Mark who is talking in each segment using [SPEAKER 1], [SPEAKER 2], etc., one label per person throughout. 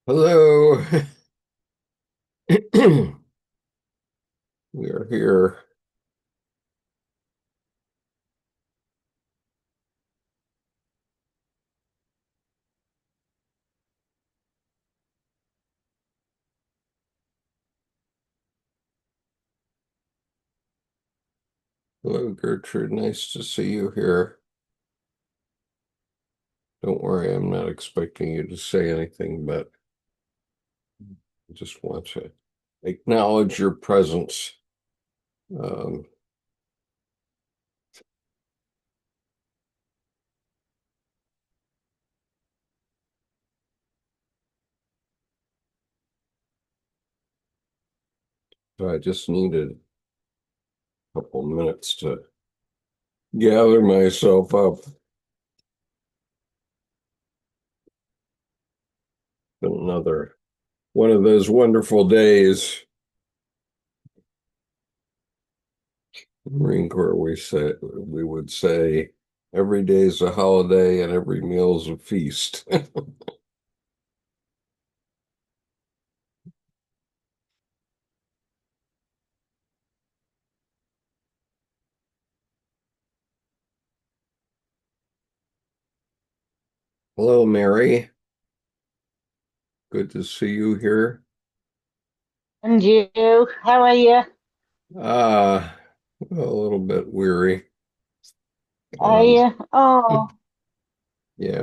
[SPEAKER 1] Hello. We are here. Hello, Gertrude. Nice to see you here. Don't worry, I'm not expecting you to say anything, but I just want to acknowledge your presence. Um, so I just needed a couple minutes to gather myself up. Been another one of those wonderful days. Marine Corps, we would say every day is a holiday and every meal is a feast. Hello, Mary. Good to see you here.
[SPEAKER 2] And you, how are you?
[SPEAKER 1] Ah, a little bit weary.
[SPEAKER 2] Are
[SPEAKER 1] Um,
[SPEAKER 2] you? Oh,
[SPEAKER 1] yeah,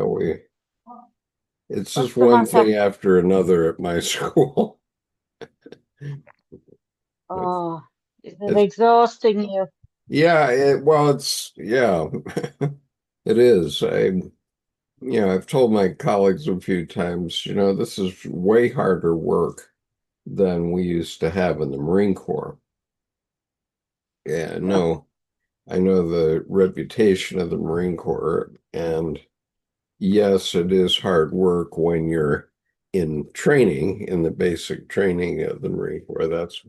[SPEAKER 1] it's
[SPEAKER 2] what's
[SPEAKER 1] just
[SPEAKER 2] the
[SPEAKER 1] one
[SPEAKER 2] matter?
[SPEAKER 1] thing after another at my school. But
[SPEAKER 2] Oh, is it
[SPEAKER 1] it's,
[SPEAKER 2] exhausting you?
[SPEAKER 1] yeah, yeah, it is. I've told my colleagues a few times, this is way harder work than we used to have in the Marine Corps. Yeah, no, I know the reputation of the Marine Corps, and yes, it is hard work when you're in training, in the basic training of the Marine Corps. That's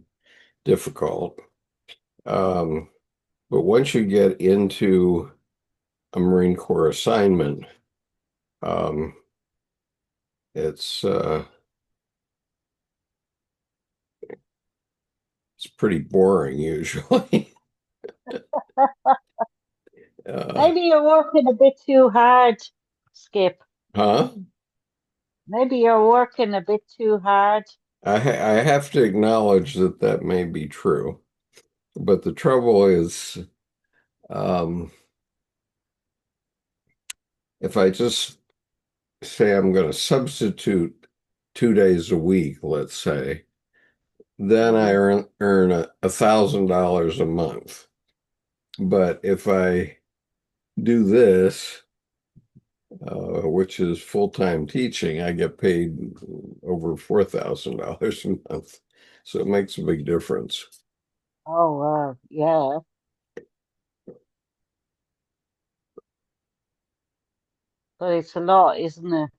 [SPEAKER 1] difficult. Um, but once you get into a Marine Corps assignment, um, it's it's pretty boring usually. Uh,
[SPEAKER 2] Maybe you're working a bit too hard, Skip.
[SPEAKER 1] huh?
[SPEAKER 2] Maybe you're working a bit too hard.
[SPEAKER 1] I have to acknowledge that that may be true, but the trouble is, um, if I just say I'm going to substitute 2 days a week, let's say, then I
[SPEAKER 2] Mm.
[SPEAKER 1] earn $1,000 a month. But if I do this, which is full-time teaching, I get paid over $4,000 a month. So it makes a big difference.
[SPEAKER 2] Oh, yeah, but it's a lot, isn't it?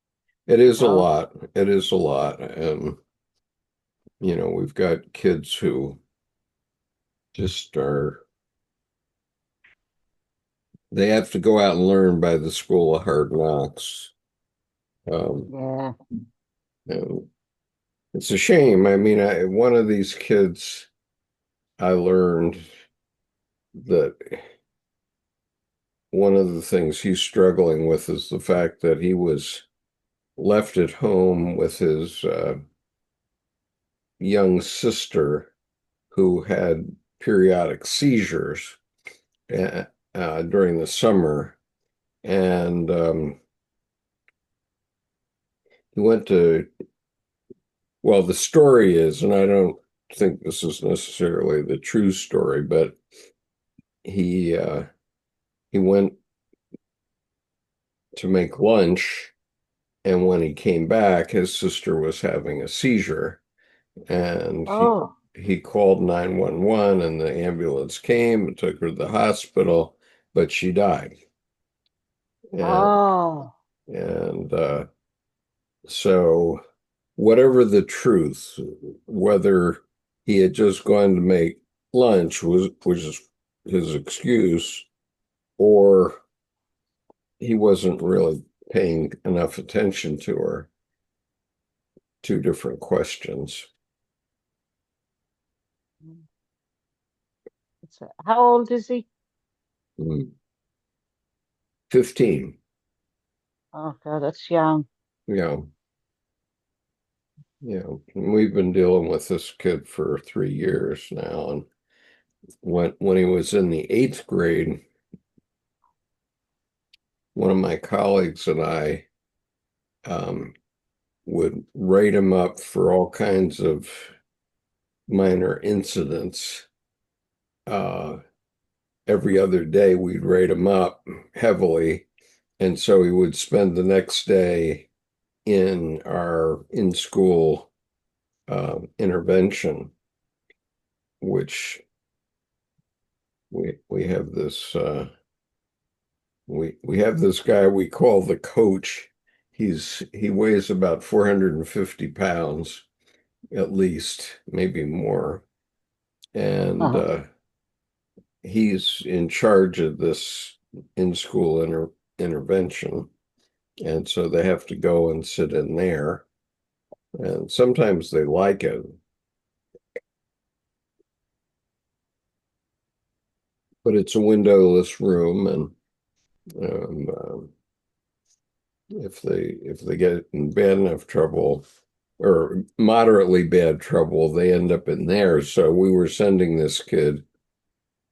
[SPEAKER 1] It
[SPEAKER 2] You
[SPEAKER 1] is a
[SPEAKER 2] know?
[SPEAKER 1] lot. It is a lot. And, we've got kids who just they have to go out and learn by the school of hard knocks. Um,
[SPEAKER 2] Yeah.
[SPEAKER 1] and it's a shame. I mean, one of these kids, I learned that one of the things he's struggling with is the fact that he was left at home with his young sister who had periodic seizures uh, during the summer. And he went to, well, the story is, and I don't think this is necessarily the true story, but he uh, he went to make lunch, and when he came back, his sister was having a seizure, and
[SPEAKER 2] Oh,
[SPEAKER 1] he called 911, and the ambulance came and took her to the hospital, but she died. And
[SPEAKER 2] oh,
[SPEAKER 1] and so whatever the truth, whether he had just gone to make lunch was which is his excuse, or he wasn't really paying enough attention to her. two different questions.
[SPEAKER 2] How old is he?
[SPEAKER 1] Mm. 15.
[SPEAKER 2] Oh God, that's young.
[SPEAKER 1] Yeah. Yeah. We've been dealing with this kid for 3 years now. And when he was in the eighth grade, one of my colleagues and I um, would write him up for all kinds of minor incidents. Uh, every other day, we'd write him up heavily. And so he would spend the next day in our in-school intervention, which we have this we have this guy we call the coach. He weighs about 450 pounds at least, maybe more, and
[SPEAKER 2] Uh-huh.
[SPEAKER 1] he's in charge of this in-school intervention, and so they have to go and sit in there, and sometimes they like it, but it's a windowless room, and if they get in bad enough trouble or moderately bad trouble, they end up in there. So we were sending this kid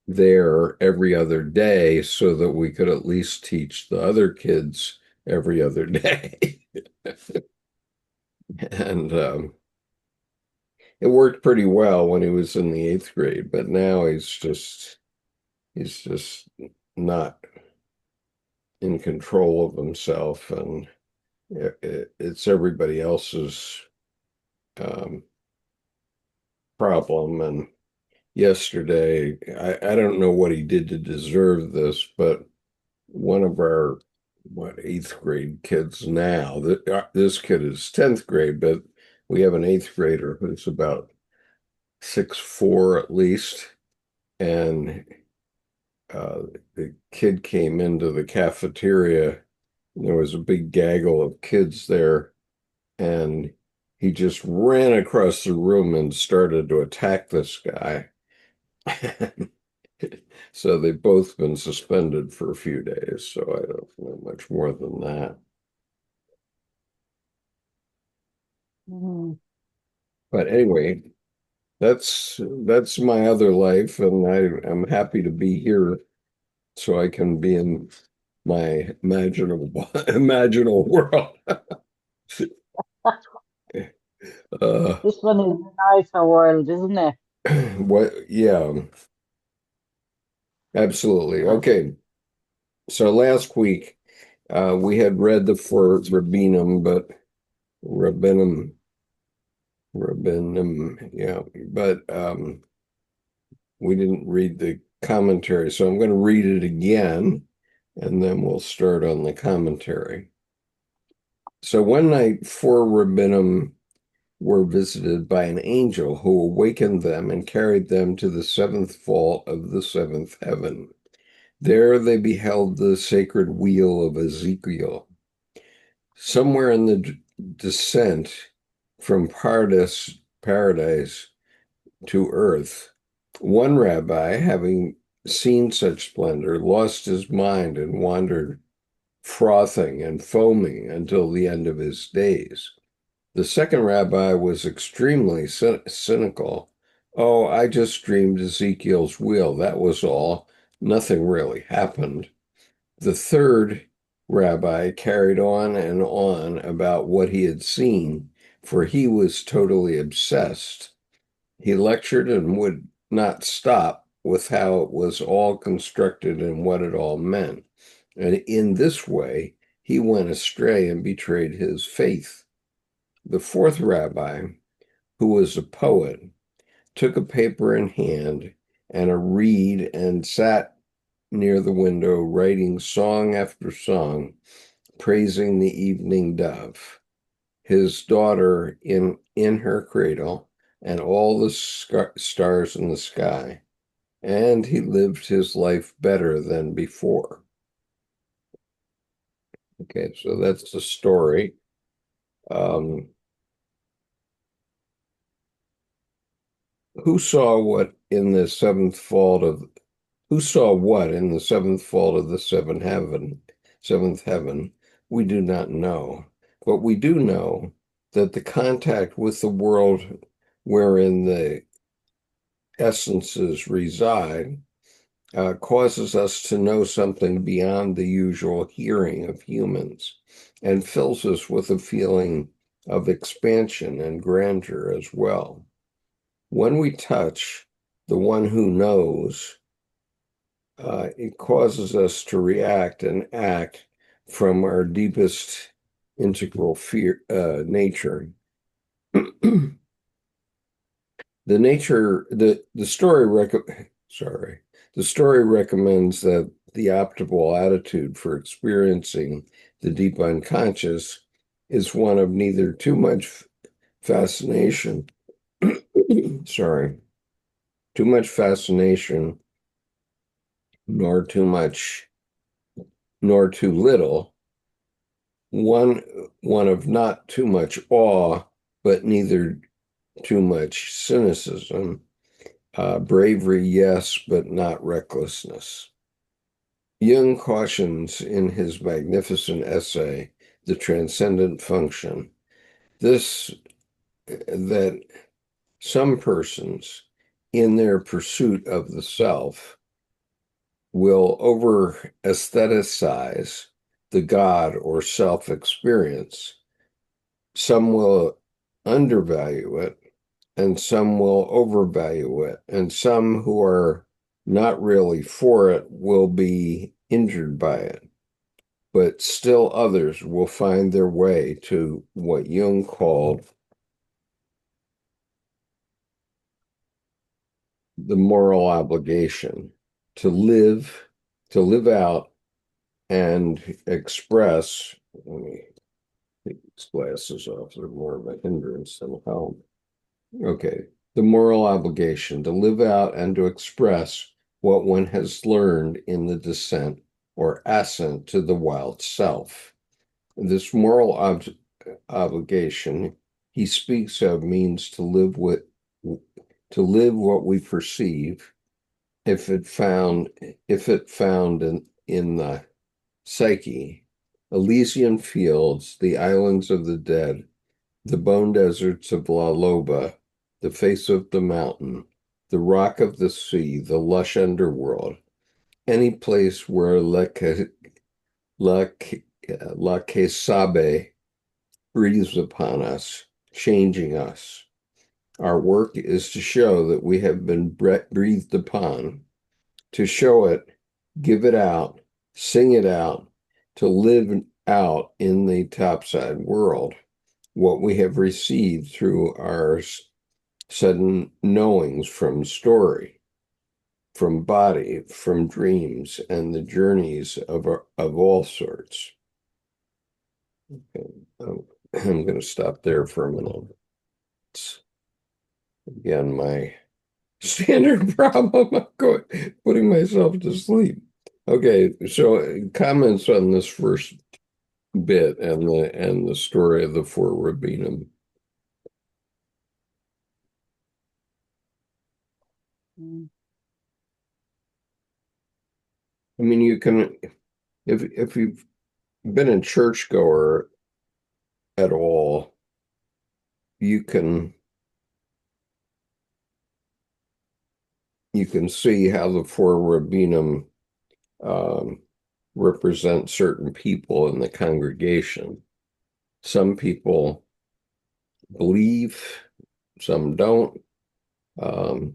[SPEAKER 1] there every other day so that we could at least teach the other kids every other day. And it worked pretty well when he was in the eighth grade, but now he's just not in control of himself, and it's everybody else's um, problem. And yesterday, I don't know what he did to deserve this, but one of our eighth grade kids now, this kid is 10th grade, but we have an eighth grader who's about 6'4" at least, and uh, the kid came into the cafeteria. And there was a big gaggle of kids there, and he just ran across the room and started to attack this guy. So they've both been suspended for a few days, so I don't know much more than that.
[SPEAKER 2] Mm.
[SPEAKER 1] But anyway, that's my other life, and I'm happy to be here so I can be in my imaginable imaginal world. Uh,
[SPEAKER 2] This one is a nicer world, isn't it?
[SPEAKER 1] what? Yeah, absolutely. Okay, so last week we had read the four Rabbinum, but Rabbinum, Rabbinum, yeah, but we didn't read the commentary, so I'm going to read it again, and then we'll start on the commentary. So one night, four Rabbinum were visited by an angel who awakened them and carried them to the seventh vault of the seventh heaven. There they beheld the sacred wheel of Ezekiel. Somewhere in the descent from paradise to earth, one rabbi, having seen such splendor, lost his mind and wandered frothing and foaming until the end of his days. The second rabbi was extremely cynical. Oh, I just dreamed Ezekiel's wheel. That was all. Nothing really happened. The third rabbi carried on and on about what he had seen, for he was totally obsessed. He lectured and would not stop with how it was all constructed and what it all meant. And in this way, he went astray and betrayed his faith. The fourth rabbi, who was a poet, took a paper in hand and a reed and sat near the window, writing song after song, praising the evening dove, his daughter in her cradle, and all the stars in the sky. And he lived his life better than before. Okay, so that's the story. Um, who saw what in the seventh fault of who saw what in the seventh fault of the seventh heaven? We do not know. But we do know that the contact with the world wherein the essences reside causes us to know something beyond the usual hearing of humans and fills us with a feeling of expansion and grandeur as well. When we touch the one who knows, it causes us to react and act from our deepest integral fear nature. The story sorry, the story recommends that the optimal attitude for experiencing the deep unconscious is one of neither too much fascination, sorry, too much fascination, nor too much, nor too little, one one of not too much awe, but neither too much cynicism, bravery, yes, but not recklessness. Jung cautions in his magnificent essay, The Transcendent Function, this that some persons, in their pursuit of the self, will over aestheticize the God or self experience. Some will undervalue it, and some will overvalue it, and some who are not really for it will be injured by it. But still others will find their way to what Jung called the moral obligation to live, to live out and express. Let me take these glasses off, they're more of a hindrance than a help. Okay, the moral obligation to live out and to express what one has learned in the descent or ascent to the wild self. This moral obligation he speaks of means to live what we perceive if it found in the psyche, Elysian fields, the islands of the dead, the bone deserts of La Loba, the face of the mountain, the rock of the sea, the lush underworld, any place where La, La Quesabe breathes upon us, changing us. Our work is to show that we have been breathed upon, to show it, give it out, sing it out, to live out in the topside world what we have received through our sudden knowings from story, from body, from dreams, and the journeys of all sorts. Okay. I'm going to stop there for a minute. It's, again, my standard problem. I'm putting myself to sleep. Okay, so comments on this first bit and the story of the four Rabbinim.
[SPEAKER 2] Mm.
[SPEAKER 1] I mean, you can if you've been a churchgoer at all, you can see how the four Rabbinim um, represent certain people in the congregation. Some people believe, some don't, um,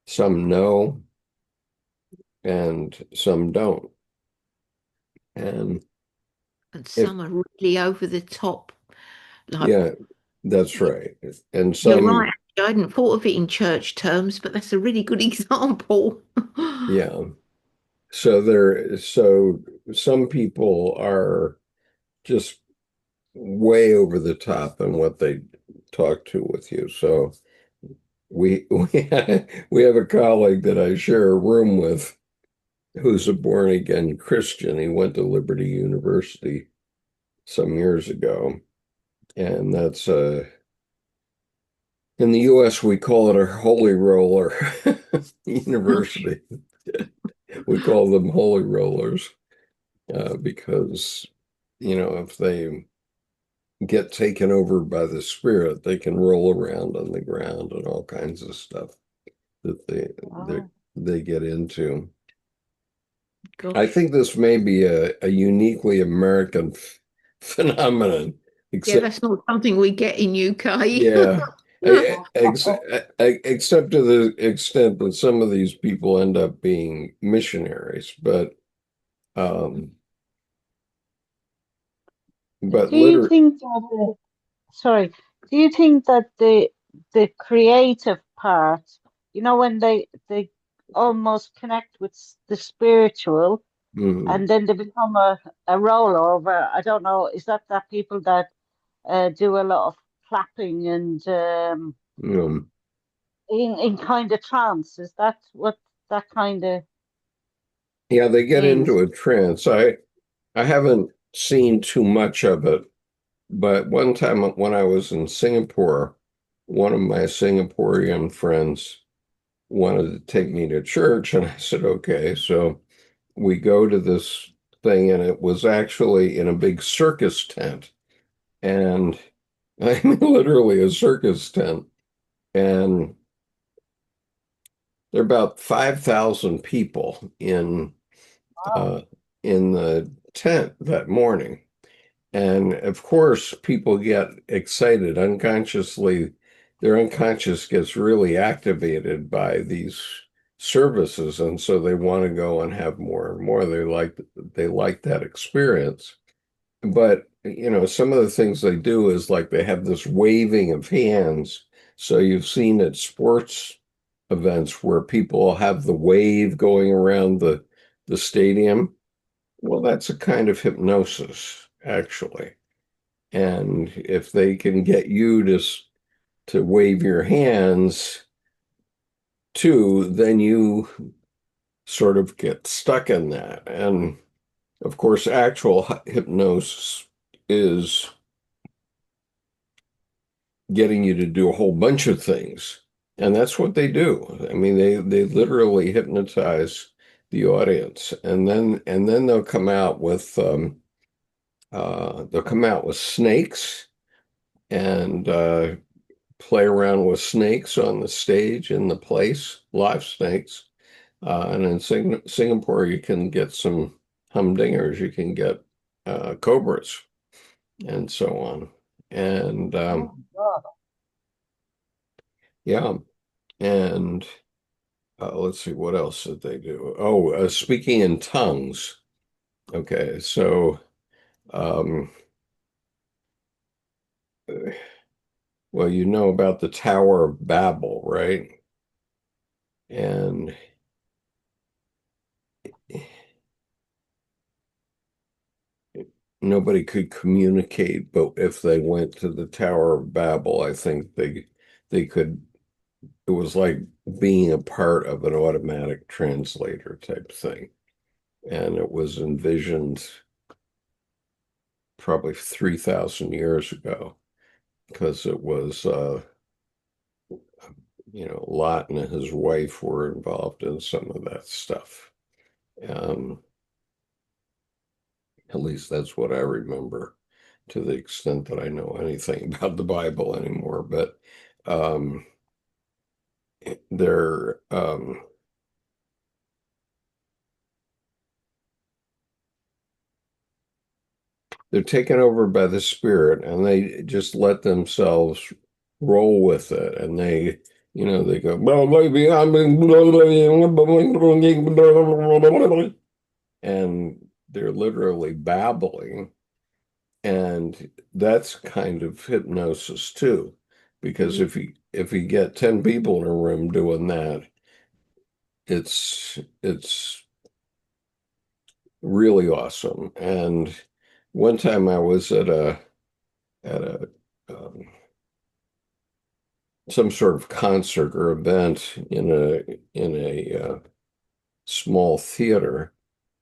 [SPEAKER 1] some know, and some don't. And
[SPEAKER 3] And
[SPEAKER 1] if,
[SPEAKER 3] some are really over the top. Like,
[SPEAKER 1] yeah, that's right. And
[SPEAKER 3] you're
[SPEAKER 1] some,
[SPEAKER 3] right. I hadn't thought of it in church terms, but that's a really good example.
[SPEAKER 1] yeah. So some people are just way over the top in what they talk to with you. So we have a colleague that I share a room with who's a born again Christian. He went to Liberty University some years ago, and that's In the U.S., we call it a holy roller university. We call them holy rollers because, if they get taken over by the spirit, they can roll around on the ground and all kinds of stuff that
[SPEAKER 2] Oh,
[SPEAKER 1] they get into. I
[SPEAKER 3] Gosh.
[SPEAKER 1] think this may be a uniquely American phenomenon,
[SPEAKER 3] Yeah,
[SPEAKER 1] except
[SPEAKER 3] that's not something we get in UK.
[SPEAKER 1] yeah, except to the extent that some of these people end up being missionaries, um, but
[SPEAKER 2] do you
[SPEAKER 1] literally,
[SPEAKER 2] think that, sorry, do you think that the creative part, when they almost connect with the spiritual and then they become a rollover? I don't know, is that people that do a lot of clapping and in kind of trance? Is that what that kind of
[SPEAKER 1] yeah, they get
[SPEAKER 2] is?
[SPEAKER 1] into a trance. I haven't seen too much of it, but one time when I was in Singapore, one of my Singaporean friends wanted to take me to church, and I said, okay. So we go to this thing, and it was actually in a big circus tent. And I mean, literally a circus tent. And there are about 5,000 people
[SPEAKER 2] Wow.
[SPEAKER 1] uh, in the tent that morning. And of course, people get excited unconsciously. Their unconscious gets really activated by these services, and so they want to go and have more and more. They like that experience. But some of the things they do is like they have this waving of hands. So you've seen at sports events where people have the wave going around the stadium. Well, that's a kind of hypnosis, actually. And if they can get you to wave your hands too, then you sort of get stuck in that. And of course, actual hypnosis is getting you to do a whole bunch of things. And that's what they do. I mean, they literally hypnotize the audience, and then they'll come out with snakes and play around with snakes on the stage in the place, live snakes. And in Singapore, you can get some humdingers, you can get cobras, and so on. And
[SPEAKER 2] Oh, God.
[SPEAKER 1] yeah, and let's see, what else did they do? Oh, speaking in tongues. Okay, so um, well, you know about the Tower of Babel, right? And nobody could communicate, but if they went to the Tower of Babel, I think they could. It was like being a part of an automatic translator type thing, and it was envisioned probably 3,000 years ago because it was Lot and his wife were involved in some of that stuff. Um, at least that's what I remember, to the extent that I know anything about the Bible anymore. But um, they're they're taken over by the spirit, and they just let themselves roll with it, and they go, and they're literally babbling. And that's kind of hypnosis too, because
[SPEAKER 2] Mm.
[SPEAKER 1] if you get 10 people in a room doing that, it's really awesome. And one time I was at a some sort of concert or event in a small theater,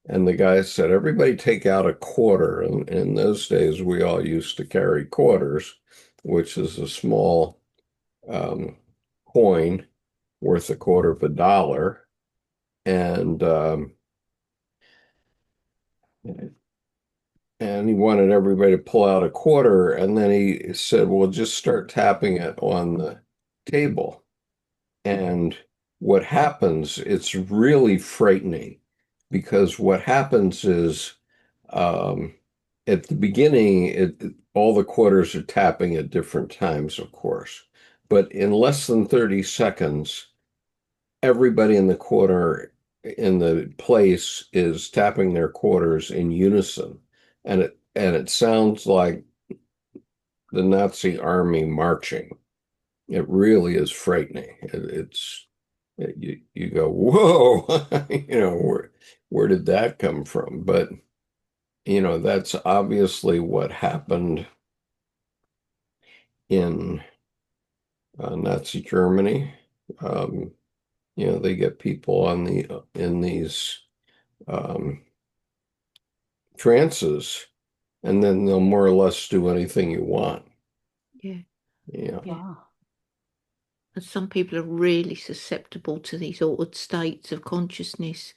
[SPEAKER 1] and the guy said, "Everybody take out a quarter." And in those days, we all used to carry quarters, which is a small um, coin worth a quarter of a dollar, and and he wanted everybody to pull out a quarter, and then he said, "Well, just start tapping it on the table." And what happens, it's really frightening because what happens is um, at the beginning, all the quarters are tapping at different times, of course. But in less than 30 seconds, everybody in the quarter in the place is tapping their quarters in unison. And it sounds like the Nazi army marching. It really is frightening. You go, whoa, where did that come from? But that's obviously what happened in Nazi Germany. Um, they get people in these um, trances, and then they'll more or less do anything you want.
[SPEAKER 3] Yeah.
[SPEAKER 1] Yeah.
[SPEAKER 3] Yeah.
[SPEAKER 2] Wow.
[SPEAKER 3] And some people are really susceptible to these altered states of consciousness.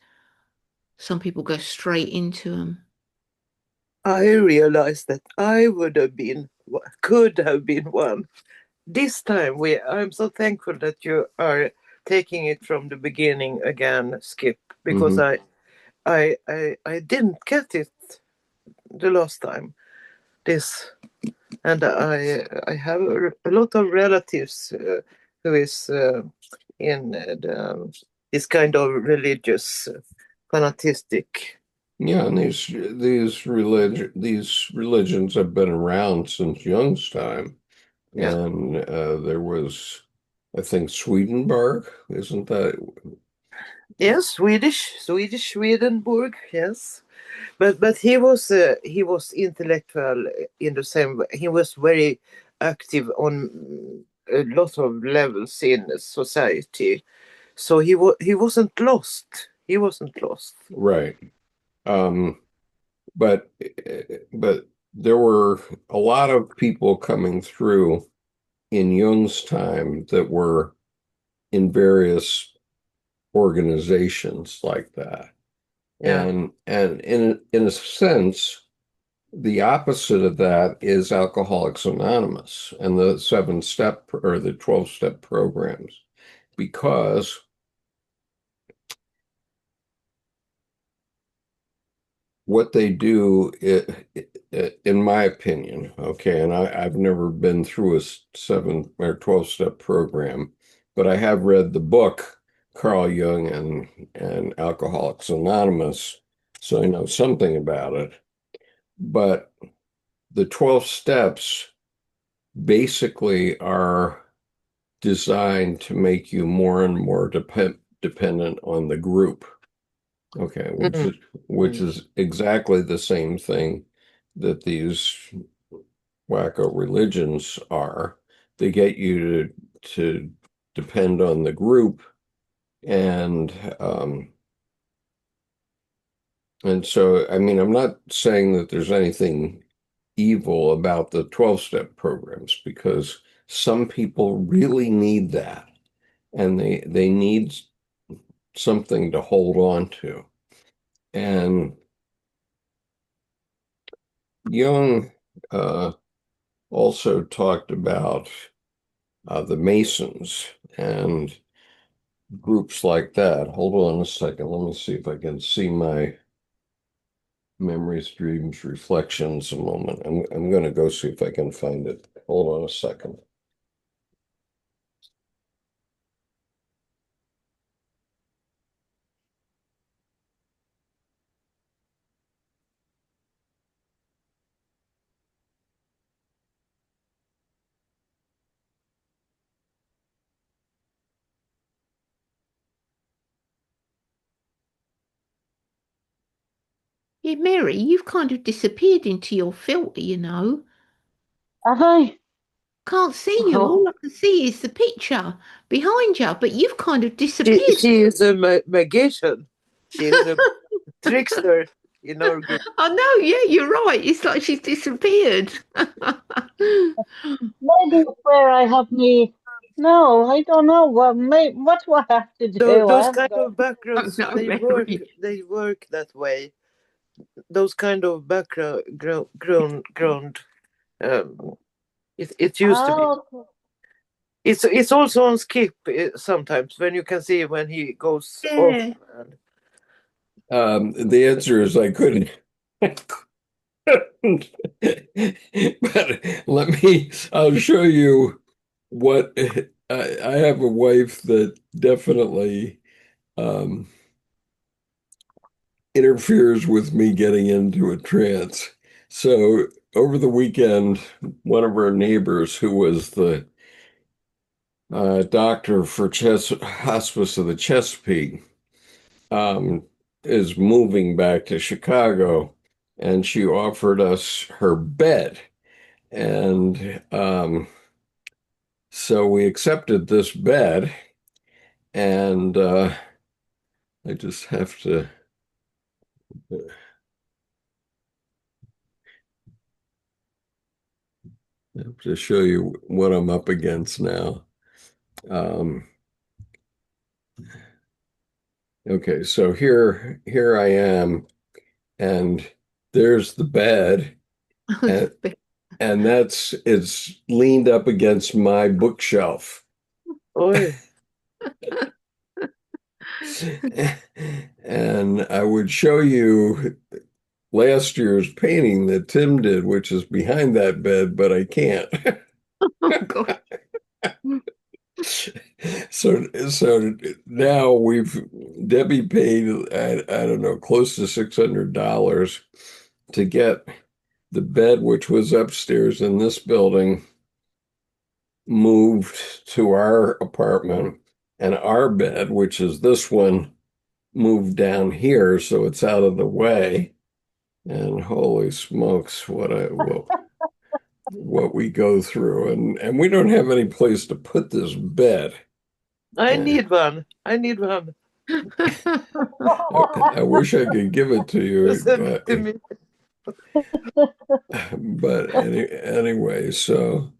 [SPEAKER 3] Some people go straight into them.
[SPEAKER 4] I realized that I could have been one. This time, I'm so thankful that you are taking it from the beginning again, Skip, because
[SPEAKER 1] Hmm.
[SPEAKER 4] I didn't get it the last time. This, and I have a lot of relatives who is in this kind of religious fanatistic.
[SPEAKER 1] Yeah, and these religions have been around since Jung's time.
[SPEAKER 4] Yeah.
[SPEAKER 1] And there was, I think, Swedenborg, isn't that?
[SPEAKER 4] Yes, Swedish Swedenborg. Yes, but he was intellectual in the same way. He was very active on a lot of levels in society. So he wasn't lost. He wasn't lost.
[SPEAKER 1] Right. Um, but but there were a lot of people coming through in Jung's time that were in various organizations like that.
[SPEAKER 4] Yeah.
[SPEAKER 1] And in a sense, the opposite of that is Alcoholics Anonymous and the 7-step or the 12-step programs, because what they do, in my opinion, okay, and I've never been through a 7 or 12-step program, but I have read the book Carl Jung and Alcoholics Anonymous, so I know something about it. But the 12 steps basically are designed to make you more and more dependent on the group. Okay,
[SPEAKER 4] Mm.
[SPEAKER 1] which
[SPEAKER 4] Mm.
[SPEAKER 1] is exactly the same thing that these wacko religions are. They get you to depend on the group, and um, and so I mean I'm not saying that there's anything evil about the 12-step programs, because some people really need that, and they need something to hold on to. And Jung also talked about the Masons and groups like that. Hold on a second. Let me see if I can see my memories, dreams, reflections a moment. I'm going to go see if I can find it. Hold on a second.
[SPEAKER 3] Yeah, Mary, you've kind of disappeared into your filter, you know.
[SPEAKER 2] Have I?
[SPEAKER 3] Can't see you. All
[SPEAKER 2] Oh,
[SPEAKER 3] I can see is the picture behind you, but you've kind of
[SPEAKER 4] She
[SPEAKER 3] disappeared.
[SPEAKER 4] she is a magician. She is a trickster in our group.
[SPEAKER 3] I know, yeah, you're right. It's like she's disappeared.
[SPEAKER 2] maybe it's where I have me. No, I don't know. What do I have to do? I
[SPEAKER 4] Those
[SPEAKER 2] haven't
[SPEAKER 4] kind
[SPEAKER 2] got.
[SPEAKER 4] of
[SPEAKER 3] Oh
[SPEAKER 4] backgrounds,
[SPEAKER 3] no, Mary.
[SPEAKER 4] they work that way. Those kind of background ground. Um, it used to be.
[SPEAKER 2] Oh,
[SPEAKER 4] It's also on skip sometimes when you can see when he goes off.
[SPEAKER 3] Yeah.
[SPEAKER 1] The answer is I couldn't. But I'll show you what I have a wife that definitely um, interferes with me getting into a trance. So over the weekend, one of our neighbors who was the doctor for Hospice of the Chesapeake um, is moving back to Chicago, and she offered us her bed. And so we accepted this bed, and I just have to show you what I'm up against now. Um, okay, so here I am, and there's the bed, and it's leaned up against my bookshelf.
[SPEAKER 4] Oh,
[SPEAKER 1] And I would show you last year's painting that Tim did, which is behind that bed, but I can't.
[SPEAKER 3] Oh God.
[SPEAKER 1] So now Debbie paid, I don't know, close to $600 to get the bed, which was upstairs in this building, moved to our apartment, and our bed, which is this one, moved down here so it's out of the way. And holy smokes, what we go through, and we don't have any place to put this bed.
[SPEAKER 4] I
[SPEAKER 1] Uh,
[SPEAKER 4] need one. I need one.
[SPEAKER 1] I wish I could give it to you,
[SPEAKER 4] Send it to me.
[SPEAKER 1] but anyway, so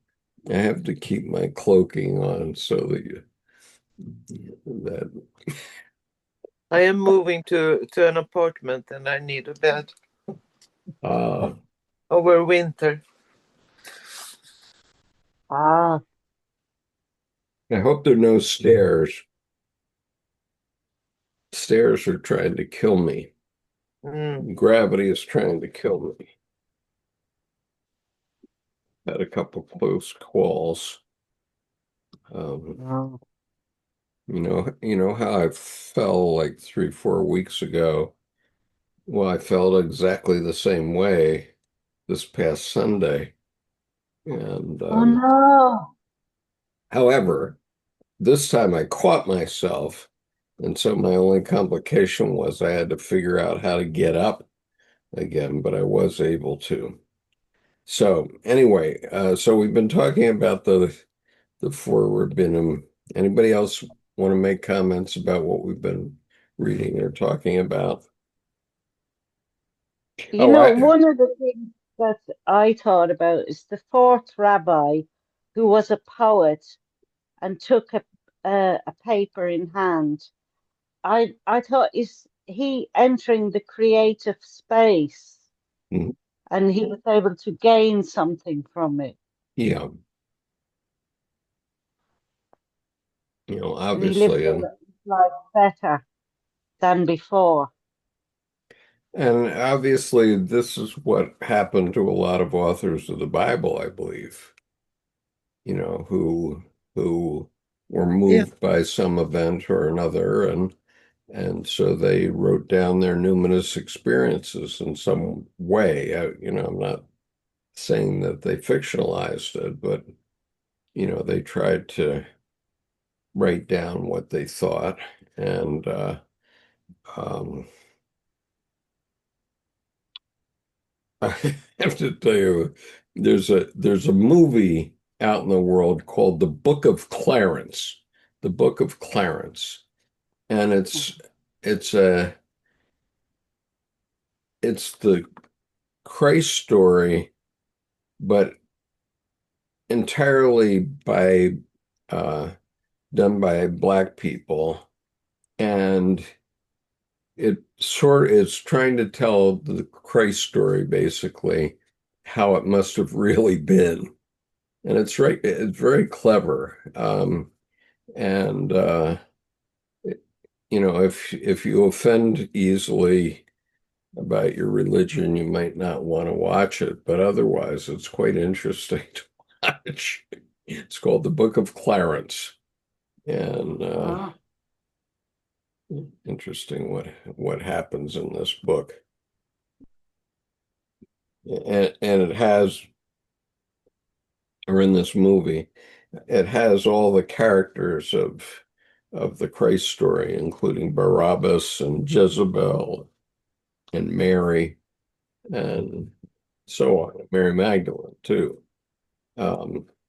[SPEAKER 1] I have to keep my cloaking on so that
[SPEAKER 4] I am moving to an apartment and I need a bed
[SPEAKER 1] uh,
[SPEAKER 4] over winter.
[SPEAKER 2] ah,
[SPEAKER 1] I hope there are no stairs. Stairs are trying to kill me.
[SPEAKER 4] Mm.
[SPEAKER 1] Gravity is trying to kill me. Had a couple close calls. Um,
[SPEAKER 2] no.
[SPEAKER 1] you know how I fell like 3, 4 weeks ago. Well, I felt exactly the same way this past Sunday. And
[SPEAKER 2] Oh no.
[SPEAKER 1] however, this time I caught myself. And so my only complication was I had to figure out how to get up again, but I was able to. So anyway, so we've been talking about the forward binum. Anybody else want to make comments about what we've been reading or talking about?
[SPEAKER 2] You
[SPEAKER 1] Oh,
[SPEAKER 2] know,
[SPEAKER 1] I
[SPEAKER 2] one of the things that I thought about is the fourth rabbi who was a poet and took a paper in hand. I thought, is he entering the creative space
[SPEAKER 1] mm,
[SPEAKER 2] and he was able to gain something from it
[SPEAKER 1] yeah,
[SPEAKER 2] and he lived
[SPEAKER 1] obviously,
[SPEAKER 2] his life better than before.
[SPEAKER 1] and obviously, this is what happened to a lot of authors of the Bible, I believe. Who were
[SPEAKER 4] Yeah.
[SPEAKER 1] moved by some event or another, and so they wrote down their numinous experiences in some way. I'm not saying that they fictionalized it, but they tried to write down what they thought. And um, I have to tell you, there's a movie out in the world called The Book of Clarence, The Book of Clarence, and it's a it's the Christ story, but entirely by done by Black people, and it's trying to tell the Christ story, basically, how it must have really been. And it's very clever. And if you offend easily about your religion, you might not want to watch it, but otherwise it's quite interesting to watch. It's called The Book of Clarence. And
[SPEAKER 2] Ah,
[SPEAKER 1] interesting what happens in this book. And it has, or in this movie, it has all the characters of the Christ story, including Barabbas and Jezebel and Mary and so on, Mary Magdalene too.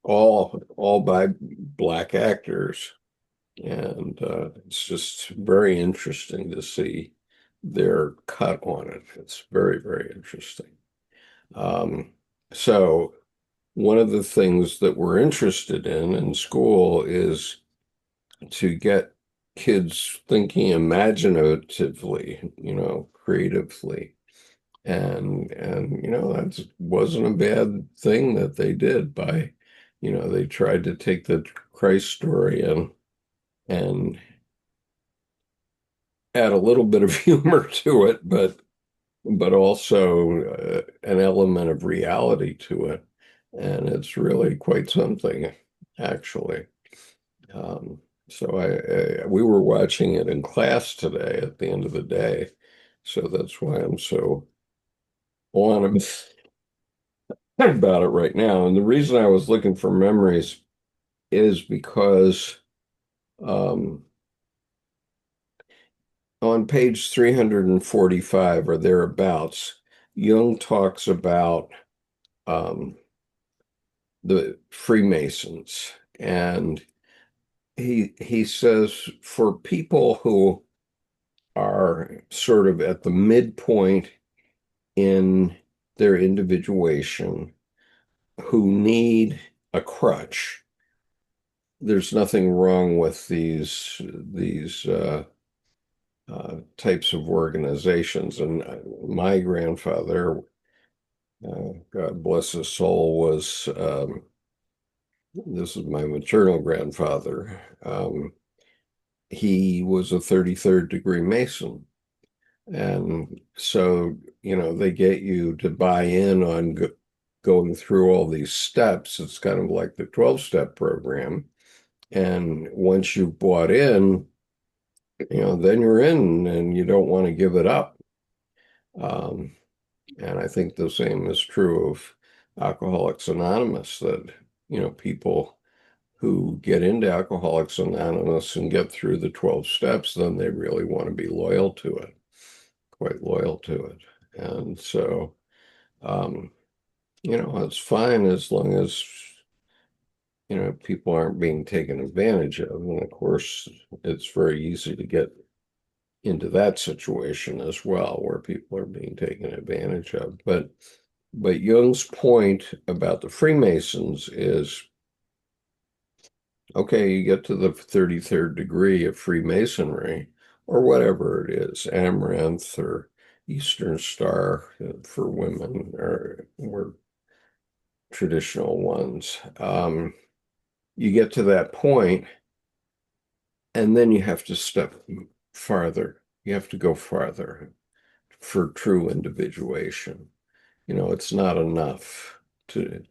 [SPEAKER 1] All by Black actors. And it's just very interesting to see their cut on it. It's very, very interesting. Um, so one of the things that we're interested in school is to get kids thinking imaginatively, creatively. And that wasn't a bad thing that they did by, they tried to take the Christ story and add a little bit of humor to it, but also an element of reality to it. And it's really quite something, actually. Um, so we were watching it in class today at the end of the day. So that's why I'm so on about it right now. And the reason I was looking for memories is because um, on page 345 or thereabouts, Jung talks about um, the Freemasons. And he says for people who are sort of at the midpoint in their individuation, who need a crutch, there's nothing wrong with these types of organizations. And my grandfather, God bless his soul, was this is my maternal grandfather. He was a 33rd degree Mason. And so, they get you to buy in on going through all these steps. It's kind of like the 12-step program. And once you've bought in, then you're in and you don't want to give it up. Um, and I think the same is true of Alcoholics Anonymous, that, people who get into Alcoholics Anonymous and get through the 12 steps, then they really want to be loyal to it, quite loyal to it. And so, um, it's fine as long as, people aren't being taken advantage of. And of course, it's very easy to get into that situation as well, where people are being taken advantage of. But Jung's point about the Freemasons is, okay, you get to the 33rd degree of Freemasonry, or whatever it is, Amaranth or Eastern Star for women, or traditional ones. You get to that point, and then you have to step farther. You have to go farther for true individuation. It's not enough to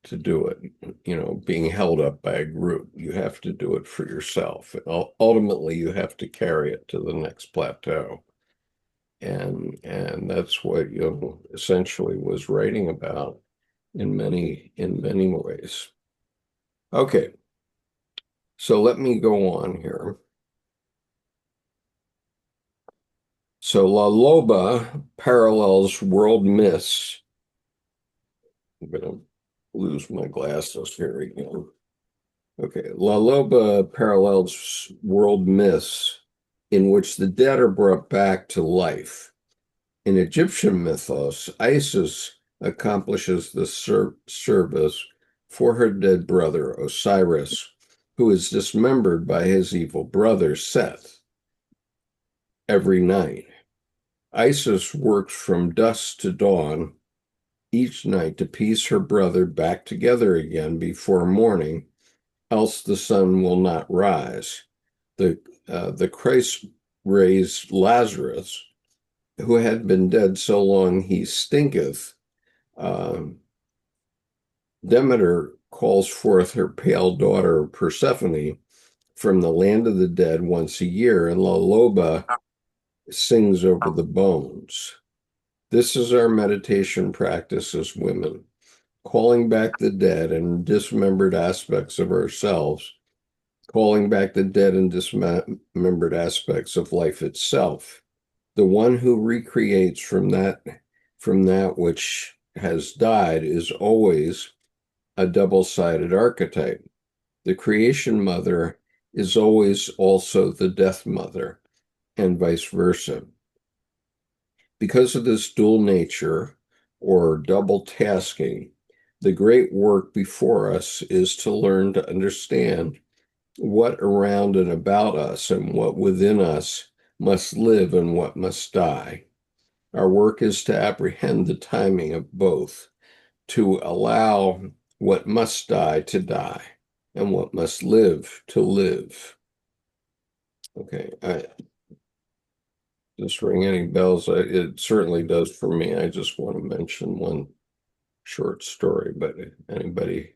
[SPEAKER 1] do it, being held up by a group. You have to do it for yourself. Ultimately, you have to carry it to the next plateau. And that's what Jung essentially was writing about in many ways. Okay, so let me go on here. So La Loba parallels world myths. I'm going to lose my glasses here again. Okay, La Loba parallels world myths in which the dead are brought back to life. In Egyptian mythos, Isis accomplishes this service for her dead brother, Osiris, who is dismembered by his evil brother, Seth, every night. Isis works from dusk to dawn each night to piece her brother back together again before morning, else the sun will not rise. The Christ raised Lazarus, who had been dead so long he stinketh. Demeter calls forth her pale daughter Persephone from the land of the dead once a year, and La Loba sings over the bones. This is our meditation practice as women, calling back the dead and dismembered aspects of ourselves, calling back the dead and dismembered aspects of life itself. The one who recreates from that which has died is always a double-sided archetype. The creation mother is always also the death mother, and vice versa. Because of this dual nature, or double tasking, the great work before us is to learn to understand what around and about us and what within us must live and what must die. Our work is to apprehend the timing of both, to allow what must die to die and what must live to live. Okay, just ring any bells? It certainly does for me. I just want to mention one short story, but anybody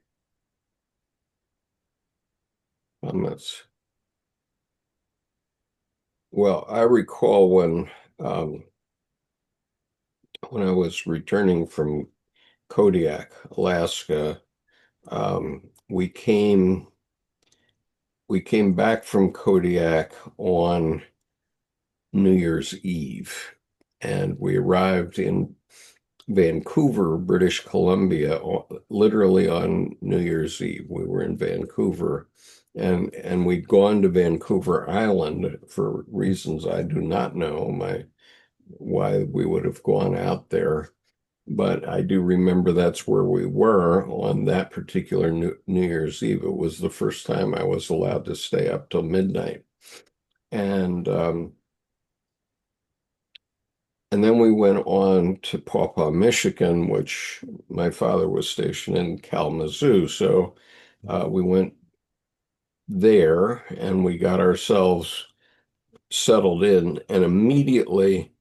[SPEAKER 1] comments? Well, I recall when I was returning from Kodiak, Alaska, we came back from Kodiak on New Year's Eve, and we arrived in Vancouver, British Columbia, literally on New Year's Eve. We were in Vancouver, and we'd gone to Vancouver Island for reasons I do not know why we would have gone out there. But I do remember that's where we were on that particular New Year's Eve. It was the first time I was allowed to stay up till midnight. And then we went on to Paw Paw, Michigan, which my father was stationed in Kalamazoo. So we went there and we got ourselves settled in. And immediately,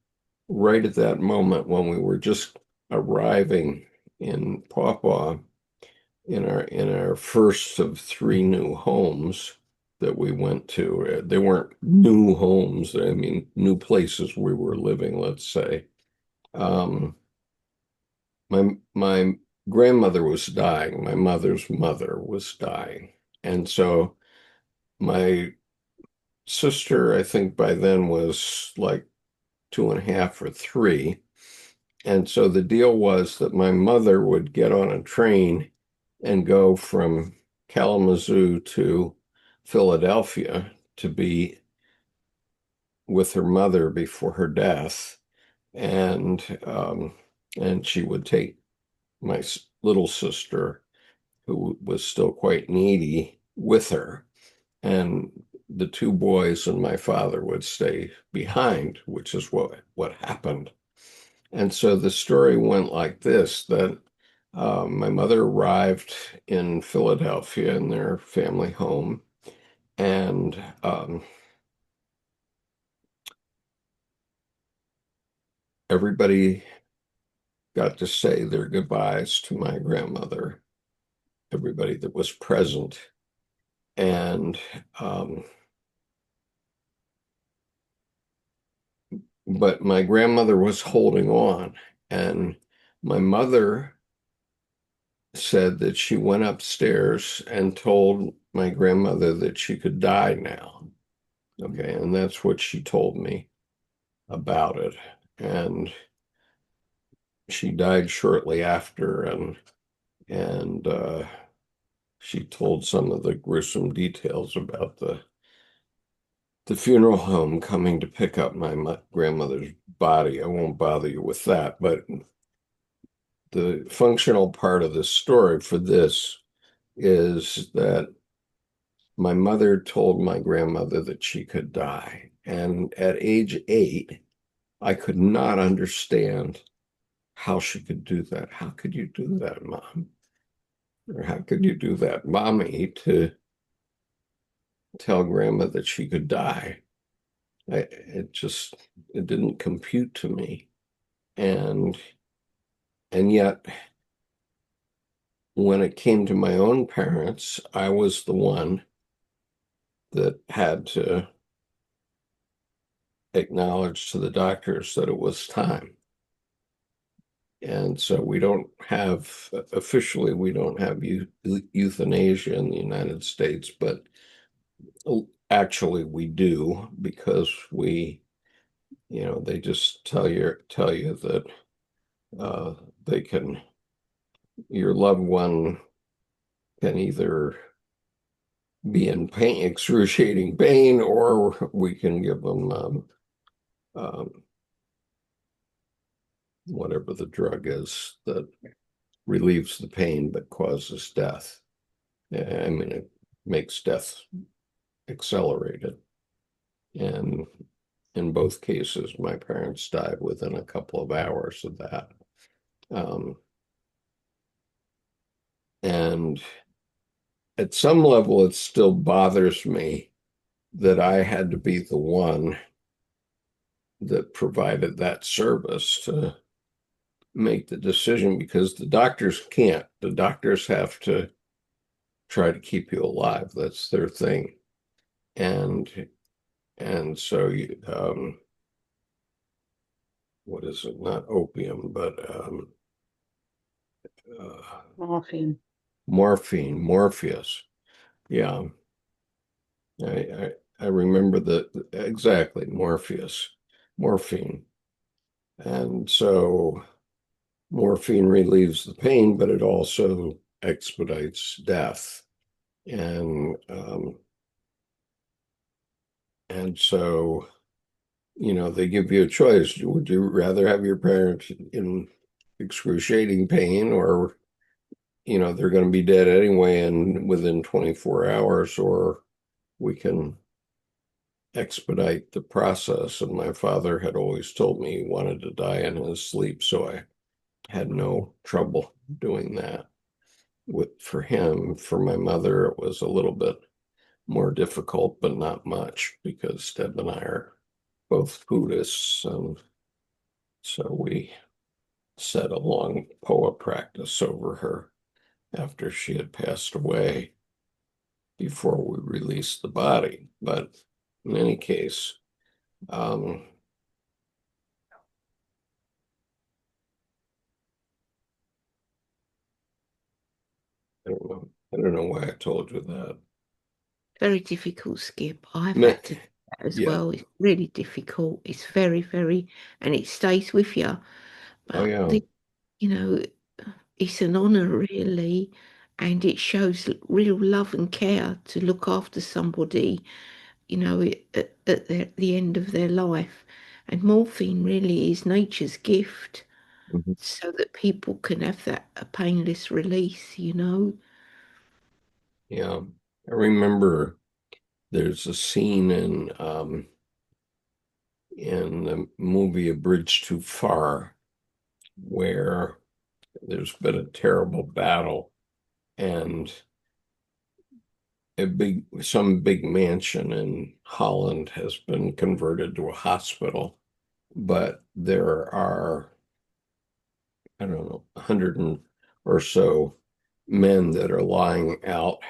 [SPEAKER 1] right at that moment when we were just arriving in Paw Paw, in our first of 3 new homes that we went to. They weren't new homes, I mean, new places we were living, let's say. My grandmother was dying. My mother's mother was dying. And so my sister, I think by then was like 2.5 or 3. And so the deal was that my mother would get on a train and go from Kalamazoo to Philadelphia to be with her mother before her death, and she would take my little sister, who was still quite needy, with her, and the 2 boys and my father would stay behind, which is what happened. And so the story went like this, that my mother arrived in Philadelphia in their family home, and everybody got to say their goodbyes to my grandmother, everybody that was present. And but my grandmother was holding on, and my mother said that she went upstairs and told my grandmother that she could die now. Okay, and that's what she told me about it. And she died shortly after, and she told some of the gruesome details about the funeral home coming to pick up my grandmother's body. I won't bother you with that, but the functional part of the story for this is that my mother told my grandmother that she could die. And at age 8, I could not understand how she could do that. How could you do that, Mom? Or how could you do that, Mommy, to tell Grandma that she could die? It didn't compute to me. And yet, when it came to my own parents, I was the one that had to acknowledge to the doctors that it was time. And so officially, we don't have euthanasia in the United States, but actually we do, because they just tell you that uh, they can, your loved one can either be in pain, excruciating pain, or we can give them um, whatever the drug is that relieves the pain but causes death. I mean, it makes death accelerated. And in both cases, my parents died within a couple of hours of that. And at some level, it still bothers me that I had to be the one that provided that service to make the decision, because the doctors can't. The doctors have to try to keep you alive. That's their thing. And so what is it? Not opium, but
[SPEAKER 2] Morphine.
[SPEAKER 1] Morpheus. Yeah. I remember exactly, morphine. And so morphine relieves the pain, but it also expedites death. And so, they give you a choice. Would you rather have your parents in excruciating pain, or, they're going to be dead anyway and within 24 hours, or we can expedite the process? And my father had always told me he wanted to die in his sleep, so I had no trouble doing that. For him, for my mother, it was a little bit more difficult, but not much, because Deb and I are both Buddhists, and so we said a long poa practice over her after she had passed away before we released the body. But in any case, um, I don't know why I told you that.
[SPEAKER 3] Very difficult, Skip. I've had to do that as
[SPEAKER 1] Yeah.
[SPEAKER 3] well. It's really difficult. It's very, very, and it stays with you.
[SPEAKER 1] Oh,
[SPEAKER 3] But
[SPEAKER 1] yeah.
[SPEAKER 3] you know, it's an honor, really, and it shows real love and care to look after somebody, at the end of their life. And morphine really is nature's gift,
[SPEAKER 1] Mhm.
[SPEAKER 3] so that people can have that a painless release.
[SPEAKER 1] Yeah. I remember there's a scene in the movie A Bridge Too Far where there's been a terrible battle, and some big mansion in Holland has been converted to a hospital, but there are, I don't know, 100 or so men that are lying out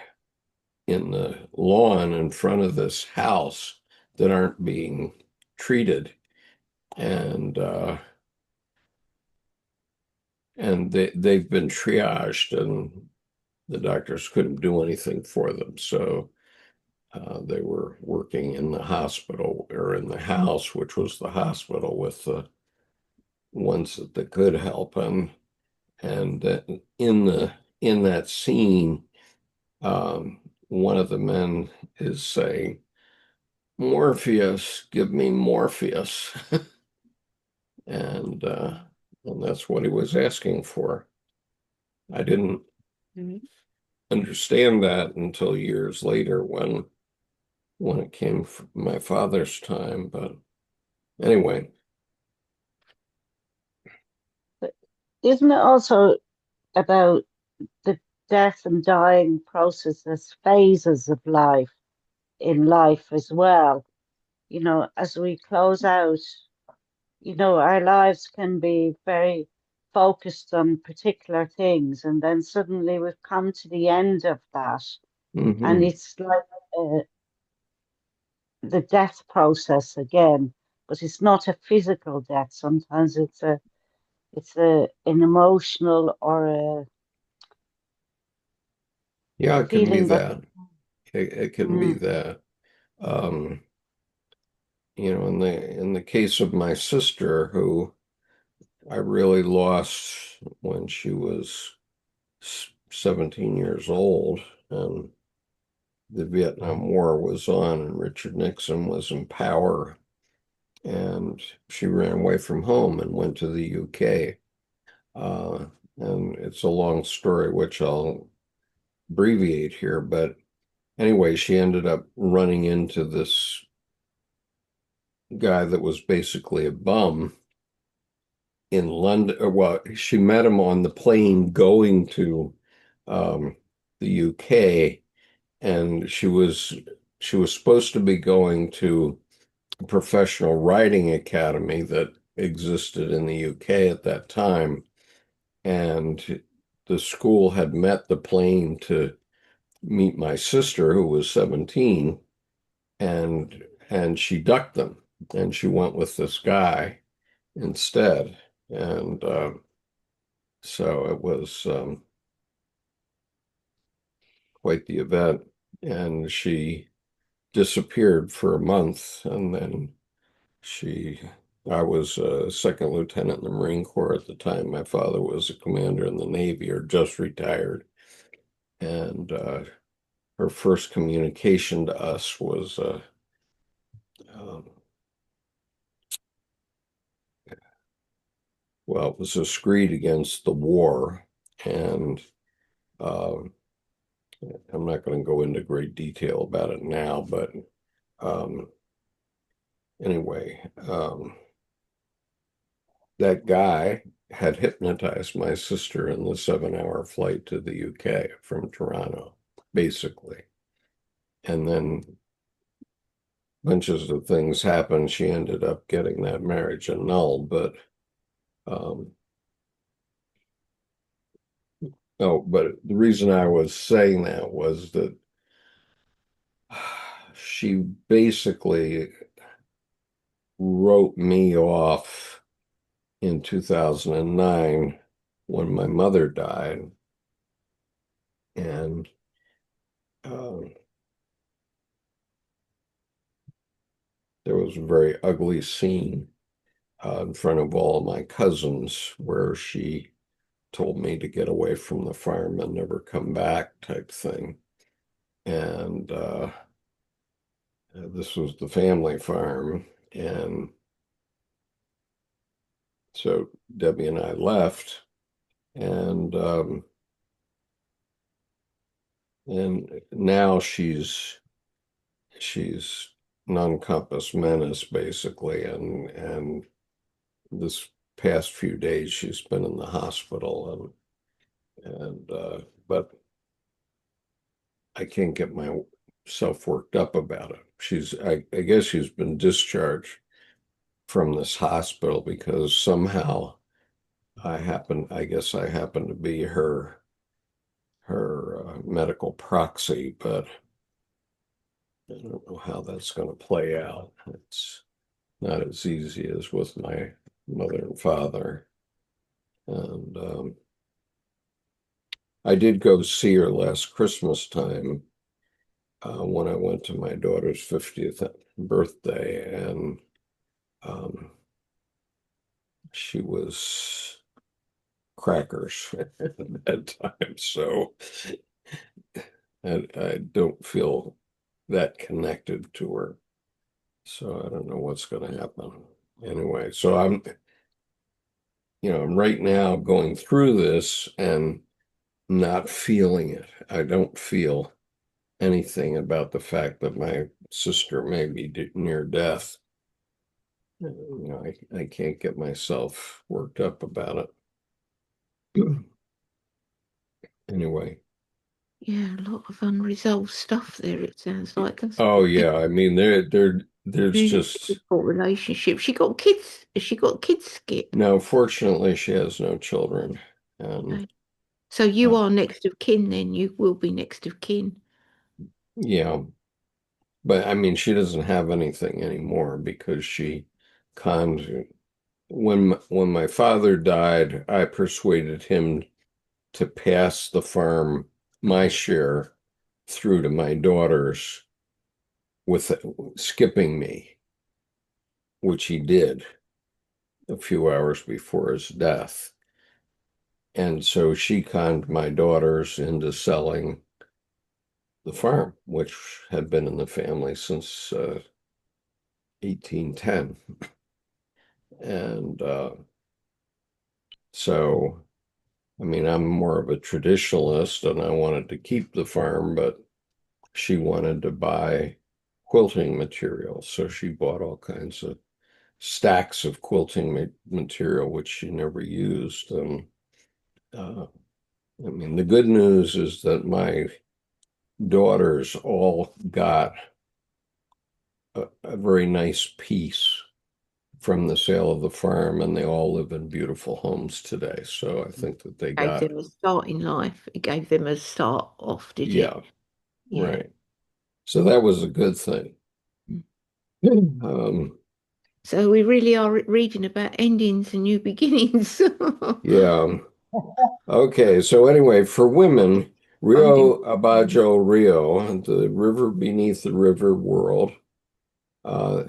[SPEAKER 1] in the lawn in front of this house that aren't being treated. And they've been triaged, and the doctors couldn't do anything for them. So they were working in the hospital, or in the house, which was the hospital, with the ones that could help. And in that scene, one of the men is saying, "Morpheus, give me Morpheus," and that's what he was asking for. I didn't.
[SPEAKER 3] Mhm.
[SPEAKER 1] understand that until years later when it came from my father's time. But anyway,
[SPEAKER 2] But isn't it also about the death and dying process as phases of life in life as well? You know, as we close out, you know, our lives can be very focused on particular things, and then suddenly we've come to the end of that, and
[SPEAKER 1] mhm.
[SPEAKER 2] it's like uh, the death process again, but it's not a physical death. Sometimes it's an emotional or a
[SPEAKER 1] Yeah, it can be
[SPEAKER 2] feeling that
[SPEAKER 1] that. It can be
[SPEAKER 2] mm,
[SPEAKER 1] that. Um, in the case of my sister, who I really lost when she was 17 years old, and the Vietnam War was on, and Richard Nixon was in power, and she ran away from home and went to the UK. Uh, and it's a long story, which I'll abbreviate here, but anyway, she ended up running into this guy that was basically a bum in London. Well, she met him on the plane going to um, the UK, and she was supposed to be going to a professional writing academy that existed in the UK at that time, and the school had met the plane to meet my sister, who was 17, and she ducked them, and she went with this guy instead. And so it was quite the event. And she disappeared for a month. And then she, I was a second lieutenant in the Marine Corps at the time. My father was a commander in the Navy or just retired. And her first communication to us was, um, well, it was a screed against the war. And uh, I'm not going to go into great detail about it now, but um, anyway, that guy had hypnotized my sister in the 7-hour flight to the UK from Toronto, basically. And then bunches of things happened. She ended up getting that marriage annulled, but um, no, but the reason I was saying that was that she basically wrote me off in 2009 when my mother died. And um, there was a very ugly scene in front of all my cousins where she told me to get away from the farm and never come back type thing. And this was the family farm. And so Debbie and I left. And now she's non-compass menace basically, and this past few days she's been in the hospital, and but I can't get myself worked up about it. I guess she's been discharged from this hospital because somehow I happen to be her medical proxy, but I don't know how that's going to play out. It's not as easy as with my mother and father. And I did go see her last Christmas time when I went to my daughter's 50th birthday, and um, she was crackers at that time. So I don't feel that connected to her. So I don't know what's going to happen. Anyway, so I'm right now going through this, and not feeling it. I don't feel anything about the fact that my sister may be near death. I can't get myself worked up about it. Anyway.
[SPEAKER 3] Yeah, a lot of unresolved stuff there, it sounds like, doesn't
[SPEAKER 1] Oh
[SPEAKER 3] it?
[SPEAKER 1] yeah, I mean there's
[SPEAKER 3] Really
[SPEAKER 1] just
[SPEAKER 3] difficult relationship. She got kids. Has she got kids, Skip?
[SPEAKER 1] no, fortunately she has no children. And
[SPEAKER 3] Okay. So you
[SPEAKER 1] uh,
[SPEAKER 3] are next of kin then. You will be next of kin.
[SPEAKER 1] yeah, but I mean she doesn't have anything anymore because she conned when my father died, I persuaded him to pass the farm, my share, through to my daughters with skipping me, which he did a few hours before his death. And so she conned my daughters into selling the farm, which had been in the family since 1810. And so, I mean, I'm more of a traditionalist and I wanted to keep the farm, but she wanted to buy quilting material. So she bought all kinds of stacks of quilting material, which she never used. And I mean, the good news is that my daughters all got a very nice piece from the sale of the farm, and they all live in beautiful homes today. So I think that they
[SPEAKER 3] Gave
[SPEAKER 1] got,
[SPEAKER 3] them a start in life. It gave them a start off, did it?
[SPEAKER 1] yeah,
[SPEAKER 3] Yeah.
[SPEAKER 1] right. So that was a good thing.
[SPEAKER 3] Mm.
[SPEAKER 1] Um,
[SPEAKER 3] So we really are reading about endings and new beginnings.
[SPEAKER 1] yeah. Okay. So anyway, for women,
[SPEAKER 3] Finding.
[SPEAKER 1] Rio Abajo Rio, the river beneath the river world, uh,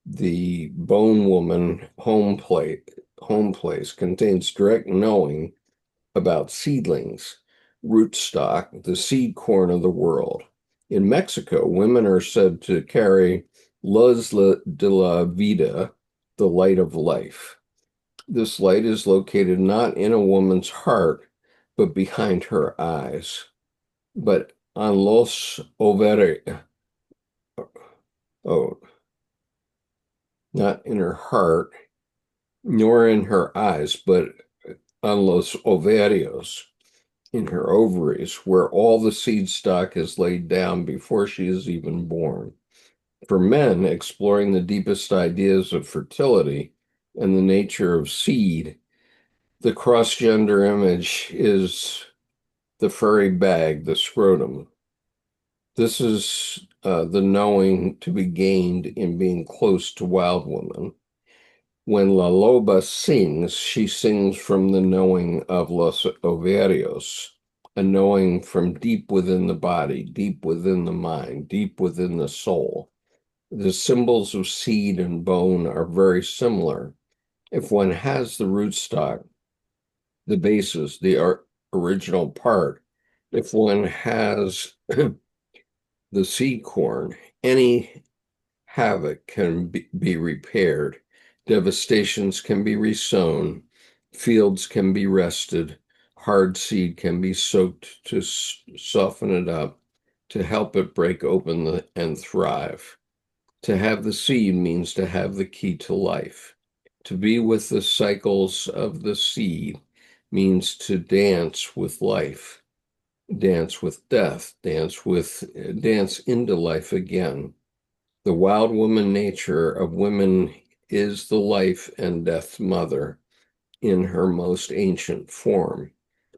[SPEAKER 1] the bone woman home place contains direct knowing about seedlings, rootstock, the seed corn of the world. In Mexico, women are said to carry luz de la vida, the light of life. This light is located not in a woman's heart, but behind her eyes, but on los ovarios, oh, not in her heart, nor in her eyes, but on los ovarios, in her ovaries, where all the seed stock is laid down before she is even born. For men, exploring the deepest ideas of fertility and the nature of seed, the cross-gender image is the furry bag, the scrotum. This is the knowing to be gained in being close to wild women. When La Loba sings, she sings from the knowing of Los Ovarios, a knowing from deep within the body, deep within the mind, deep within the soul. The symbols of seed and bone are very similar. If one has the rootstock, the basis, the original part, if one has the seed corn, any havoc can be repaired, devastations can be resown, fields can be rested, hard seed can be soaked to soften it up, to help it break open and thrive. To have the seed means to have the key to life. To be with the cycles of the seed means to dance with life, dance with death, dance into life again. The wild woman nature of women is the life and death mother in her most ancient form,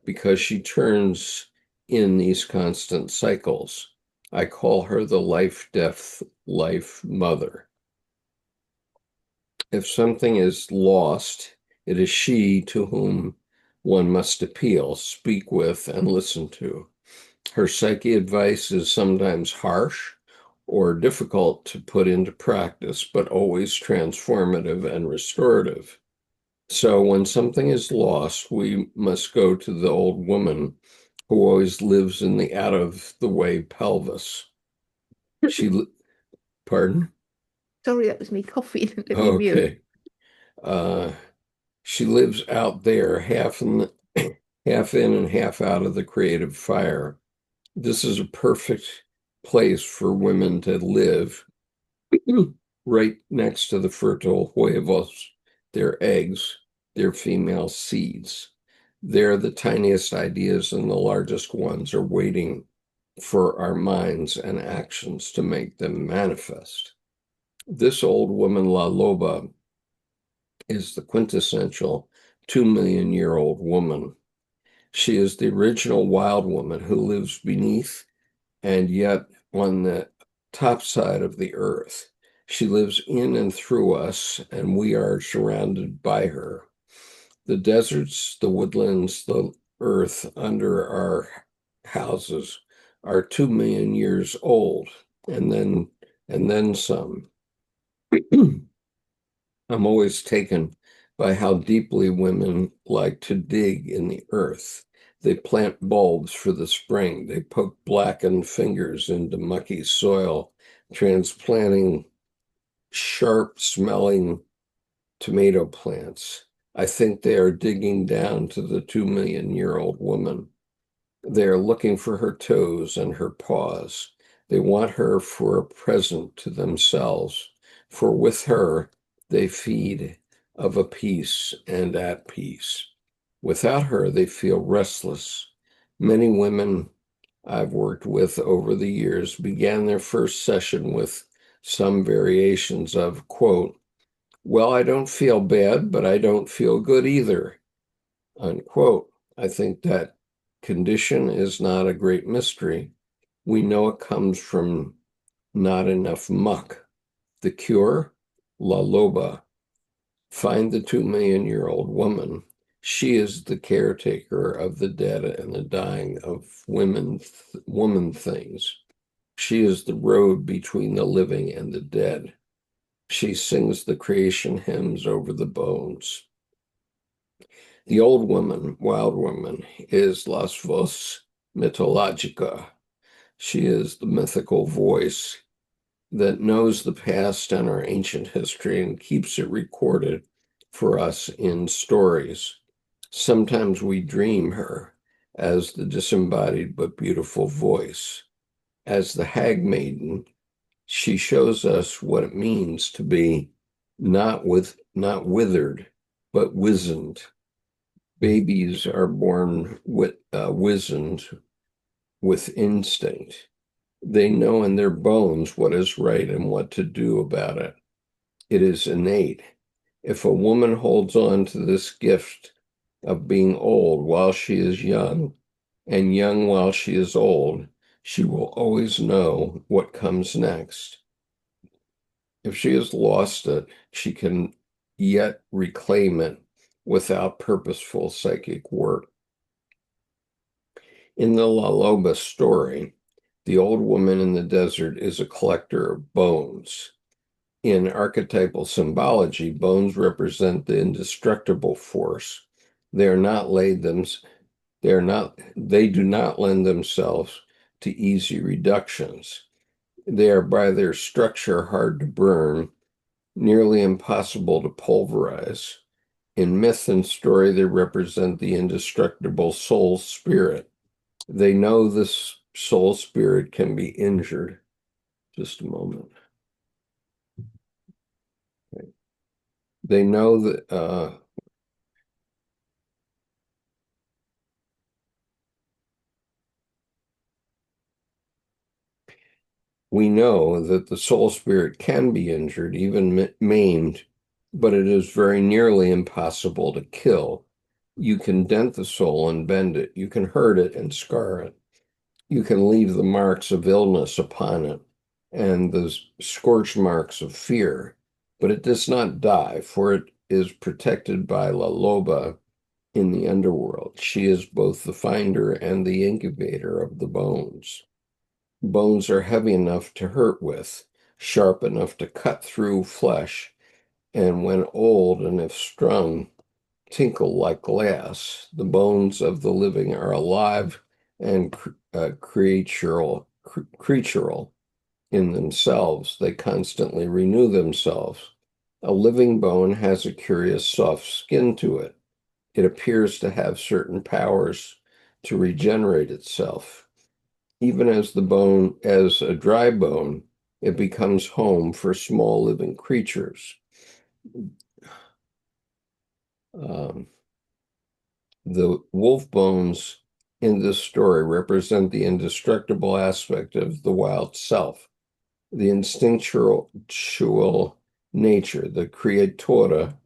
[SPEAKER 1] because she turns in these constant cycles. I call her the life, death, life mother. If something is lost, it is she to whom one must appeal, speak with, and listen to. Her psyche advice is sometimes harsh or difficult to put into practice, but always transformative and restorative. So when something is lost, we must go to the old woman who always lives in the out of the way pelvis. She, pardon?
[SPEAKER 3] Sorry, that was me coughing. Let me mute.
[SPEAKER 1] Okay. Uh, she lives out there, half in the half in and half out of the creative fire. This is a perfect place for women to live right next to the fertile huevos, their eggs, their female seeds. They're the tiniest ideas and the largest ones are waiting for our minds and actions to make them manifest. This old woman, La Loba, is the quintessential 2 million-year-old woman. She is the original wild woman who lives beneath and yet on the top side of the earth. She lives in and through us, and we are surrounded by her. The deserts, the woodlands, the earth under our houses are 2 million years old, and then some. I'm always taken by how deeply women like to dig in the earth. They plant bulbs for the spring. They poke blackened fingers into mucky soil, transplanting sharp-smelling tomato plants. I think they are digging down to the 2 million-year-old woman. They are looking for her toes and her paws. They want her for a present to themselves, for with her they feed of a peace and at peace. Without her, they feel restless. Many women I've worked with over the years began their first session with some variations of, quote, well, I don't feel bad, but I don't feel good either, unquote. I think that condition is not a great mystery. We know it comes from not enough muck. The cure? La Loba. Find the 2 million-year-old woman. She is the caretaker of the dead and the dying of woman things. She is the road between the living and the dead. She sings the creation hymns over the bones. The old woman, wild woman, is Las Voz Mitologica. She is the mythical voice that knows the past and our ancient history and keeps it recorded for us in stories. Sometimes we dream her as the disembodied but beautiful voice. As the hag maiden, she shows us what it means to be not withered, but wizened. Babies are born wizened with instinct. They know in their bones what is right and what to do about it. It is innate. If a woman holds on to this gift of being old while she is young and young while she is old, she will always know what comes next. If she has lost it, she can yet reclaim it without purposeful psychic work. In the La Loba story, the old woman in the desert is a collector of bones. In archetypal symbology, bones represent the indestructible force. They do not lend themselves to easy reductions. They are by their structure hard to burn, nearly impossible to pulverize. In myth and story, they represent the indestructible soul spirit. They know this soul spirit can be injured. Just a moment. Okay. They know that we know that the soul spirit can be injured, even maimed, but it is very nearly impossible to kill. You can dent the soul and bend it. You can hurt it and scar it. You can leave the marks of illness upon it and the scorch marks of fear, but it does not die, for it is protected by La Loba in the underworld. She is both the finder and the incubator of the bones. Bones are heavy enough to hurt with, sharp enough to cut through flesh, and when old and if strung, tinkle like glass. The bones of the living are alive and creatural in themselves. They constantly renew themselves. A living bone has a curious soft skin to it. It appears to have certain powers to regenerate itself. Even as a dry bone, it becomes home for small living creatures. The wolf bones in this story represent the indestructible aspect of the wild self, the instinctual nature, the creatora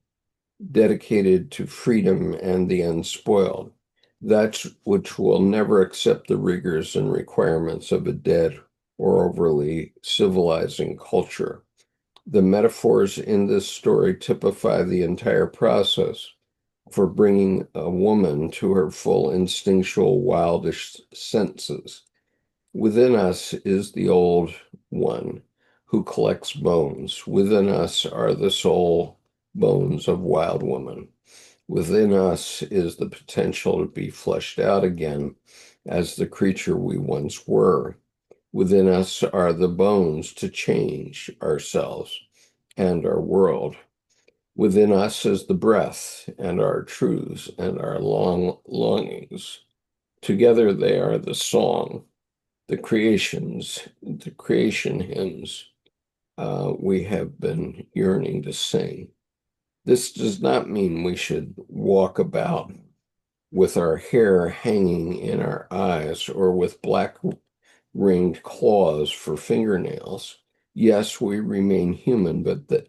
[SPEAKER 1] dedicated to freedom and the unspoiled. That which will never accept the rigors and requirements of a dead or overly civilizing culture. The metaphors in this story typify the entire process for bringing a woman to her full instinctual, wildish senses. Within us is the old one who collects bones. Within us are the soul bones of wild woman. Within us is the potential to be fleshed out again as the creature we once were. Within us are the bones to change ourselves and our world. Within us is the breath and our truths and our longings. Together they are the song, the creation hymns we have been yearning to sing. This does not mean we should walk about with our hair hanging in our eyes or with black ringed claws for fingernails. Yes, we remain human, but that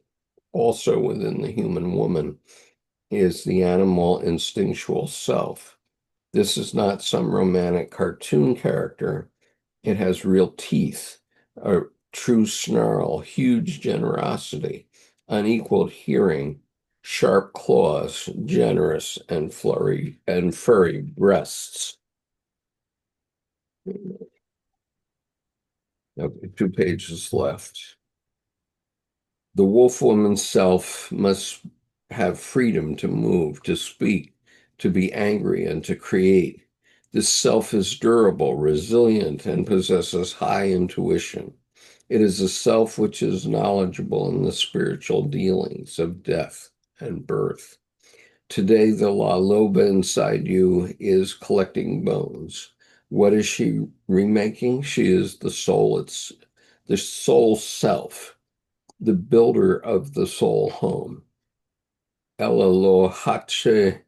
[SPEAKER 1] also within the human woman is the animal instinctual self. This is not some romantic cartoon character. It has real teeth, a true snarl, huge generosity, unequaled hearing, sharp claws, generous and furry breasts. Okay, 2 pages left. The wolf woman's self must have freedom to move, to speak, to be angry, and to create. This self is durable, resilient, and possesses high intuition. It is a self which is knowledgeable in the spiritual dealings of death and birth. Today, the La Loba inside you is collecting bones. What is she remaking? She is the soul. It's the soul self, the builder of the soul home. Ella lo hache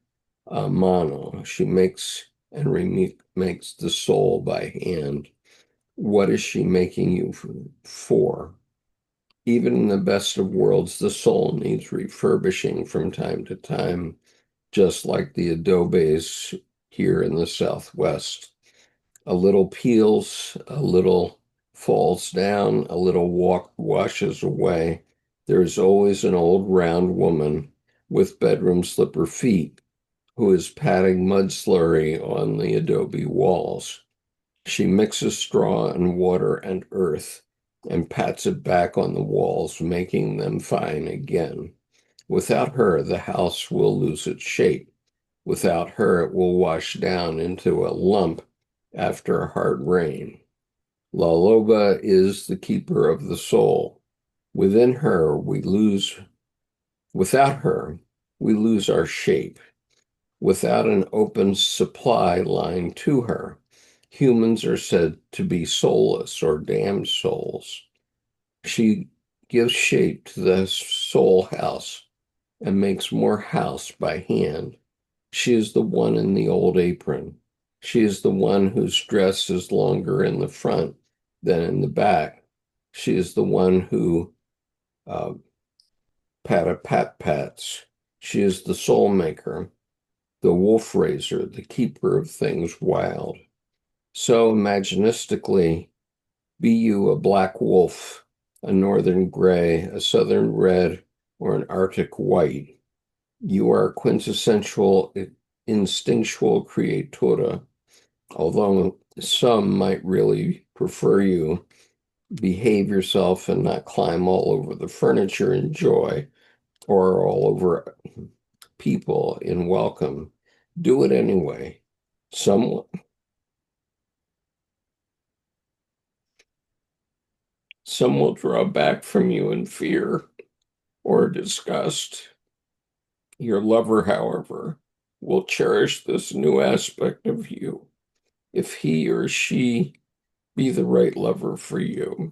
[SPEAKER 1] mano. She makes and remakes the soul by hand. What is she making you for? Even in the best of worlds, the soul needs refurbishing from time to time, just like the adobes here in the Southwest. A little peels, a little falls down, a little washes away. There is always an old round woman with bedroom slipper feet who is patting mud slurry on the adobe walls. She mixes straw and water and earth and pats it back on the walls, making them fine again. Without her, the house will lose its shape. Without her, it will wash down into a lump after a hard rain. La Loba is the keeper of the soul. Within her, without her, we lose our shape. Without an open supply line to her, humans are said to be soulless or damned souls. She gives shape to the soul house and makes more house by hand. She is the one in the old apron. She is the one whose dress is longer in the front than in the back. She is the one who uh, pats. She is the soul maker, the wolf raiser, the keeper of things wild. So imaginistically, be you a black wolf, a northern gray, a southern red, or an Arctic white. You are a quintessential instinctual creatura, although some might really prefer you behave yourself and not climb all over the furniture in joy or all over people in welcome. Do it anyway. Some will draw back from you in fear or disgust. Your lover, however, will cherish this new aspect of you if he or she be the right lover for you.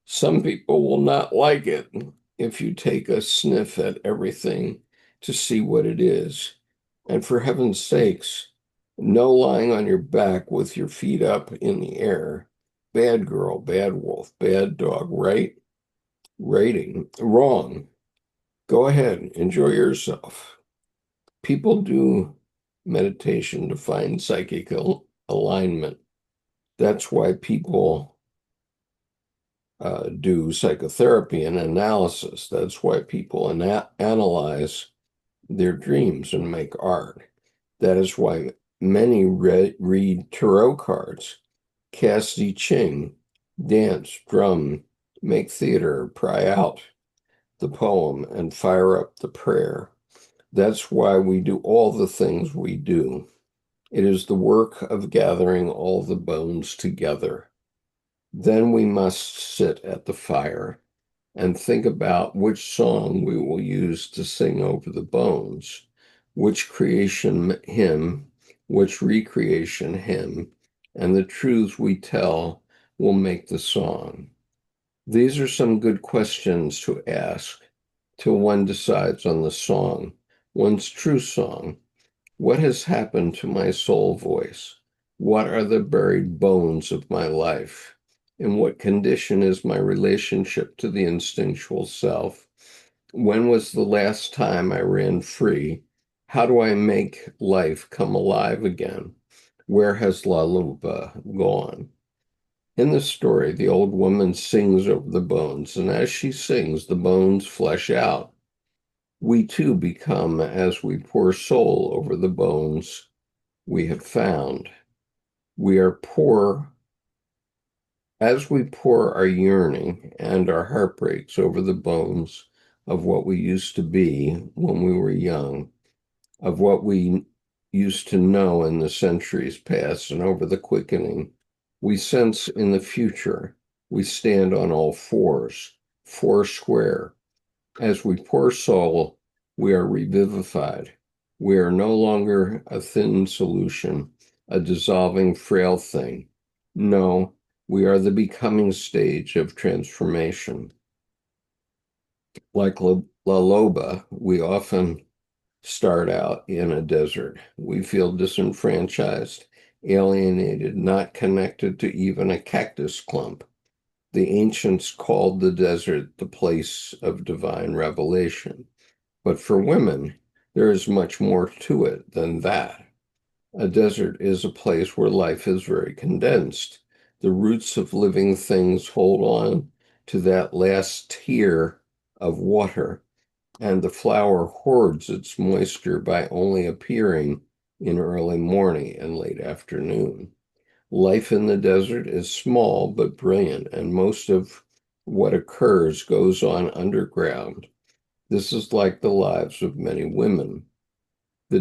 [SPEAKER 1] Some people will not like it if you take a sniff at everything to see what it is. And for heaven's sakes, no lying on your back with your feet up in the air. Bad girl, bad wolf, bad dog, right? Rating, wrong. Go ahead, enjoy yourself. People do meditation to find psychic alignment. That's why people do psychotherapy and analysis. That's why people analyze their dreams and make art. That is why many read tarot cards, cast I Ching, dance, drum, make theater, pry out the poem, and fire up the prayer. That's why we do all the things we do. It is the work of gathering all the bones together. Then we must sit at the fire and think about which song we will use to sing over the bones, which creation hymn, which recreation hymn, and the truths we tell will make the song. These are some good questions to ask till one decides on the song, one's true song. What has happened to my soul voice? What are the buried bones of my life? In what condition is my relationship to the instinctual self? When was the last time I ran free? How do I make life come alive again? Where has La Lupa gone? In the story, the old woman sings over the bones, and as she sings, the bones flesh out. We too become as we pour soul over the bones we have found. We are poor as we pour our yearning and our heartbreaks over the bones of what we used to be when we were young, of what we used to know in the centuries past, and over the quickening we sense in the future. We stand on all fours, four square. As we pour soul, we are revivified. We are no longer a thin solution, a dissolving, frail thing. No, we are the becoming stage of transformation. Like La Loba, we often start out in a desert. We feel disenfranchised, alienated, not connected to even a cactus clump. The ancients called the desert the place of divine revelation. But for women, there is much more to it than that. A desert is a place where life is very condensed. The roots of living things hold on to that last tear of water, and the flower hoards its moisture by only appearing in early morning and late afternoon. Life in the desert is small but brilliant, and most of what occurs goes on underground. This is like the lives of many women. The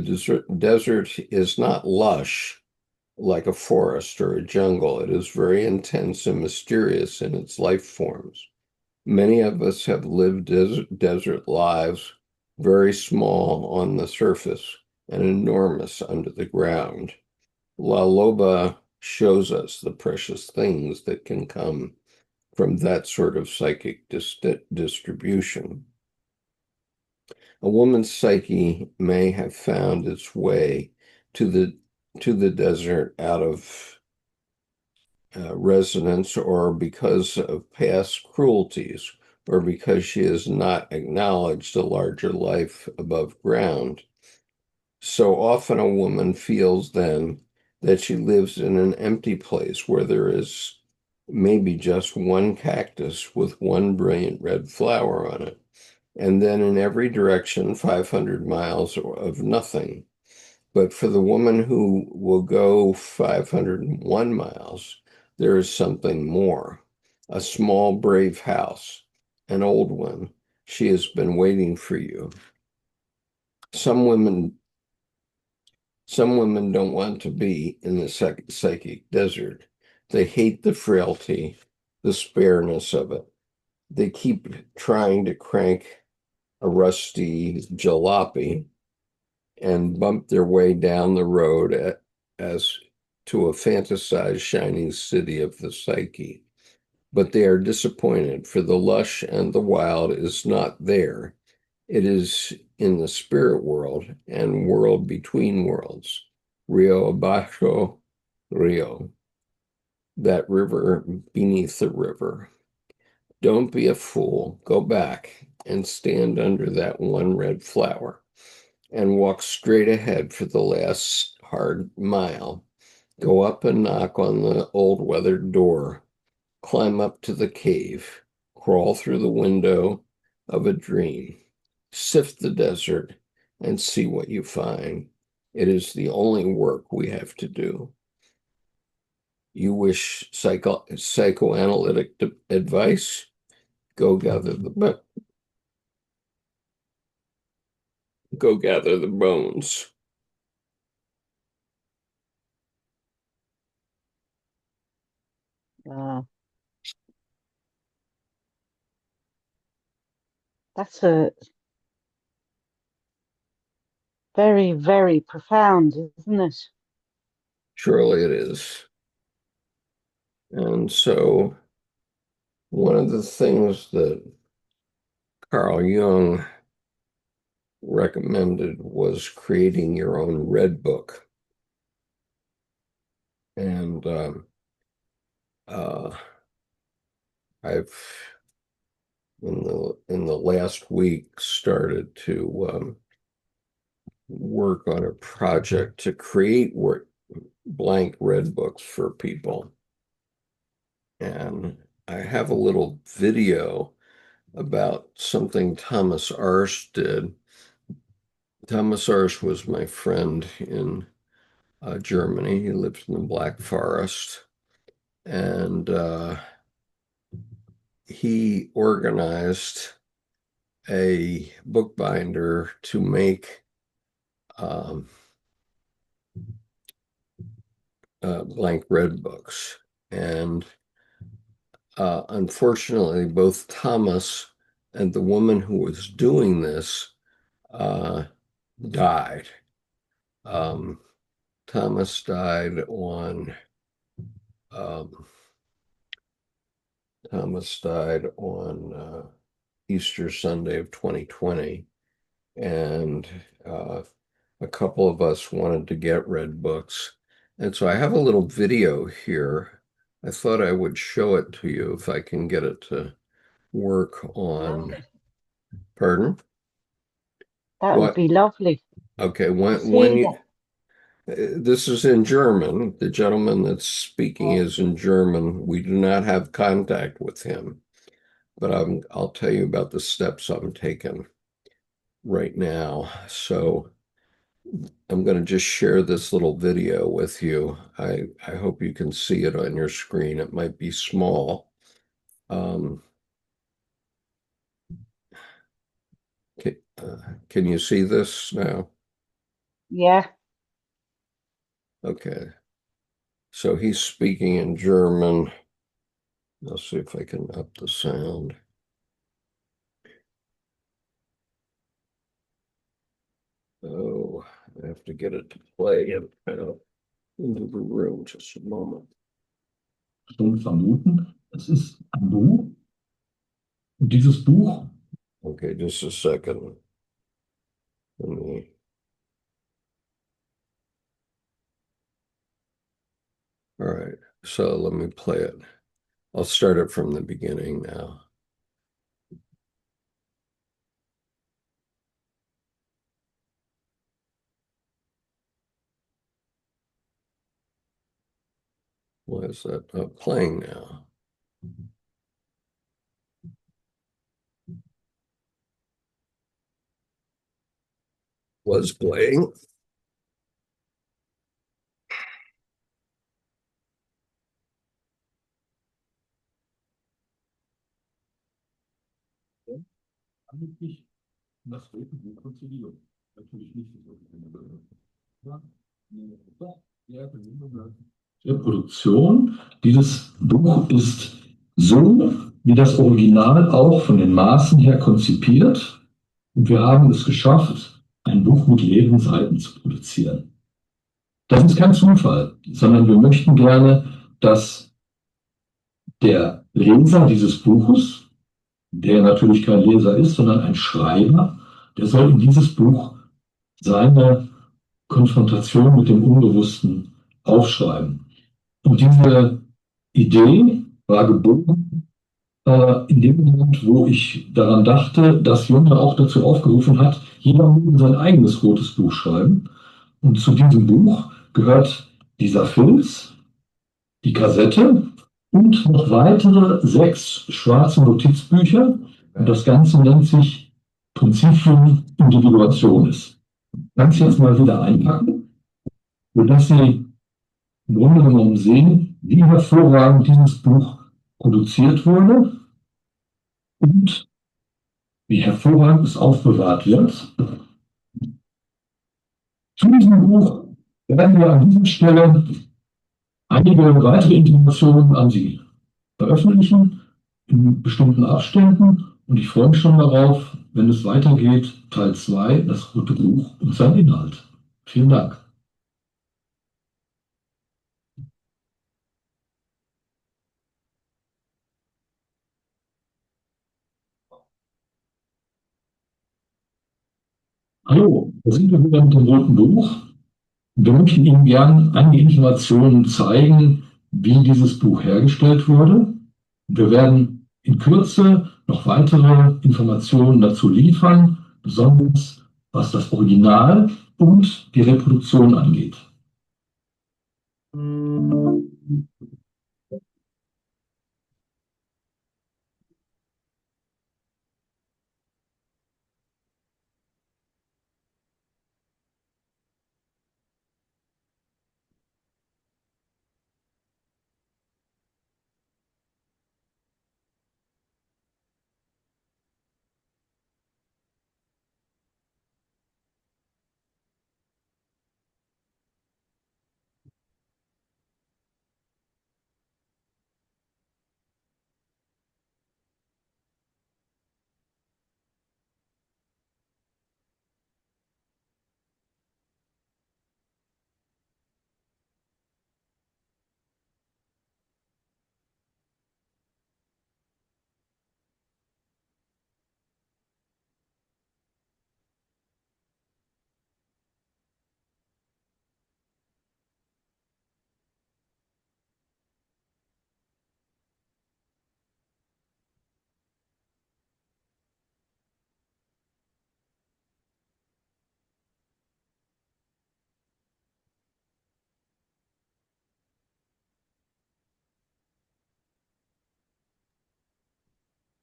[SPEAKER 1] desert is not lush like a forest or a jungle. It is very intense and mysterious in its life forms. Many of us have lived desert lives, very small on the surface and enormous under the ground. La Loba shows us the precious things that can come from that sort of psychic distribution. A woman's psyche may have found its way to the desert out of resonance, or because of past cruelties, or because she has not acknowledged a larger life above ground. So often a woman feels then that she lives in an empty place where there is maybe just one cactus with one brilliant red flower on it, and then in every direction 500 miles of nothing. But for the woman who will go 501 miles, there is something more. A small, brave house, an old one. She has been waiting for you. Some women don't want to be in the psychic desert. They hate the frailty, the spareness of it. They keep trying to crank a rusty jalopy and bump their way down the road as to a fantasized shining city of the psyche. But they are disappointed, for the lush and the wild is not there. It is in the spirit world and world between worlds, Rio abajo, Rio, that river beneath the river. Don't be a fool. Go back and stand under that one red flower and walk straight ahead for the last hard mile. Go up and knock on the old weathered door. Climb up to the cave. Crawl through the window of a dream. Sift the desert and see what you find. It is the only work we have to do. You wish psychoanalytic advice? Go gather the bones.
[SPEAKER 2] That's a very, very profound, isn't it?
[SPEAKER 1] Surely it is. And so one of the things that Carl Jung recommended was creating your own red book. And I've in the last week started to work on a project to create blank red books for people. And I have a little video about something Thomas Arsch did. Thomas Arsch was my friend in Germany. He lived in the Black Forest. And he organized a bookbinder to make blank red books. And unfortunately, both Thomas and the woman who was doing this died. Thomas died on Easter Sunday of 2020, and a couple of us wanted to get red books. And so I have a little video here. I thought I would show it to you if I can get it to work on.
[SPEAKER 2] Lovely.
[SPEAKER 1] Pardon?
[SPEAKER 2] That would be lovely.
[SPEAKER 1] Okay, this is in German. The gentleman that's speaking is in German. We do not have contact with him, but I'll tell you about the steps I'm taking right now. So I'm going to just share this little video with you. I hope you can see it on your screen. It might be small. Can you see this now?
[SPEAKER 2] Yeah.
[SPEAKER 1] Okay. So he's speaking in German. I'll see if I can up the sound. Oh, I have to get it to play into the room. Just a moment.
[SPEAKER 5] Schon vermuten, es ist ein Buch. Und dieses Buch.
[SPEAKER 1] Okay, just a second. Let me. All right, so let me play it. I'll start it from the beginning now. Why is that not playing now? Was playing.
[SPEAKER 5] Handelt sich um das Rote Buch von Cyrillus. Natürlich nicht das Rote Buch. Die Reproduktion dieses Buch ist so, wie das Original auch von den Maßen her konzipiert. Und wir haben es geschafft, ein Buch mit leeren Seiten zu produzieren. Das ist kein Zufall, sondern wir möchten gerne, dass der Leser dieses Buches, der natürlich kein Leser ist, sondern ein Schreiber, der soll in dieses Buch seine Konfrontation mit dem Unbewussten aufschreiben. Und diese Idee war geboren in dem Moment, wo ich daran dachte, dass Jung auch dazu aufgerufen hat, jeder möge sein eigenes rotes Buch schreiben. Und zu diesem Buch gehört dieser Filz, die Kassette und noch weitere 6 schwarze Notizbücher. Und das Ganze nennt sich Prinzipien Individuationis. Kannst jetzt mal wieder einpacken, sodass Sie im Grunde genommen sehen, wie hervorragend dieses Buch produziert wurde und wie hervorragend es aufbewahrt wird. Zu diesem Buch werden wir an dieser Stelle einige weitere Informationen an Sie veröffentlichen in bestimmten Abständen und ich freue mich schon darauf, wenn es weitergeht, Teil 2, das rote Buch und sein Inhalt. Vielen Dank. Hallo, da sind wir wieder mit dem roten Buch. Wir möchten Ihnen gern einige Informationen zeigen, wie dieses Buch hergestellt wurde. Wir werden in Kürze noch weitere Informationen dazu liefern, besonders was das Original und die Reproduktion angeht.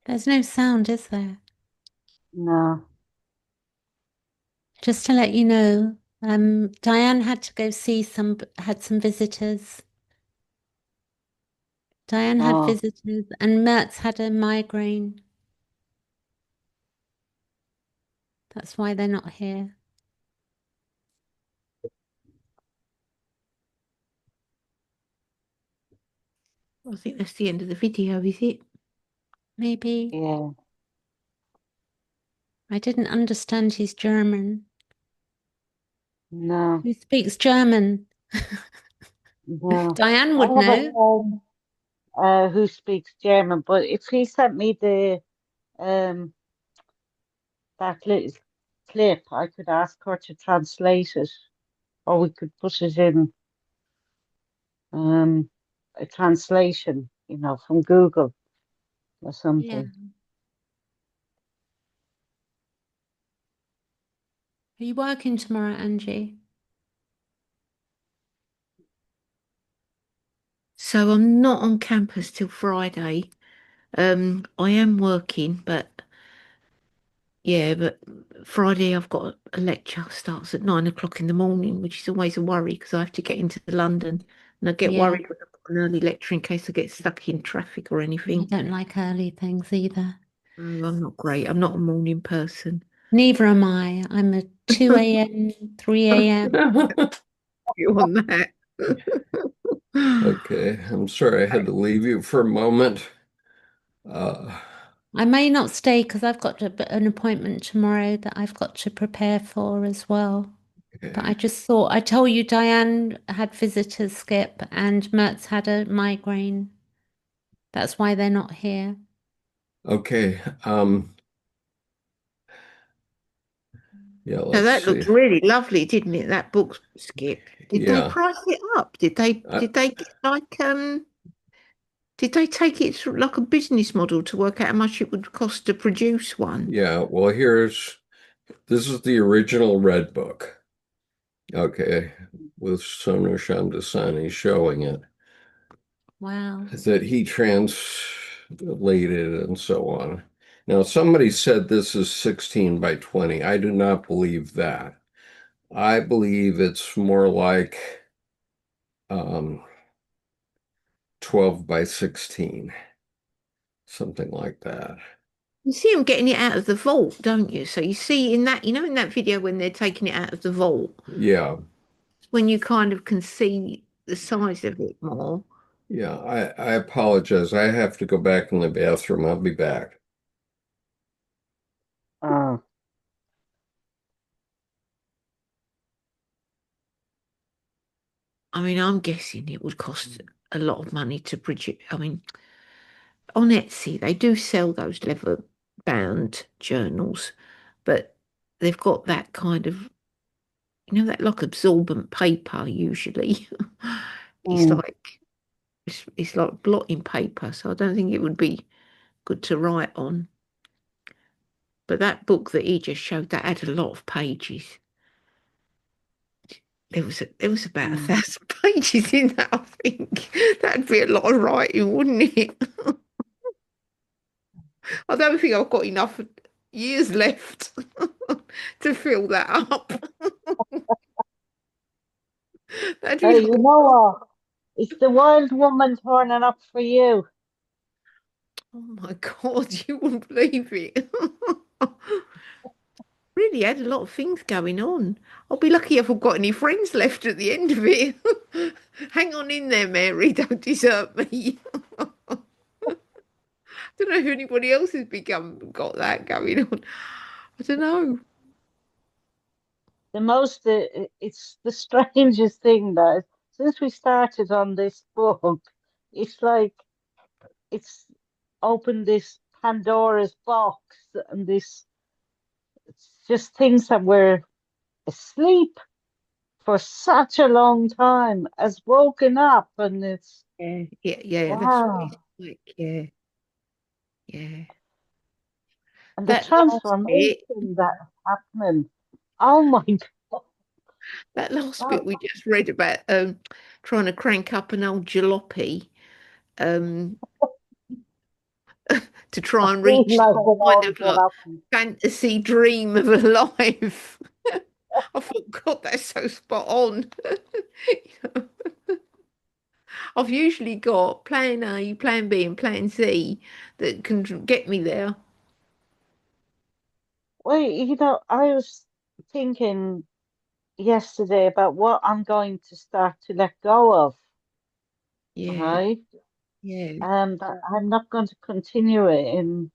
[SPEAKER 6] There's no sound, is there?
[SPEAKER 2] No.
[SPEAKER 6] Just to let you know, Diane had to go see had some visitors. Diane had visitors and Mertz had a migraine. That's why they're not here.
[SPEAKER 3] I think that's the end of the video, is it?
[SPEAKER 6] Maybe.
[SPEAKER 2] Yeah.
[SPEAKER 6] I didn't understand his German.
[SPEAKER 2] No.
[SPEAKER 6] Who speaks German?
[SPEAKER 2] No.
[SPEAKER 6] Diane
[SPEAKER 2] I
[SPEAKER 6] would
[SPEAKER 2] have a
[SPEAKER 6] know.
[SPEAKER 2] friend who speaks German, but if he sent me the that little clip, I could ask her to translate it, or we could put it in a translation, from Google or
[SPEAKER 6] Yeah.
[SPEAKER 2] something.
[SPEAKER 6] Are you working tomorrow, Angie?
[SPEAKER 3] So I'm not on campus till Friday. I am working, but Friday I've got a lecture starts at 9 o'clock in the morning, which is always a worry because I have to get into London and I get worried when I've got an early lecture in case I get stuck in traffic or anything.
[SPEAKER 6] I don't like early things either.
[SPEAKER 3] I'm not great. I'm not a morning person.
[SPEAKER 6] Neither am I. I'm a 2 a.m., 3 a.m.
[SPEAKER 3] You on that?
[SPEAKER 1] Okay, I'm sorry I had to leave you for a moment.
[SPEAKER 6] I may not stay because I've got an appointment tomorrow that I've got to prepare for as well. But I just thought I told you Diane had visitors, Skip, and Mertz had a migraine. That's why they're not here.
[SPEAKER 1] Okay. Yeah,
[SPEAKER 3] So
[SPEAKER 1] let's
[SPEAKER 3] that
[SPEAKER 1] see.
[SPEAKER 3] looked really lovely, didn't it? That book, Skip. Did they
[SPEAKER 1] Yeah.
[SPEAKER 3] price it up? Did they did they take it through like a business model to work out how much it would cost to produce one?
[SPEAKER 1] Yeah, well, this is the original Red Book. Okay, with Sonu Shamdasani showing it,
[SPEAKER 6] Wow.
[SPEAKER 1] that he translated and so on. Now, somebody said this is 16 by 20. I do not believe that. I believe it's more like 12 by 16, something like that.
[SPEAKER 3] You see them getting it out of the vault, don't you? So you see in that, in that video when they're taking it out of the vault,
[SPEAKER 1] Yeah,
[SPEAKER 3] when you kind of can see the size of it more.
[SPEAKER 1] yeah, I apologize. I have to go back in the bathroom. I'll be back.
[SPEAKER 2] Oh,
[SPEAKER 3] I mean, I'm guessing it would cost a lot of money to produce. I mean, on Etsy, they do sell those leather bound journals, but they've got that kind of, that like absorbent paper usually. It's
[SPEAKER 2] mm.
[SPEAKER 3] like it's like blotting paper, so I don't think it would be good to write on. But that book that he just showed, that had a lot of pages. There was about
[SPEAKER 2] Mm.
[SPEAKER 3] 1,000 pages in that, I think. That'd be a lot of writing, wouldn't it? I don't think I've got enough years left to fill that up. That'd be
[SPEAKER 2] Hey,
[SPEAKER 3] like,
[SPEAKER 2] you know what? It's the wild woman turning up for you.
[SPEAKER 3] oh my God, you wouldn't believe it. Really had a lot of things going on. I'll be lucky if I've got any friends left at the end of it. Hang on in there, Mary. Don't desert me. Don't know if anybody else has got that going on. I don't know.
[SPEAKER 2] It's the strangest thing that since we started on this book, it's like it's opened this Pandora's box and it's just things that were asleep for such a long time has woken up and it's
[SPEAKER 3] Yeah, yeah, yeah. That's what it's
[SPEAKER 2] wow.
[SPEAKER 3] like. Yeah, yeah.
[SPEAKER 2] And the
[SPEAKER 3] That last bit,
[SPEAKER 2] transformation that's happening. Oh my
[SPEAKER 3] that last
[SPEAKER 2] God.
[SPEAKER 3] bit we just read about trying to crank up an old jalopy um to
[SPEAKER 2] I
[SPEAKER 3] try and
[SPEAKER 2] feel
[SPEAKER 3] reach
[SPEAKER 2] like
[SPEAKER 3] some
[SPEAKER 2] an
[SPEAKER 3] kind
[SPEAKER 2] old
[SPEAKER 3] of like
[SPEAKER 2] jalopy.
[SPEAKER 3] fantasy dream of a life. I thought, God, that's so spot on. I've usually got plan A, plan B, and plan C that can get me there.
[SPEAKER 2] Well, I was thinking yesterday about what I'm going to start to let go of,
[SPEAKER 3] Yeah,
[SPEAKER 2] right?
[SPEAKER 3] yeah.
[SPEAKER 2] And I'm not going to continue it in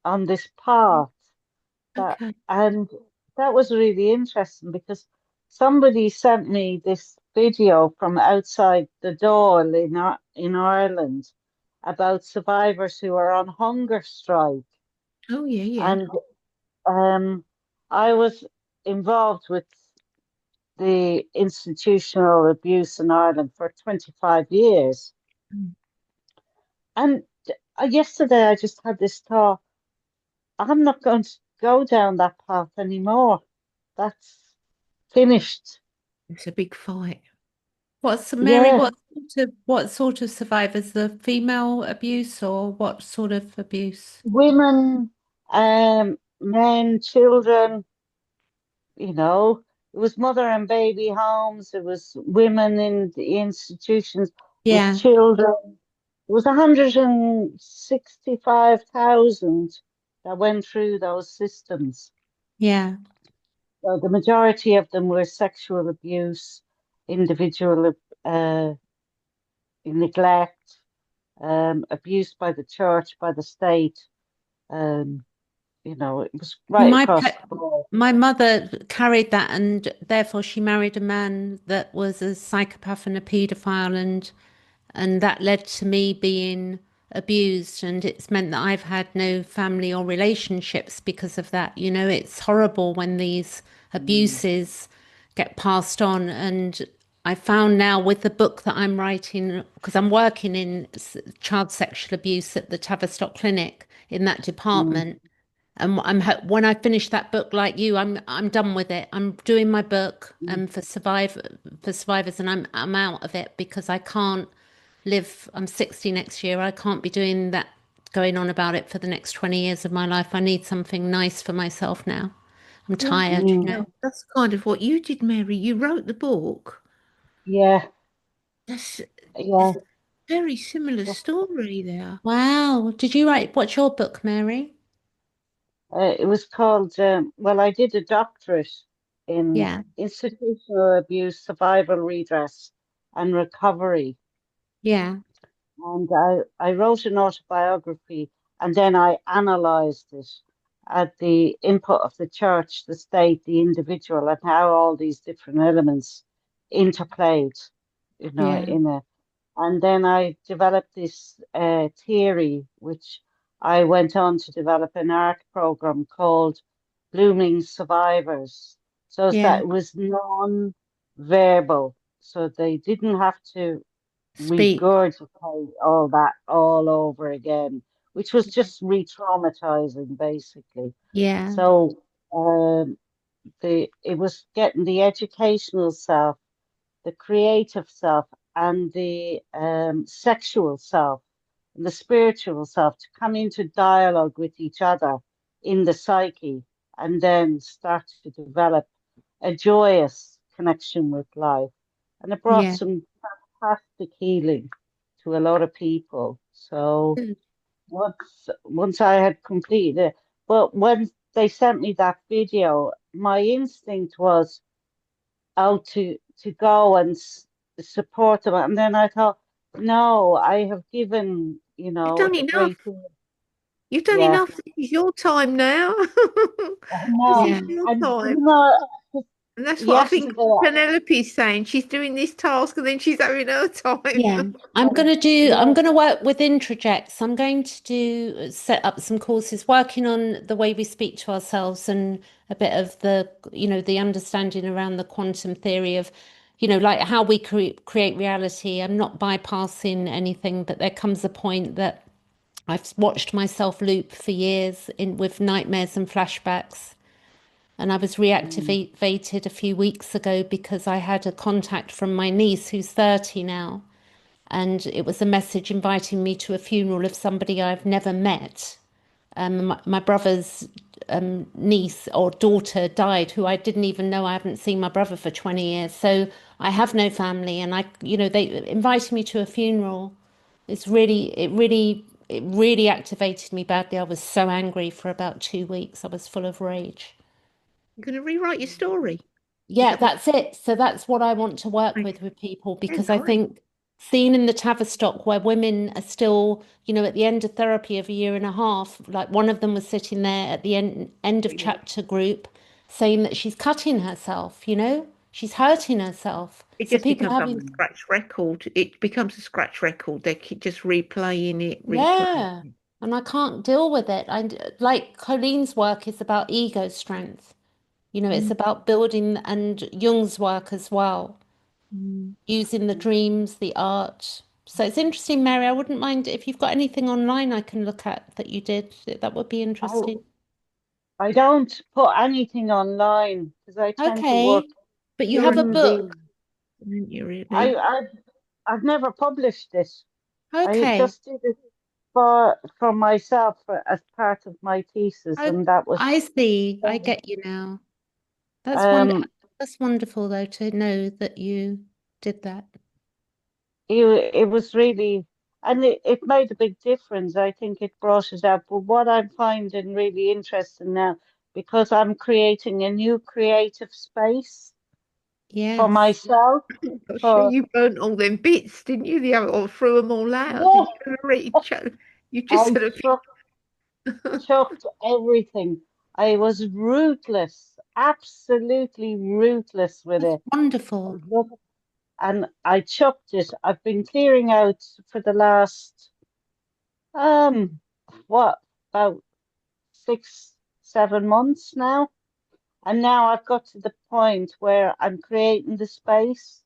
[SPEAKER 2] on this path. That
[SPEAKER 3] Okay.
[SPEAKER 2] and that was really interesting because somebody sent me this video from outside the door in Ireland about survivors who are on hunger strike.
[SPEAKER 3] Oh, yeah, yeah.
[SPEAKER 2] And I was involved with the institutional abuse in Ireland for 25 years.
[SPEAKER 3] Mm.
[SPEAKER 2] And yesterday I just had this thought, I'm not going to go down that path anymore. That's finished.
[SPEAKER 3] It's a big fight.
[SPEAKER 6] Mary,
[SPEAKER 2] Yeah,
[SPEAKER 6] what sort of survivors? The female abuse or what sort of abuse?
[SPEAKER 2] women, men, children, it was mother and baby homes, it was women in the institutions, it was
[SPEAKER 6] Yeah,
[SPEAKER 2] children. It was 165,000 that went through those systems.
[SPEAKER 6] yeah,
[SPEAKER 2] So the majority of them were sexual abuse, individual neglect, abuse by the church, by the state. You know, it was right
[SPEAKER 6] My
[SPEAKER 2] across
[SPEAKER 6] pa
[SPEAKER 2] the board.
[SPEAKER 6] my mother carried that, and therefore she married a man that was a psychopath and a paedophile, and that led to me being abused, and it's meant that I've had no family or relationships because of that. You know, it's horrible when these
[SPEAKER 2] Mm,
[SPEAKER 6] abuses get passed on. And I found now with the book that I'm writing, because I'm working in child sexual abuse at the Tavistock Clinic in that
[SPEAKER 2] mm,
[SPEAKER 6] department. And when I finish that book, like you, I'm done with it. I'm doing my book
[SPEAKER 2] mm.
[SPEAKER 6] for survivors, and I'm out of it because I can't live. I'm 60 next year. I can't be doing that, going on about it for the next 20 years of my life. I need something nice for myself now. I'm
[SPEAKER 3] Well,
[SPEAKER 6] tired, you
[SPEAKER 2] Mm.
[SPEAKER 6] know.
[SPEAKER 3] that's kind of what you did, Mary. You wrote the book.
[SPEAKER 2] Yeah,
[SPEAKER 3] That's
[SPEAKER 2] yeah.
[SPEAKER 3] it's a very similar story there.
[SPEAKER 6] Wow. Did you write, what's your book, Mary?
[SPEAKER 2] It was called, well, I did a doctorate in
[SPEAKER 6] Yeah,
[SPEAKER 2] institutional abuse, survival redress, and recovery.
[SPEAKER 6] yeah,
[SPEAKER 2] And I wrote an autobiography and then I analyzed it at the input of the church, the state, the individual, and how all these different elements interplayed, you know,
[SPEAKER 6] yeah,
[SPEAKER 2] in a. And then I developed this theory, which I went on to develop an art program called Blooming Survivors. So as that
[SPEAKER 6] yeah.
[SPEAKER 2] it was non-verbal, so they didn't have to
[SPEAKER 6] Speak.
[SPEAKER 2] regurgitate all that all over again, which was just re-traumatizing basically.
[SPEAKER 6] Yeah,
[SPEAKER 2] So it was getting the educational self, the creative self, and the sexual self and the spiritual self to come into dialogue with each other in the psyche and then start to develop a joyous connection with life. And it brought
[SPEAKER 6] yeah.
[SPEAKER 2] some fantastic healing to a lot of people. So
[SPEAKER 6] Good.
[SPEAKER 2] once I had completed it, but when they sent me that video, my instinct was out to go and support them, and then I thought, no, I have given, you
[SPEAKER 3] You've
[SPEAKER 2] know,
[SPEAKER 3] done
[SPEAKER 2] a
[SPEAKER 3] enough.
[SPEAKER 2] great deal.
[SPEAKER 3] You've done
[SPEAKER 2] Yeah,
[SPEAKER 3] enough. This is your time now. This
[SPEAKER 2] no,
[SPEAKER 3] is
[SPEAKER 6] Yeah.
[SPEAKER 3] your
[SPEAKER 2] and
[SPEAKER 3] time.
[SPEAKER 2] you know,
[SPEAKER 3] And that's what I think
[SPEAKER 2] yesterday,
[SPEAKER 3] Penelope's saying. She's doing this task and then she's having her time.
[SPEAKER 6] Yeah, I'm
[SPEAKER 2] yeah,
[SPEAKER 6] going to work with Introjects. I'm going to set up some courses working on the way we speak to ourselves and a bit of the, you know, the understanding around the quantum theory of, you know, like how we create reality. I'm not bypassing anything, but there comes a point that I've watched myself loop for years in with nightmares and flashbacks. And I was
[SPEAKER 2] mm,
[SPEAKER 6] reactivated a few weeks ago because I had a contact from my niece who's 30 now, and it was a message inviting me to a funeral of somebody I've never met. My brother's niece or daughter died, who I didn't even know. I haven't seen my brother for 20 years, so I have no family. And you know, they invited me to a funeral. It really activated me badly. I was so angry for about 2 weeks. I was full of rage.
[SPEAKER 3] You're going to rewrite your story. Is
[SPEAKER 6] Yeah,
[SPEAKER 3] that what?
[SPEAKER 6] that's it. So that's what I want to work
[SPEAKER 3] Okay.
[SPEAKER 6] with people,
[SPEAKER 3] Yeah,
[SPEAKER 6] because I
[SPEAKER 3] nice.
[SPEAKER 6] think seeing in the Tavistock where women are still, you know, at the end of therapy of a year and a half, like one of them was sitting there at the end of
[SPEAKER 3] Yeah.
[SPEAKER 6] chapter group saying that she's cutting herself, you know, she's hurting herself.
[SPEAKER 3] It
[SPEAKER 6] So
[SPEAKER 3] just
[SPEAKER 6] people are
[SPEAKER 3] becomes like a
[SPEAKER 6] having,
[SPEAKER 2] mm.
[SPEAKER 3] scratch record. It becomes a scratch record. They keep just replaying it, replaying
[SPEAKER 6] yeah,
[SPEAKER 3] it.
[SPEAKER 6] and I can't deal with it. I like Colleen's work is about ego strength. You know, it's
[SPEAKER 3] Mm,
[SPEAKER 6] about building, and Jung's work as well,
[SPEAKER 3] mm.
[SPEAKER 6] using the dreams, the art. So it's interesting, Mary. I wouldn't mind if you've got anything online I can look at that you did. That would be
[SPEAKER 2] I
[SPEAKER 6] interesting.
[SPEAKER 2] I don't put anything online because I tend to work
[SPEAKER 6] Okay. But you have a
[SPEAKER 2] in
[SPEAKER 6] book.
[SPEAKER 2] the.
[SPEAKER 3] Didn't you
[SPEAKER 2] I
[SPEAKER 3] really?
[SPEAKER 2] I've never published it. I
[SPEAKER 6] Okay.
[SPEAKER 2] just did it for myself as part of my thesis,
[SPEAKER 6] Oh,
[SPEAKER 2] and that was.
[SPEAKER 6] I see. I get you now.
[SPEAKER 2] Um,
[SPEAKER 6] That's wonderful though to know that you did that.
[SPEAKER 2] it was really, and it made a big difference. I think it brought it out. But what I'm finding really interesting now, because I'm creating a new creative space for
[SPEAKER 6] Yes.
[SPEAKER 2] myself,
[SPEAKER 3] I'm sure
[SPEAKER 2] for
[SPEAKER 3] you burnt all them bits, didn't you? The other, or threw them all out?
[SPEAKER 2] yeah,
[SPEAKER 3] Did you ever reach? You just
[SPEAKER 2] I
[SPEAKER 3] sort of
[SPEAKER 2] struck. chucked everything. I was ruthless, absolutely ruthless with
[SPEAKER 6] That's
[SPEAKER 2] it.
[SPEAKER 6] wonderful.
[SPEAKER 2] And I chucked it. I've been clearing out for the last um what about 6, 7 months now. And now I've got to the point where I'm creating the space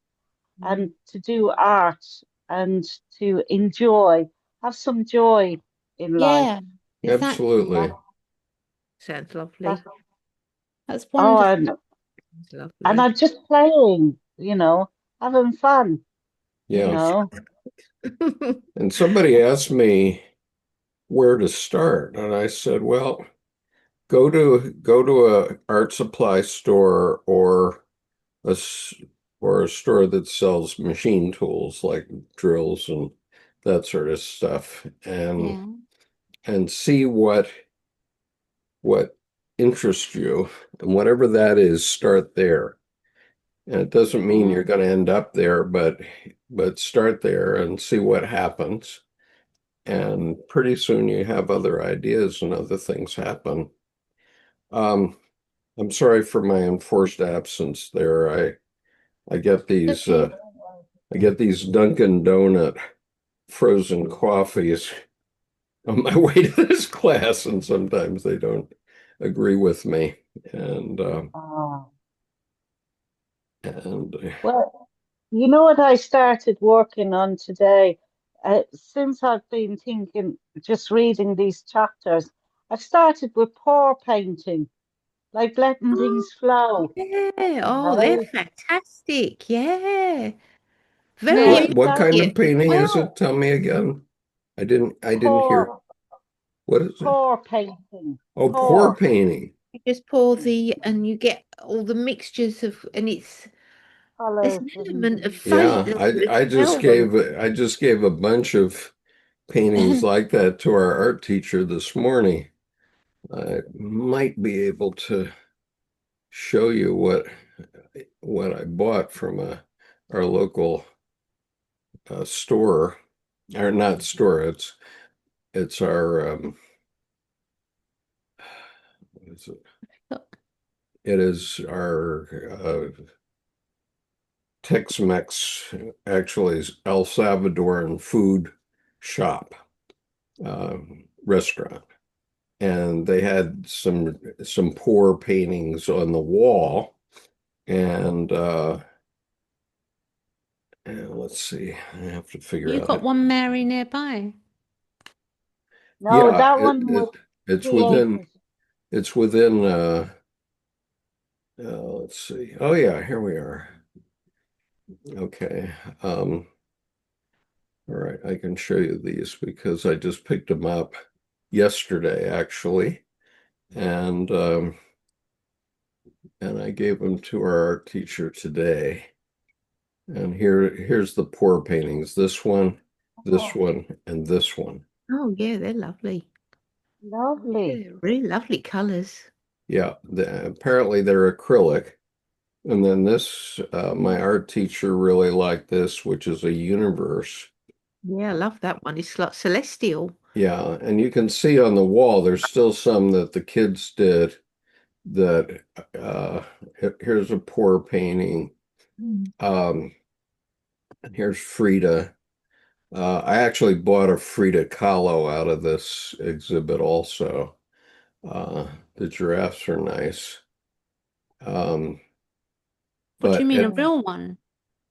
[SPEAKER 2] and to do art and to enjoy, have some joy in life.
[SPEAKER 6] Yeah, exactly.
[SPEAKER 1] Absolutely.
[SPEAKER 3] Sounds
[SPEAKER 2] That,
[SPEAKER 3] lovely.
[SPEAKER 6] That's
[SPEAKER 2] oh,
[SPEAKER 6] wonderful.
[SPEAKER 3] Sounds
[SPEAKER 2] and
[SPEAKER 3] lovely.
[SPEAKER 2] I'm just playing, having fun, you
[SPEAKER 1] Yeah.
[SPEAKER 2] know.
[SPEAKER 1] And somebody asked me where to start, and I said, well, go to a art supply store a s- or a store that sells machine tools like drills and that sort of stuff, and
[SPEAKER 6] Yeah.
[SPEAKER 1] see what interests you, and whatever that is, start there. And it doesn't mean you're going to end up there, but start there and see what happens. And pretty soon you have other ideas and other things happen. Um, I'm sorry for my enforced absence there. I get these
[SPEAKER 6] Okay.
[SPEAKER 1] I get these Dunkin' Donut frozen coffees on my way to this class, and sometimes they don't agree with me. And
[SPEAKER 2] Oh.
[SPEAKER 1] and
[SPEAKER 2] Well, you know what I started working on today? Since I've been thinking, just reading these chapters, I've started with pour painting, like letting
[SPEAKER 3] Oh,
[SPEAKER 2] things flow,
[SPEAKER 3] yeah.
[SPEAKER 2] you
[SPEAKER 3] Oh, they're
[SPEAKER 2] know?
[SPEAKER 3] fantastic. Yeah. Very
[SPEAKER 2] Maybe
[SPEAKER 1] what
[SPEAKER 2] that's
[SPEAKER 1] kind of
[SPEAKER 3] immediate as
[SPEAKER 1] painting is it?
[SPEAKER 3] well.
[SPEAKER 1] Tell me again. I didn't hear.
[SPEAKER 2] pour,
[SPEAKER 1] What is it?
[SPEAKER 2] pour painting,
[SPEAKER 1] Oh, pour
[SPEAKER 2] pour
[SPEAKER 1] painting.
[SPEAKER 3] You just pour and you get all the mixtures and there's
[SPEAKER 2] colors
[SPEAKER 3] an
[SPEAKER 2] and
[SPEAKER 3] element of fate
[SPEAKER 1] Yeah,
[SPEAKER 3] that
[SPEAKER 1] I
[SPEAKER 3] as
[SPEAKER 1] I just
[SPEAKER 3] well when
[SPEAKER 1] gave a bunch of paintings like that to our art teacher this morning. I might be able to show you what I bought from our local store, or not store. It's our what is it? It is our Tex-Mex, actually, El Salvadoran food shop, uh, restaurant, and they had some poor paintings on the wall, and let's see, I have to
[SPEAKER 6] You
[SPEAKER 1] figure
[SPEAKER 6] got
[SPEAKER 1] out.
[SPEAKER 6] one Mary nearby.
[SPEAKER 2] no,
[SPEAKER 1] Yeah,
[SPEAKER 2] that one was
[SPEAKER 1] it's within
[SPEAKER 2] created.
[SPEAKER 1] it's within let's see. Oh yeah, here we are. Okay. All right, I can show you these because I just picked them up yesterday actually, and I gave them to our art teacher today. And here's the pour paintings. This
[SPEAKER 2] Oh,
[SPEAKER 1] one, and this one.
[SPEAKER 3] oh yeah, they're lovely.
[SPEAKER 2] lovely.
[SPEAKER 3] Yeah, really lovely colours.
[SPEAKER 1] Yeah, apparently they're acrylic. And then this, my art teacher really liked this, which is a universe.
[SPEAKER 3] Yeah, I love that one. It's like celestial.
[SPEAKER 1] Yeah, and you can see on the wall, there's still some that the kids did that here's a pour painting.
[SPEAKER 3] Mm.
[SPEAKER 1] Um, here's Frida. I actually bought a Frida Kahlo out of this exhibit also. The giraffes are nice. Um,
[SPEAKER 6] What do you
[SPEAKER 1] but
[SPEAKER 6] mean, a
[SPEAKER 1] it,
[SPEAKER 2] Oh,
[SPEAKER 6] real one?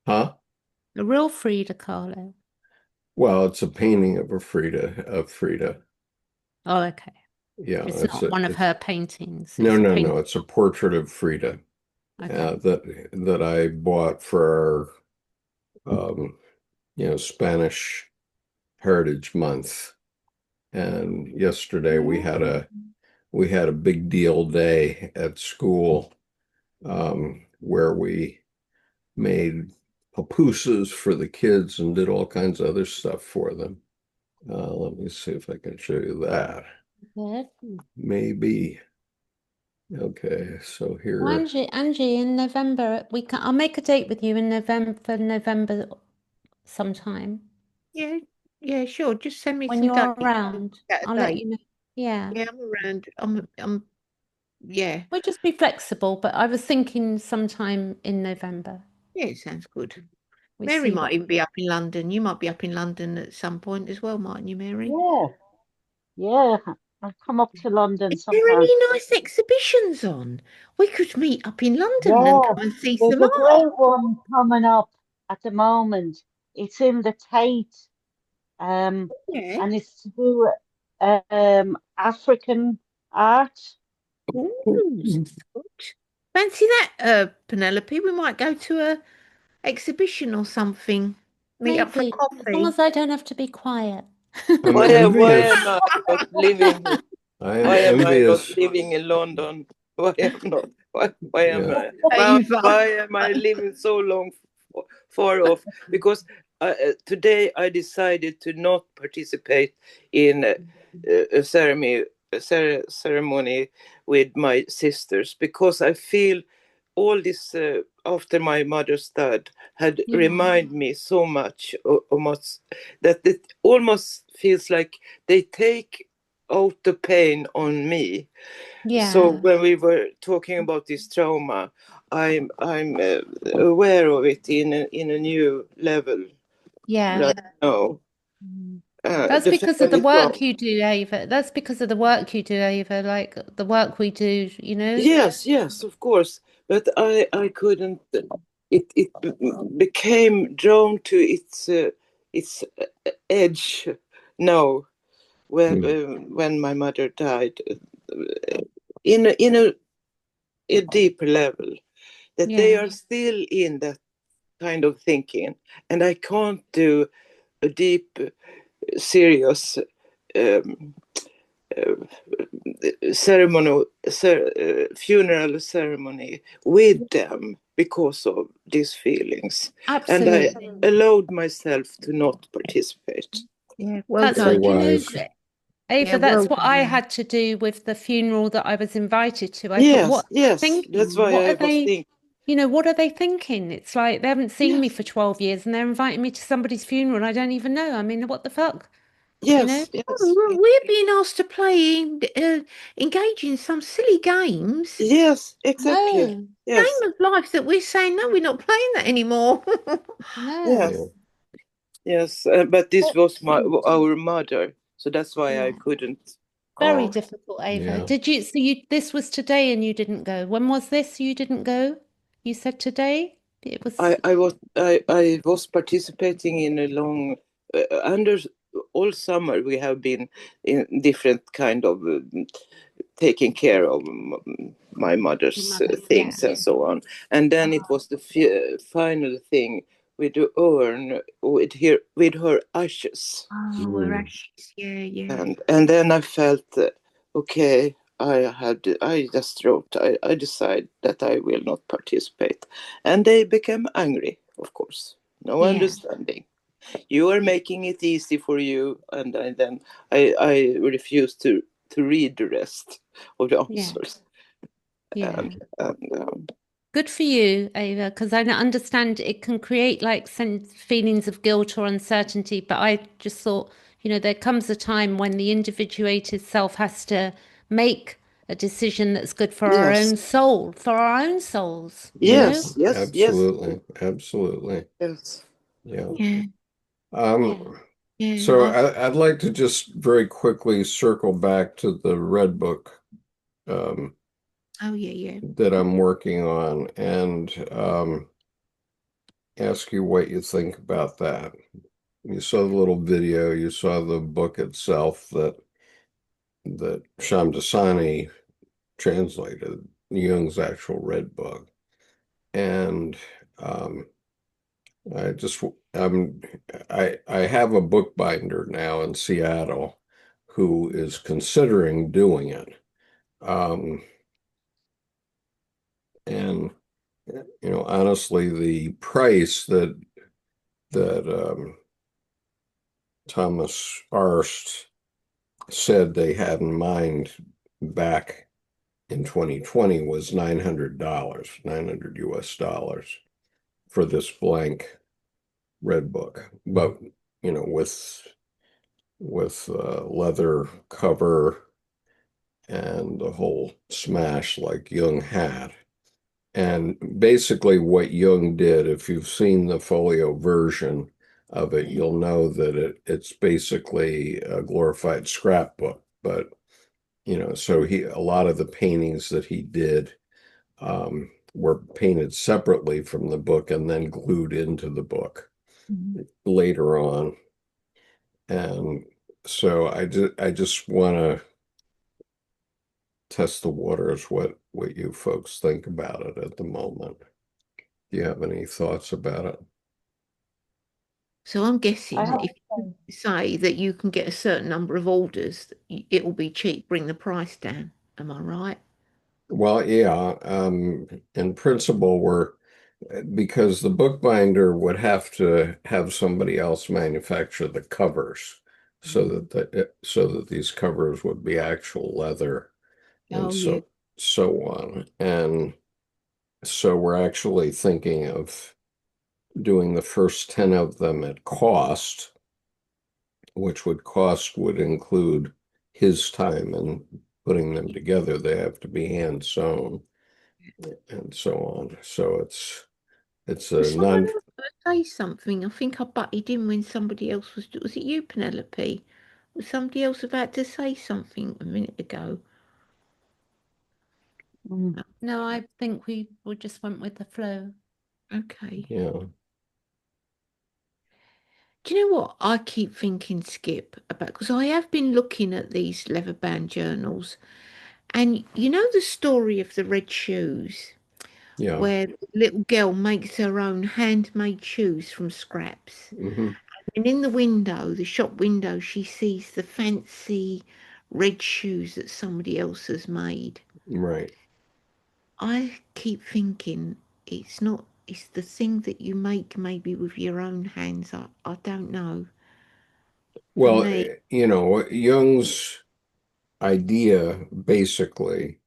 [SPEAKER 1] huh?
[SPEAKER 6] A real Frida Kahlo?
[SPEAKER 1] Well, it's a painting of Frida.
[SPEAKER 6] Oh, okay.
[SPEAKER 1] Yeah,
[SPEAKER 6] It's not one of
[SPEAKER 1] it's
[SPEAKER 6] her paintings.
[SPEAKER 1] no,
[SPEAKER 6] It's a
[SPEAKER 1] no,
[SPEAKER 6] paint.
[SPEAKER 1] no. It's a portrait of Frida
[SPEAKER 6] Okay.
[SPEAKER 1] that I bought for our Spanish Heritage Month. And yesterday we had a big deal day at school, where we made pupusas for the kids and did all kinds of other stuff for them. Let me see if I can show you that.
[SPEAKER 6] Good.
[SPEAKER 1] Maybe. Okay, so
[SPEAKER 6] Well,
[SPEAKER 1] here.
[SPEAKER 6] Angie, in November I'll make a date with you in November sometime
[SPEAKER 3] Yeah, yeah, sure. Just send me
[SPEAKER 6] when
[SPEAKER 3] some
[SPEAKER 6] you're
[SPEAKER 3] dates and
[SPEAKER 6] around.
[SPEAKER 3] get a
[SPEAKER 6] I'll let
[SPEAKER 3] date.
[SPEAKER 6] you know. Yeah.
[SPEAKER 3] Yeah, I'm around. Yeah.
[SPEAKER 6] We'll just be flexible, but I was thinking sometime in November.
[SPEAKER 3] Yeah, it sounds good.
[SPEAKER 6] We
[SPEAKER 3] Mary
[SPEAKER 6] see
[SPEAKER 3] might
[SPEAKER 6] what.
[SPEAKER 3] even be up in London. You might be up in London at some point as well, mightn't you, Mary?
[SPEAKER 2] Yeah, yeah. I'll come up to London
[SPEAKER 3] Is there
[SPEAKER 2] sometime.
[SPEAKER 3] any nice exhibitions on? We could meet up in London and
[SPEAKER 2] Yeah,
[SPEAKER 3] come and see
[SPEAKER 2] there's
[SPEAKER 3] some
[SPEAKER 2] a
[SPEAKER 3] art.
[SPEAKER 2] great one coming up at the moment. It's in the Tate,
[SPEAKER 3] Yeah.
[SPEAKER 2] and it's to do African art.
[SPEAKER 3] Ooh, sounds good. Fancy that, Penelope. We might go to a exhibition or something. Meet up for
[SPEAKER 6] Maybe, as long
[SPEAKER 3] coffee.
[SPEAKER 6] as I don't have to be quiet.
[SPEAKER 1] I'm
[SPEAKER 4] Why am
[SPEAKER 1] envious.
[SPEAKER 4] I not living?
[SPEAKER 1] I am
[SPEAKER 4] Why am I not
[SPEAKER 1] envious.
[SPEAKER 4] living in London? Why am not? Why am
[SPEAKER 1] Yeah.
[SPEAKER 4] I?
[SPEAKER 3] Ava.
[SPEAKER 4] Why am I living so long far off? Because today I decided to not participate in a ceremony with my sisters because I feel all this after my mother's death had
[SPEAKER 6] Yeah.
[SPEAKER 4] reminded me so much almost that it almost feels like they take out the pain on me. So
[SPEAKER 6] Yeah.
[SPEAKER 4] when we were talking about this trauma, I'm aware of it in a new level
[SPEAKER 6] Yeah.
[SPEAKER 4] right now.
[SPEAKER 6] Mm. That's
[SPEAKER 4] The
[SPEAKER 6] because of the
[SPEAKER 4] family trauma.
[SPEAKER 6] work you do, Ava. That's because of the work you do, Ava. Like the work we do, you know?
[SPEAKER 4] Yes, of course. But I couldn't. It became drawn to its edge now when my mother died in a deeper level that they
[SPEAKER 6] Yeah.
[SPEAKER 4] are still in that kind of thinking, and I can't do a deep, serious um, funeral ceremony with them because of these feelings, and I
[SPEAKER 6] Absolutely.
[SPEAKER 4] allowed myself to not participate.
[SPEAKER 3] Yeah, well
[SPEAKER 6] That's
[SPEAKER 1] Very
[SPEAKER 6] what,
[SPEAKER 3] done.
[SPEAKER 6] you know,
[SPEAKER 1] wise.
[SPEAKER 3] Yeah,
[SPEAKER 6] Ava,
[SPEAKER 3] well
[SPEAKER 6] that's what I
[SPEAKER 3] done.
[SPEAKER 6] had to do with the funeral that I was invited to. I thought,
[SPEAKER 4] Yes,
[SPEAKER 6] what are they
[SPEAKER 4] yes, that's
[SPEAKER 6] thinking?
[SPEAKER 4] why
[SPEAKER 6] What
[SPEAKER 4] I
[SPEAKER 6] are
[SPEAKER 4] was
[SPEAKER 6] they,
[SPEAKER 4] thinking.
[SPEAKER 6] what are they thinking? It's like they haven't seen me
[SPEAKER 4] Yes,
[SPEAKER 6] for 12 years and they're inviting me to somebody's funeral and I don't even know. I mean, what the fuck? You know?
[SPEAKER 4] yes,
[SPEAKER 3] Oh,
[SPEAKER 4] yes,
[SPEAKER 3] well, we're being asked to engage in some silly games.
[SPEAKER 4] yes, exactly.
[SPEAKER 6] No,
[SPEAKER 4] Yes,
[SPEAKER 3] Game of life that we're saying, no, we're not playing that anymore.
[SPEAKER 6] no.
[SPEAKER 1] Yeah.
[SPEAKER 4] yes, yes. But this
[SPEAKER 6] But-
[SPEAKER 4] was our mother, so that's why I
[SPEAKER 6] Yeah.
[SPEAKER 4] couldn't
[SPEAKER 6] Very
[SPEAKER 4] go.
[SPEAKER 6] difficult, Ava.
[SPEAKER 1] Yeah.
[SPEAKER 6] Did you, so you, this was today and you didn't go. When was this? You didn't go? You said today? It was,
[SPEAKER 4] I was participating in a long under all summer we have been in different kind of taking care of my
[SPEAKER 6] your
[SPEAKER 4] mother's
[SPEAKER 6] mother. Yeah.
[SPEAKER 4] things and so on, and then it was the final thing with the urn with her ashes,
[SPEAKER 3] Oh, we're
[SPEAKER 1] Mm.
[SPEAKER 3] ashes. Yeah, yeah.
[SPEAKER 4] and then I felt okay. I just wrote. I decided that I will not participate, and they became angry. Of course, no
[SPEAKER 6] Yeah.
[SPEAKER 4] understanding. You are making it easy for you, and then I refused to read the rest of the
[SPEAKER 6] Yeah.
[SPEAKER 4] answers,
[SPEAKER 6] Yeah.
[SPEAKER 4] and
[SPEAKER 6] Good for you, Ava, because I understand it can create like feelings of guilt or uncertainty. But I just thought, there comes a time when the individuated self has to make a decision that's good for our
[SPEAKER 4] yes,
[SPEAKER 6] own soul, for our own souls,
[SPEAKER 1] Yeah.
[SPEAKER 4] yes,
[SPEAKER 1] Absolutely. Absolutely.
[SPEAKER 4] yes.
[SPEAKER 1] Yeah.
[SPEAKER 3] Yeah,
[SPEAKER 1] Um,
[SPEAKER 6] Yeah.
[SPEAKER 3] yeah.
[SPEAKER 1] so I'd like to just very quickly circle back to the Red Book um,
[SPEAKER 3] Oh, yeah, yeah.
[SPEAKER 1] that I'm working on and ask you what you think about that. You saw the little video, you saw the book itself that Shamdasani translated, Jung's actual Red Book. And um, I just I have a bookbinder now in Seattle who is considering doing it. Um, and honestly, the price that Thomas Arst said they had in mind back in 2020 was $900, 900 US dollars for this blank Red Book. But with leather cover and the whole smash like Jung had. And basically what Jung did, if you've seen the folio version of it, you'll know that it's basically a glorified scrapbook. But, so a lot of the paintings that he did were painted separately from the book and then glued into the book later on. And so I just want to test the waters, what you folks think about it at the moment. Do you have any thoughts about it?
[SPEAKER 3] So I'm
[SPEAKER 2] I
[SPEAKER 3] guessing
[SPEAKER 2] have
[SPEAKER 3] if you say that you can get a certain number of orders, it will be cheap, bring the price down. Am I right?
[SPEAKER 1] Well, yeah, in principle, because the bookbinder would have to have somebody else manufacture the covers so that these covers would be actual leather and
[SPEAKER 3] Oh, yeah.
[SPEAKER 1] so on. And so we're actually thinking of doing the first 10 of them at cost, which would include his time and putting them together. They have to be hand sewn and so on. So it's a
[SPEAKER 3] Was someone
[SPEAKER 1] non.
[SPEAKER 3] else going to say something? I think I butted in when somebody else was. Was it you, Penelope? Was somebody else about to say something a minute ago?
[SPEAKER 6] No, I think we just went with the flow.
[SPEAKER 3] Okay.
[SPEAKER 1] Yeah.
[SPEAKER 3] Do you know what I keep thinking, Skip, about? Because I have been looking at these leather bound journals, and you know the story of the red shoes,
[SPEAKER 1] Yeah.
[SPEAKER 3] where the little girl makes her own handmade shoes from scraps.
[SPEAKER 1] Hmm.
[SPEAKER 3] And in the window, the shop window, she sees the fancy red shoes that somebody else has made.
[SPEAKER 1] Right.
[SPEAKER 3] I keep thinking it's not, it's the thing that you make maybe with your own hands. I don't know. For
[SPEAKER 1] Well,
[SPEAKER 3] me,
[SPEAKER 1] Jung's idea basically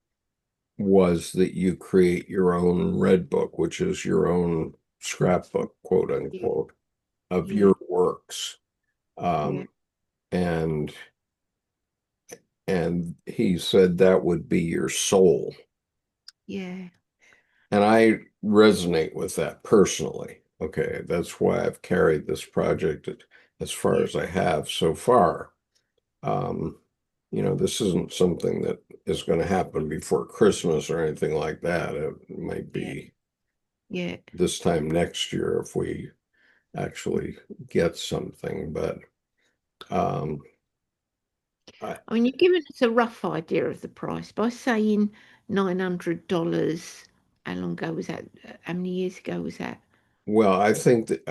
[SPEAKER 1] was that you create your own red book, which is your own scrapbook, quote
[SPEAKER 3] yeah,
[SPEAKER 1] unquote, of
[SPEAKER 3] yeah,
[SPEAKER 1] your works.
[SPEAKER 3] yeah,
[SPEAKER 1] Um, and he said that would be your soul.
[SPEAKER 3] yeah,
[SPEAKER 1] And I resonate with that personally. Okay, that's why I've carried this project as far
[SPEAKER 3] yeah,
[SPEAKER 1] as I have so far. Um, this isn't something that is going to happen before Christmas or anything like that. It might
[SPEAKER 3] yeah,
[SPEAKER 1] be
[SPEAKER 3] yeah.
[SPEAKER 1] this time next year if we actually get something. But um, I,
[SPEAKER 3] I mean, you're giving us a rough idea of the price by saying $900. How long ago was that? How many years ago was that?
[SPEAKER 1] well, I think that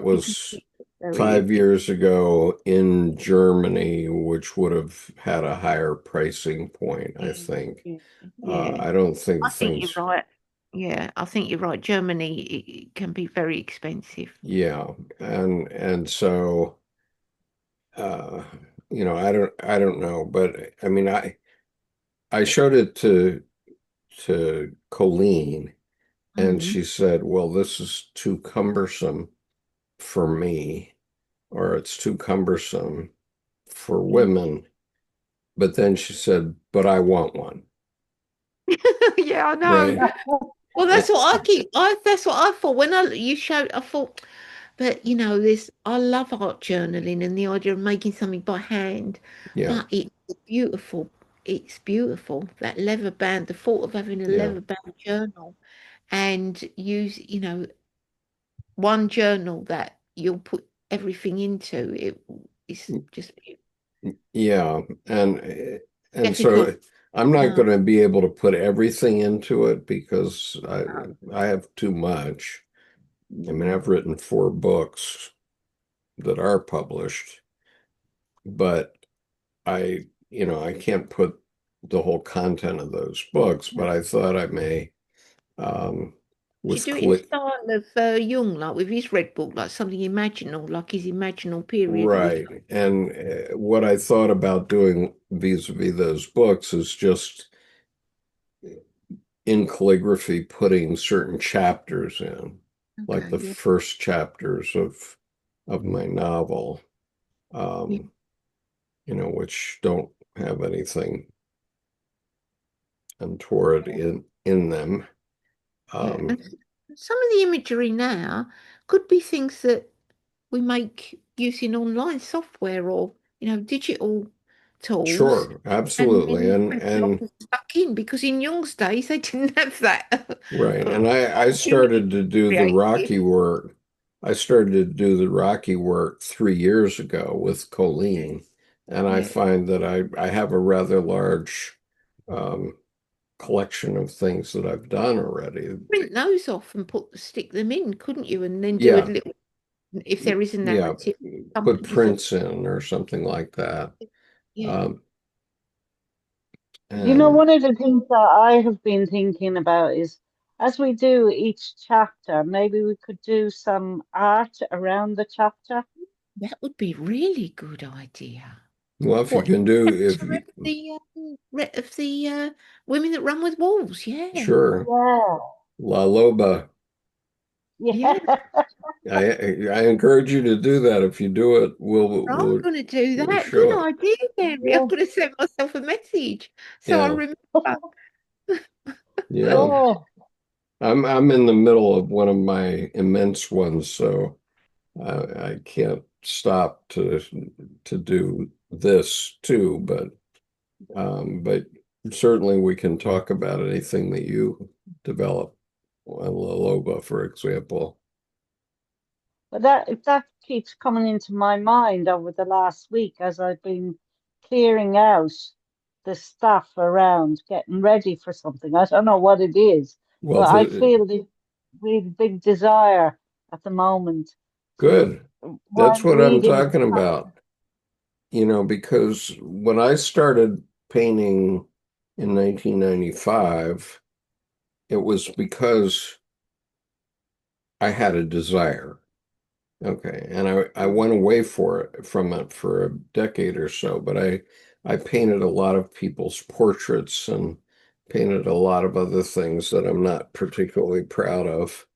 [SPEAKER 3] You can
[SPEAKER 1] was
[SPEAKER 3] see very,
[SPEAKER 1] 5 years ago in Germany, which would have had a higher pricing point, I
[SPEAKER 3] yeah,
[SPEAKER 1] think.
[SPEAKER 3] yeah, yeah.
[SPEAKER 1] I don't think
[SPEAKER 3] I think you're
[SPEAKER 1] things,
[SPEAKER 3] right. Yeah, I think you're right. Germany it can be very expensive.
[SPEAKER 1] yeah, and so uh, I don't know, but I mean, I showed it to Colleen, and
[SPEAKER 3] Mm-hmm.
[SPEAKER 1] she said, "Well, this is too cumbersome for me, or it's too cumbersome for
[SPEAKER 3] Yeah.
[SPEAKER 1] women." But then she said, "But I want one."
[SPEAKER 3] Yeah, I know.
[SPEAKER 1] Right.
[SPEAKER 3] Well,
[SPEAKER 1] Eh,
[SPEAKER 3] that's what I keep. That's what I thought when you showed. I thought, but this. I love art journaling and the idea of making something by hand.
[SPEAKER 1] Yeah,
[SPEAKER 3] But it's beautiful. It's beautiful. That leather band. The thought of having a
[SPEAKER 1] yeah,
[SPEAKER 3] leather band journal and use, one journal that you'll put everything into. It's just
[SPEAKER 1] yeah. And
[SPEAKER 3] difficult.
[SPEAKER 1] so I'm not
[SPEAKER 3] No,
[SPEAKER 1] going to be able to put everything into it because
[SPEAKER 3] no,
[SPEAKER 1] I have too much. I mean,
[SPEAKER 3] no.
[SPEAKER 1] I've written 4 books that are published, but I can't put the whole content of those books, but I thought I may, um,
[SPEAKER 3] Do you
[SPEAKER 1] with
[SPEAKER 3] do it in
[SPEAKER 1] Cle
[SPEAKER 3] style of Jung, like with his Red Book, like something imaginal, like his imaginal period with
[SPEAKER 1] right. And what I thought about doing vis-a-vis those books is just in calligraphy putting certain chapters in, like
[SPEAKER 3] okay,
[SPEAKER 1] the
[SPEAKER 3] yeah,
[SPEAKER 1] first chapters of my novel,
[SPEAKER 3] yeah,
[SPEAKER 1] um, which don't have anything untoward in them.
[SPEAKER 3] Yeah. And some of the imagery now could be things that we make using online software or, digital tools.
[SPEAKER 1] Sure,
[SPEAKER 3] And
[SPEAKER 1] absolutely.
[SPEAKER 3] then people
[SPEAKER 1] And
[SPEAKER 3] often stuck in because in Jung's days they didn't have that.
[SPEAKER 1] right. And I
[SPEAKER 3] Ability
[SPEAKER 1] started
[SPEAKER 3] to
[SPEAKER 1] to do the
[SPEAKER 3] create.
[SPEAKER 1] Rocky work. I started to do the Rocky work 3 years ago with Colleen. And I
[SPEAKER 3] Yeah.
[SPEAKER 1] find that I have a rather large um, collection of things that I've done already.
[SPEAKER 3] Print those off and stick them in, couldn't you? And then do a
[SPEAKER 1] Yeah,
[SPEAKER 3] little, if there is a
[SPEAKER 1] yeah.
[SPEAKER 3] narrative,
[SPEAKER 1] Put
[SPEAKER 3] companies that,
[SPEAKER 1] prints in or something like that.
[SPEAKER 3] yeah.
[SPEAKER 1] Um,
[SPEAKER 2] You know,
[SPEAKER 1] and
[SPEAKER 2] one of the things that I have been thinking about is as we do each chapter, maybe we could do some art around the chapter.
[SPEAKER 3] That would be really good idea.
[SPEAKER 1] well, if you
[SPEAKER 3] What
[SPEAKER 1] can do, if
[SPEAKER 3] chapter
[SPEAKER 1] you,
[SPEAKER 3] of the women that run with wolves? Yeah,
[SPEAKER 1] sure,
[SPEAKER 2] Yeah.
[SPEAKER 1] La Loba.
[SPEAKER 2] Yeah.
[SPEAKER 3] yeah.
[SPEAKER 1] I encourage you to do that. If you do it,
[SPEAKER 3] I'm going to do
[SPEAKER 1] we'll
[SPEAKER 3] that. Good
[SPEAKER 1] show it.
[SPEAKER 3] idea, Gary. I'm
[SPEAKER 2] Yeah.
[SPEAKER 3] going to send myself a message so I
[SPEAKER 1] Yeah,
[SPEAKER 3] remember.
[SPEAKER 1] yeah.
[SPEAKER 2] Yeah.
[SPEAKER 1] I'm in the middle of one of my immense ones, so I can't stop to do this too. But certainly we can talk about anything that you develop on La Loba, for example.
[SPEAKER 2] But that keeps coming into my mind over the last week as I've been clearing out the stuff around, getting ready for something. I don't know what it is,
[SPEAKER 1] Well,
[SPEAKER 2] but I feel this really big desire at the moment to,
[SPEAKER 1] good.
[SPEAKER 2] while
[SPEAKER 1] That's what I'm
[SPEAKER 2] reading the
[SPEAKER 1] talking
[SPEAKER 2] chapter.
[SPEAKER 1] about. Because when I started painting in 1995, it was because I had a desire. Okay. And I went away from it for a decade or so, but I painted a lot of people's portraits and painted a lot of other things that I'm not particularly proud of.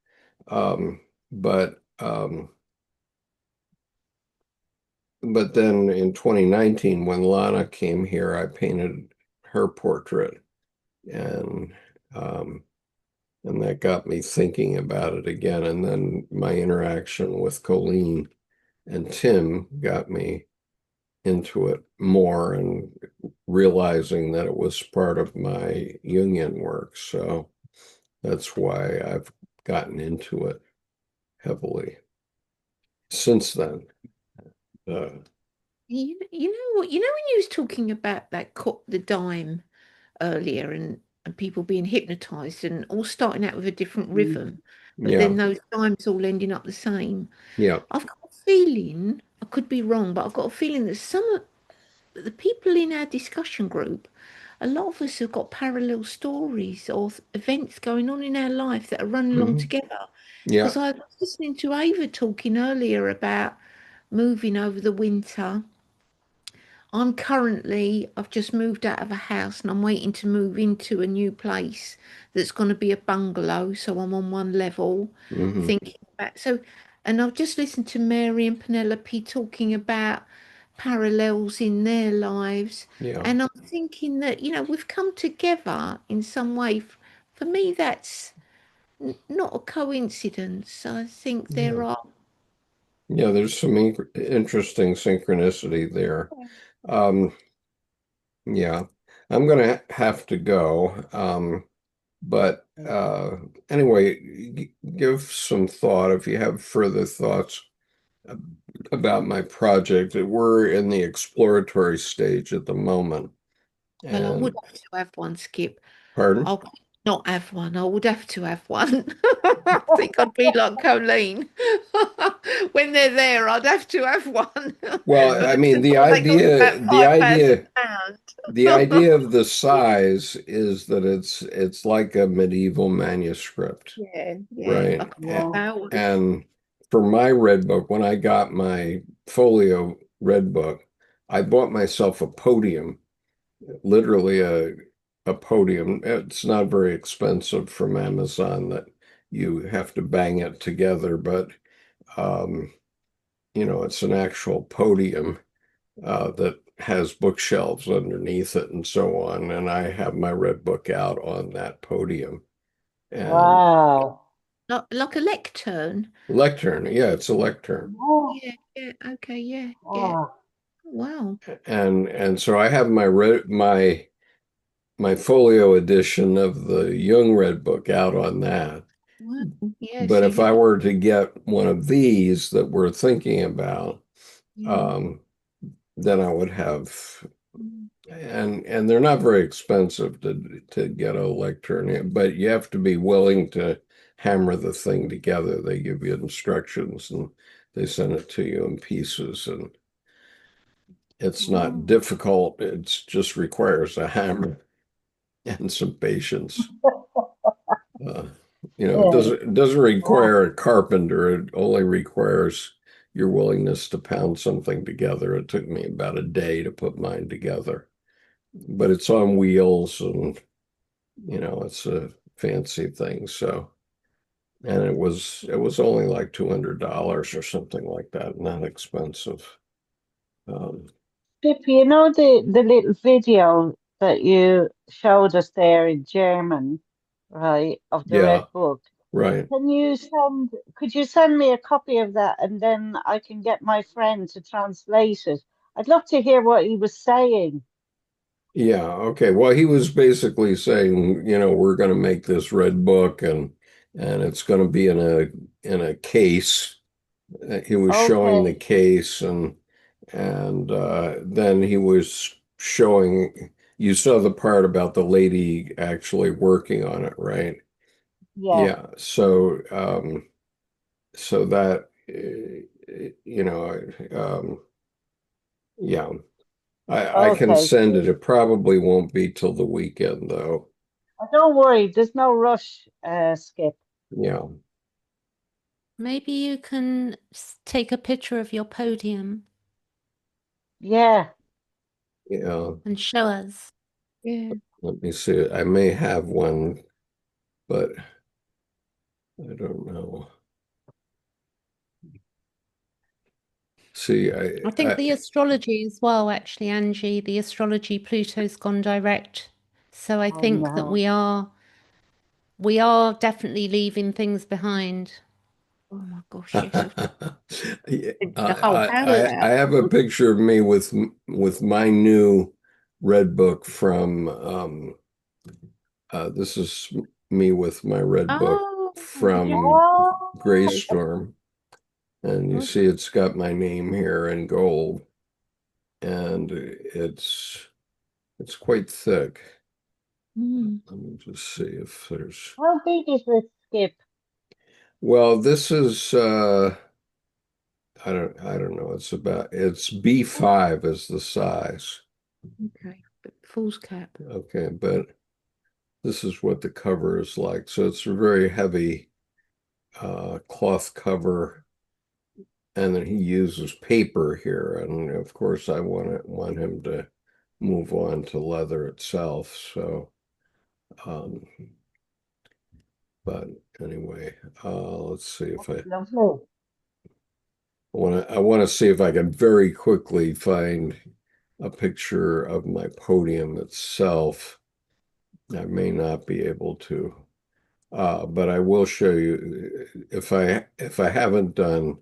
[SPEAKER 1] But then in 2019, when Lana came here, I painted her portrait, and um, and that got me thinking about it again. And then my interaction with Colleen and Tim got me into it more and realizing that it was part of my Jungian work. So that's why I've gotten into it heavily since then. Uh,
[SPEAKER 3] You know what? You know when you was talking about the dime earlier and people being hypnotized and all starting out with a different
[SPEAKER 2] Mm.
[SPEAKER 3] rhythm, but
[SPEAKER 1] yeah,
[SPEAKER 3] then those dimes all ending up the same.
[SPEAKER 1] yeah.
[SPEAKER 3] I've got a feeling, I could be wrong, but I've got a feeling that some of the people in our discussion group, a lot of us have got parallel stories or events going on in our life that are running along
[SPEAKER 1] Mhm.
[SPEAKER 3] together.
[SPEAKER 1] Yeah.
[SPEAKER 3] Because I was listening to Ava talking earlier about moving over the winter. I've just moved out of a house and I'm waiting to move into a new place that's going to be a bungalow. So I'm on one level
[SPEAKER 1] Hmm.
[SPEAKER 3] thinking about, and I've just listened to Mary and Penelope talking about parallels in their lives.
[SPEAKER 1] Yeah.
[SPEAKER 3] And I'm thinking that, we've come together in some way. For me, that's not a coincidence. I think there
[SPEAKER 1] Yeah.
[SPEAKER 3] are.
[SPEAKER 1] Yeah, there's some interesting synchronicity there. Um, yeah, I'm gonna have to go. But anyway, give some thought if you have further thoughts about my project. We're in the exploratory stage at the moment.
[SPEAKER 3] Well, I would
[SPEAKER 1] And
[SPEAKER 3] have to have one, Skip.
[SPEAKER 1] pardon?
[SPEAKER 3] I'll not have one. I would have to have one. I think I'd be like Colleen. When they're there, I'd have to have one.
[SPEAKER 1] Well,
[SPEAKER 3] But
[SPEAKER 1] I
[SPEAKER 3] first
[SPEAKER 1] mean,
[SPEAKER 3] of all, they cost about
[SPEAKER 1] the
[SPEAKER 3] £5,000.
[SPEAKER 1] idea of the size is that it's like a medieval manuscript,
[SPEAKER 3] Yeah, yeah. I
[SPEAKER 1] right?
[SPEAKER 3] could
[SPEAKER 2] Yeah.
[SPEAKER 1] And for my red book, when I got my folio red book, I bought myself a podium, literally a podium. It's not very expensive from Amazon that you have to bang it together, but um, it's an actual podium that has bookshelves underneath it and so on. And I have my red book out on that podium. And
[SPEAKER 2] Wow.
[SPEAKER 3] Like a lectern.
[SPEAKER 1] lectern, yeah, it's a lectern.
[SPEAKER 2] Oh,
[SPEAKER 3] Yeah, okay, yeah.
[SPEAKER 2] oh,
[SPEAKER 3] Wow.
[SPEAKER 1] And so I have my folio edition of the Jung Red Book out on that.
[SPEAKER 3] Wow. Yeah,
[SPEAKER 1] But
[SPEAKER 3] so
[SPEAKER 1] if
[SPEAKER 3] you
[SPEAKER 1] I were to get one of these that we're thinking about,
[SPEAKER 3] yeah.
[SPEAKER 1] um, then I would have,
[SPEAKER 3] Mm.
[SPEAKER 1] and they're not very expensive to get a lectern, but you have to be willing to hammer the thing together. They give you instructions and they send it to you in pieces, and it's not
[SPEAKER 2] mm.
[SPEAKER 1] difficult. It just requires a hammer and some patience. Uh,
[SPEAKER 2] Yeah.
[SPEAKER 1] it doesn't
[SPEAKER 2] Oh,
[SPEAKER 1] require a carpenter. It only requires your willingness to pound something together. It took me about a day to put mine together, but it's on wheels, and it's a fancy thing. So, and it was only like $200 or something like that, not expensive. Um,
[SPEAKER 2] Pippi, the little video that you showed us there in German, right, of the
[SPEAKER 1] yeah,
[SPEAKER 2] Red Book.
[SPEAKER 1] right.
[SPEAKER 2] Could you send me a copy of that and then I can get my friend to translate it? I'd love to hear what he was saying.
[SPEAKER 1] Yeah, okay. Well, he was basically saying, we're going to make this red book, and it's going to be in a case. He was showing the
[SPEAKER 2] Okay,
[SPEAKER 1] case, and then he was showing, you saw the part about the lady actually working on it, right?
[SPEAKER 2] yeah,
[SPEAKER 1] Yeah. So that you know yeah, I can
[SPEAKER 2] okay,
[SPEAKER 1] send it.
[SPEAKER 2] cool.
[SPEAKER 1] It probably won't be till the weekend though.
[SPEAKER 2] Don't worry, there's no rush, Skip.
[SPEAKER 1] Yeah.
[SPEAKER 6] Maybe you can take a picture of your podium
[SPEAKER 2] Yeah,
[SPEAKER 1] Yeah.
[SPEAKER 6] and show us.
[SPEAKER 3] Yeah.
[SPEAKER 1] Let me see. I may have one, but I don't know. See,
[SPEAKER 6] I think the astrology as well, actually, Angie, the astrology, Pluto's gone direct. So I
[SPEAKER 2] I
[SPEAKER 6] think that
[SPEAKER 2] know.
[SPEAKER 6] we are definitely leaving things behind.
[SPEAKER 3] Oh my gosh, yes.
[SPEAKER 1] Yeah,
[SPEAKER 3] The whole house
[SPEAKER 1] I
[SPEAKER 3] out.
[SPEAKER 1] have a picture of me with my new red book from this is me with my red book
[SPEAKER 3] Oh, yeah.
[SPEAKER 1] from
[SPEAKER 2] Oh,
[SPEAKER 1] Graystorm, and you see
[SPEAKER 3] Okay.
[SPEAKER 1] it's got my name here in gold, and it's quite thick.
[SPEAKER 3] Mm.
[SPEAKER 1] Let me just see if there's.
[SPEAKER 2] how big is this, Skip?
[SPEAKER 1] Well, this is I don't know. It's B5 is the size.
[SPEAKER 3] Okay. But fool's cap.
[SPEAKER 1] Okay, but this is what the cover is like. So it's a very heavy cloth cover, and then he uses paper here. And of course, I want him to move on to leather itself. So, um, but anyway, let's see if
[SPEAKER 2] Lovely.
[SPEAKER 1] I want to see if I can very quickly find a picture of my podium itself. I may not be able to, but I will show you if I haven't done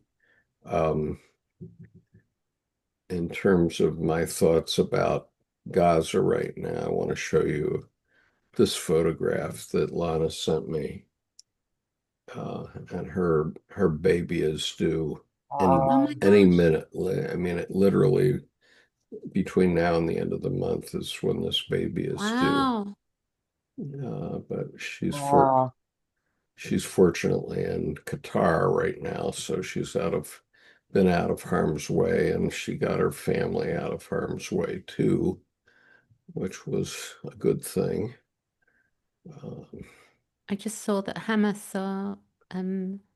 [SPEAKER 1] in terms of my thoughts about Gaza right now. I want to show you this photograph that Lana sent me, and her baby is due any
[SPEAKER 6] Oh my
[SPEAKER 1] any
[SPEAKER 6] gosh.
[SPEAKER 1] minute. I mean, it literally between now and the end of the month is when this baby is due.
[SPEAKER 6] Wow.
[SPEAKER 1] But
[SPEAKER 2] Wow.
[SPEAKER 1] she's fortunately in Qatar right now, so she's been out of harm's way, and she got her family out of harm's way too, which was a good thing. Uh,
[SPEAKER 6] I just saw that Hamas are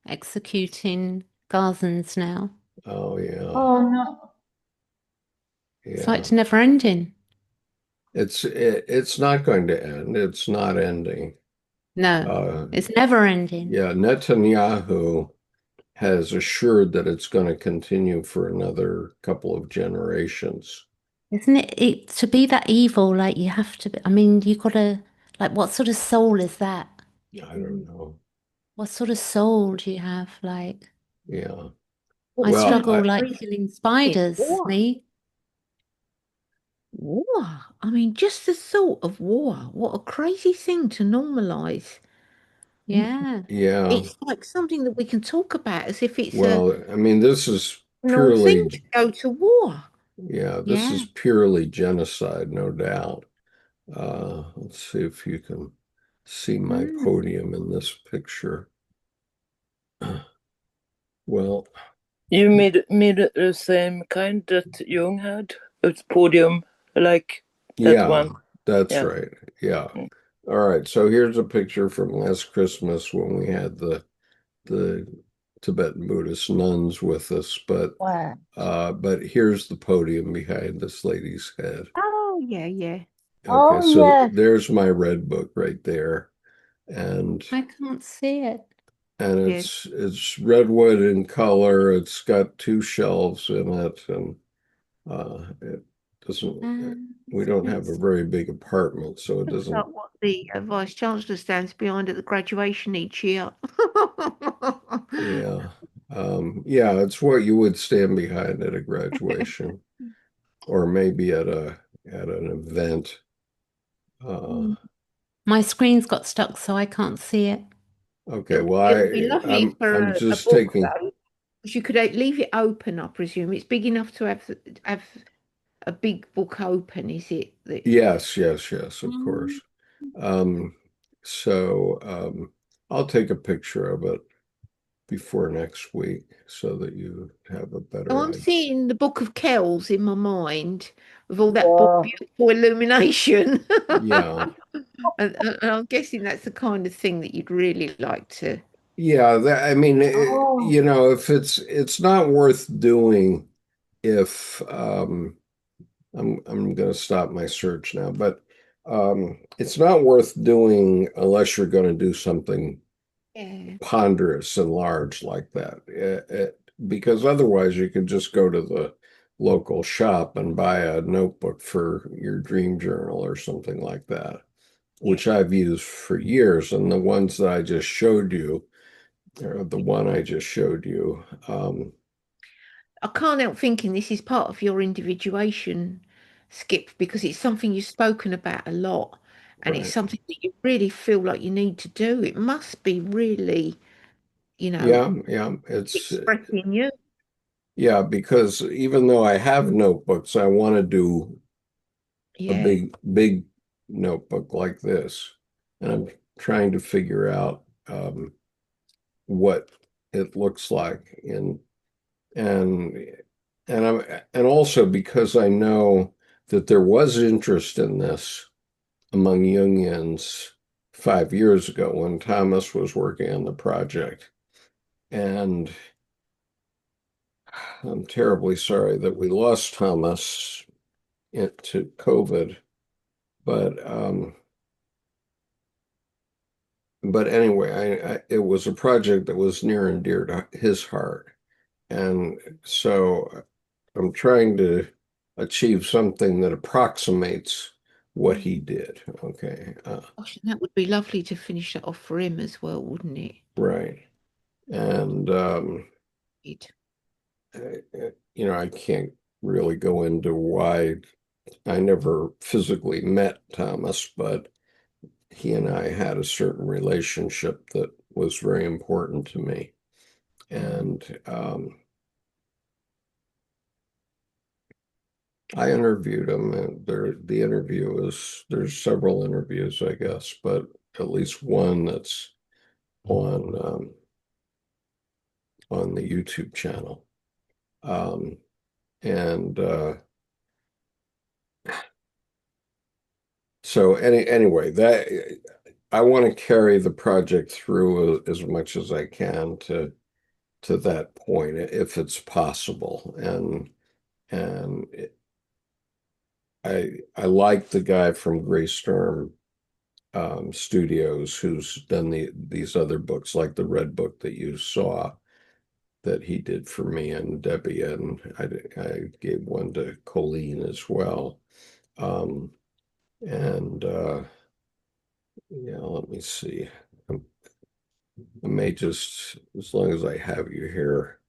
[SPEAKER 6] executing Gazans now.
[SPEAKER 1] oh yeah,
[SPEAKER 2] Oh no.
[SPEAKER 6] It's like
[SPEAKER 1] yeah.
[SPEAKER 6] it's never ending.
[SPEAKER 1] It's not going to end. It's not ending.
[SPEAKER 6] No,
[SPEAKER 1] Uh,
[SPEAKER 6] it's never ending.
[SPEAKER 1] yeah, Netanyahu has assured that it's going to continue for another couple of generations.
[SPEAKER 6] Isn't it to be that evil, like you have to be, I mean, you gotta, like, what sort of soul is that?
[SPEAKER 1] I don't know.
[SPEAKER 6] What sort of soul do you have? Like,
[SPEAKER 1] Yeah.
[SPEAKER 6] I
[SPEAKER 1] Well,
[SPEAKER 6] struggle like killing spiders,
[SPEAKER 3] War.
[SPEAKER 6] me.
[SPEAKER 3] War. I mean, just the thought of war. What a crazy thing to normalize.
[SPEAKER 6] Yeah.
[SPEAKER 1] yeah.
[SPEAKER 3] It's like something that we can talk about as if it's a
[SPEAKER 1] Well, I mean, this is
[SPEAKER 3] normal thing
[SPEAKER 1] purely,
[SPEAKER 3] to go to war.
[SPEAKER 1] yeah, this
[SPEAKER 6] Yeah.
[SPEAKER 1] is purely genocide, no doubt. Let's see if you can see my
[SPEAKER 6] Mm.
[SPEAKER 1] podium in this picture. Well,
[SPEAKER 4] You made the same kind that Jung had, a podium like that
[SPEAKER 1] yeah,
[SPEAKER 4] one.
[SPEAKER 1] that's
[SPEAKER 4] Yeah.
[SPEAKER 1] right. Yeah. All right. So here's a picture from last Christmas when we had the Tibetan Buddhist nuns with us,
[SPEAKER 2] Wow.
[SPEAKER 1] but here's the podium behind this lady's head.
[SPEAKER 3] Oh, yeah, yeah.
[SPEAKER 1] Okay,
[SPEAKER 2] Oh,
[SPEAKER 1] so
[SPEAKER 2] yeah.
[SPEAKER 1] there's my red book right there. And
[SPEAKER 6] I can't see it.
[SPEAKER 3] Yeah.
[SPEAKER 1] it's redwood in color. It's got two shelves in it, and it doesn't. We don't have a
[SPEAKER 6] It's
[SPEAKER 1] very big apartment, so it
[SPEAKER 3] Looks
[SPEAKER 1] doesn't.
[SPEAKER 3] like what the Vice Chancellor stands behind at the graduation each year.
[SPEAKER 1] Yeah, yeah. It's what you would stand behind at a graduation, or maybe at an event. Uh,
[SPEAKER 6] my screen's got stuck, so I can't see it.
[SPEAKER 1] okay, well,
[SPEAKER 3] It'll be lovely for
[SPEAKER 1] I'm
[SPEAKER 3] a
[SPEAKER 1] just
[SPEAKER 3] book,
[SPEAKER 1] taking.
[SPEAKER 3] though, because you could leave it open, I presume. It's big enough to have a big book open, is it?
[SPEAKER 1] Yes, yes, yes, of
[SPEAKER 6] Mm.
[SPEAKER 1] course. Um, so I'll take a picture of it before next week so that you have a
[SPEAKER 3] So
[SPEAKER 1] better
[SPEAKER 3] I'm
[SPEAKER 1] idea.
[SPEAKER 3] seeing the Book of Kells in my mind with all that
[SPEAKER 2] Yeah.
[SPEAKER 3] beautiful illumination.
[SPEAKER 1] Yeah.
[SPEAKER 3] And I'm guessing that's the kind of thing that you'd really like to.
[SPEAKER 1] Yeah, I mean,
[SPEAKER 2] Oh,
[SPEAKER 1] you know, if it's not worth doing if I'm going to stop my search now, but it's not worth doing unless you're going to do something
[SPEAKER 3] Yeah.
[SPEAKER 1] ponderous and large like that. Because otherwise, you could just go to the local shop and buy a notebook for your dream journal or something like that,
[SPEAKER 3] Yeah.
[SPEAKER 1] which I've used for years. And the ones that I just showed you, or the one I just showed you,
[SPEAKER 3] I can't help thinking this is part of your individuation, Skip, because it's something you've spoken about a lot and it's
[SPEAKER 1] right.
[SPEAKER 3] something that you really feel like you need to do. It must be really,
[SPEAKER 1] Yeah, yeah, it's
[SPEAKER 3] expressing you.
[SPEAKER 1] yeah, because even though I have notebooks, I want to do a
[SPEAKER 3] Yeah.
[SPEAKER 1] big notebook like this. And I'm trying to figure out what it looks like and and also because I know that there was interest in this among Jungians 5 years ago when Thomas was working on the project. And I'm terribly sorry that we lost Thomas to COVID, but anyway, it was a project that was near and dear to his heart. And so I'm trying to achieve something that approximates what
[SPEAKER 3] Mm.
[SPEAKER 1] he did. Okay.
[SPEAKER 3] Gosh, and that would be lovely to finish that off for him as well, wouldn't it?
[SPEAKER 1] Right. And,
[SPEAKER 3] It.
[SPEAKER 1] you know, I can't really go into why I never physically met Thomas, but he and I had a certain relationship that was very important to me. And I interviewed him, and the interview is there's several interviews, I guess, but at least one that's on the YouTube channel. And so anyway, that I want to carry the project through as much as I can to that point, if it's possible. And I like the guy from Greystorm Studios who's done these other books, like the Red Book that you saw. that he did for me and Debbie, and I gave one to Colleen as well. And yeah, let me see. I may just, as long as I have you here,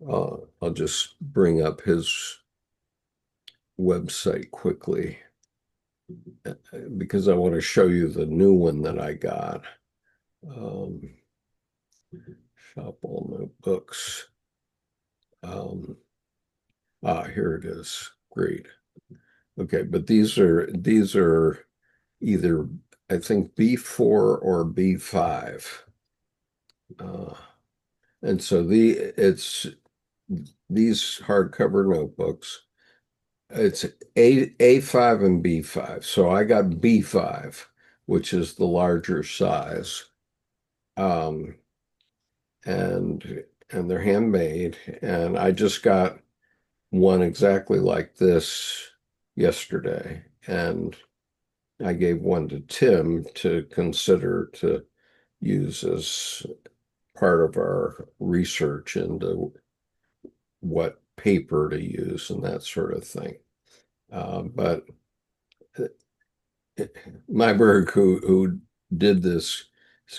[SPEAKER 1] I'll just bring up his website quickly because I want to show you the new one that I got. Shop all notebooks. Here it is. Great. Okay, but these are either I think B4 or B5. And so it's these hardcover notebooks. It's A5 and B5. So I got B5, which is the larger size. Um, and they're handmade. And I just got one exactly like this yesterday. And I gave one to Tim to consider to use as part of our research into what paper to use and that sort of thing. But Myberg, who did this,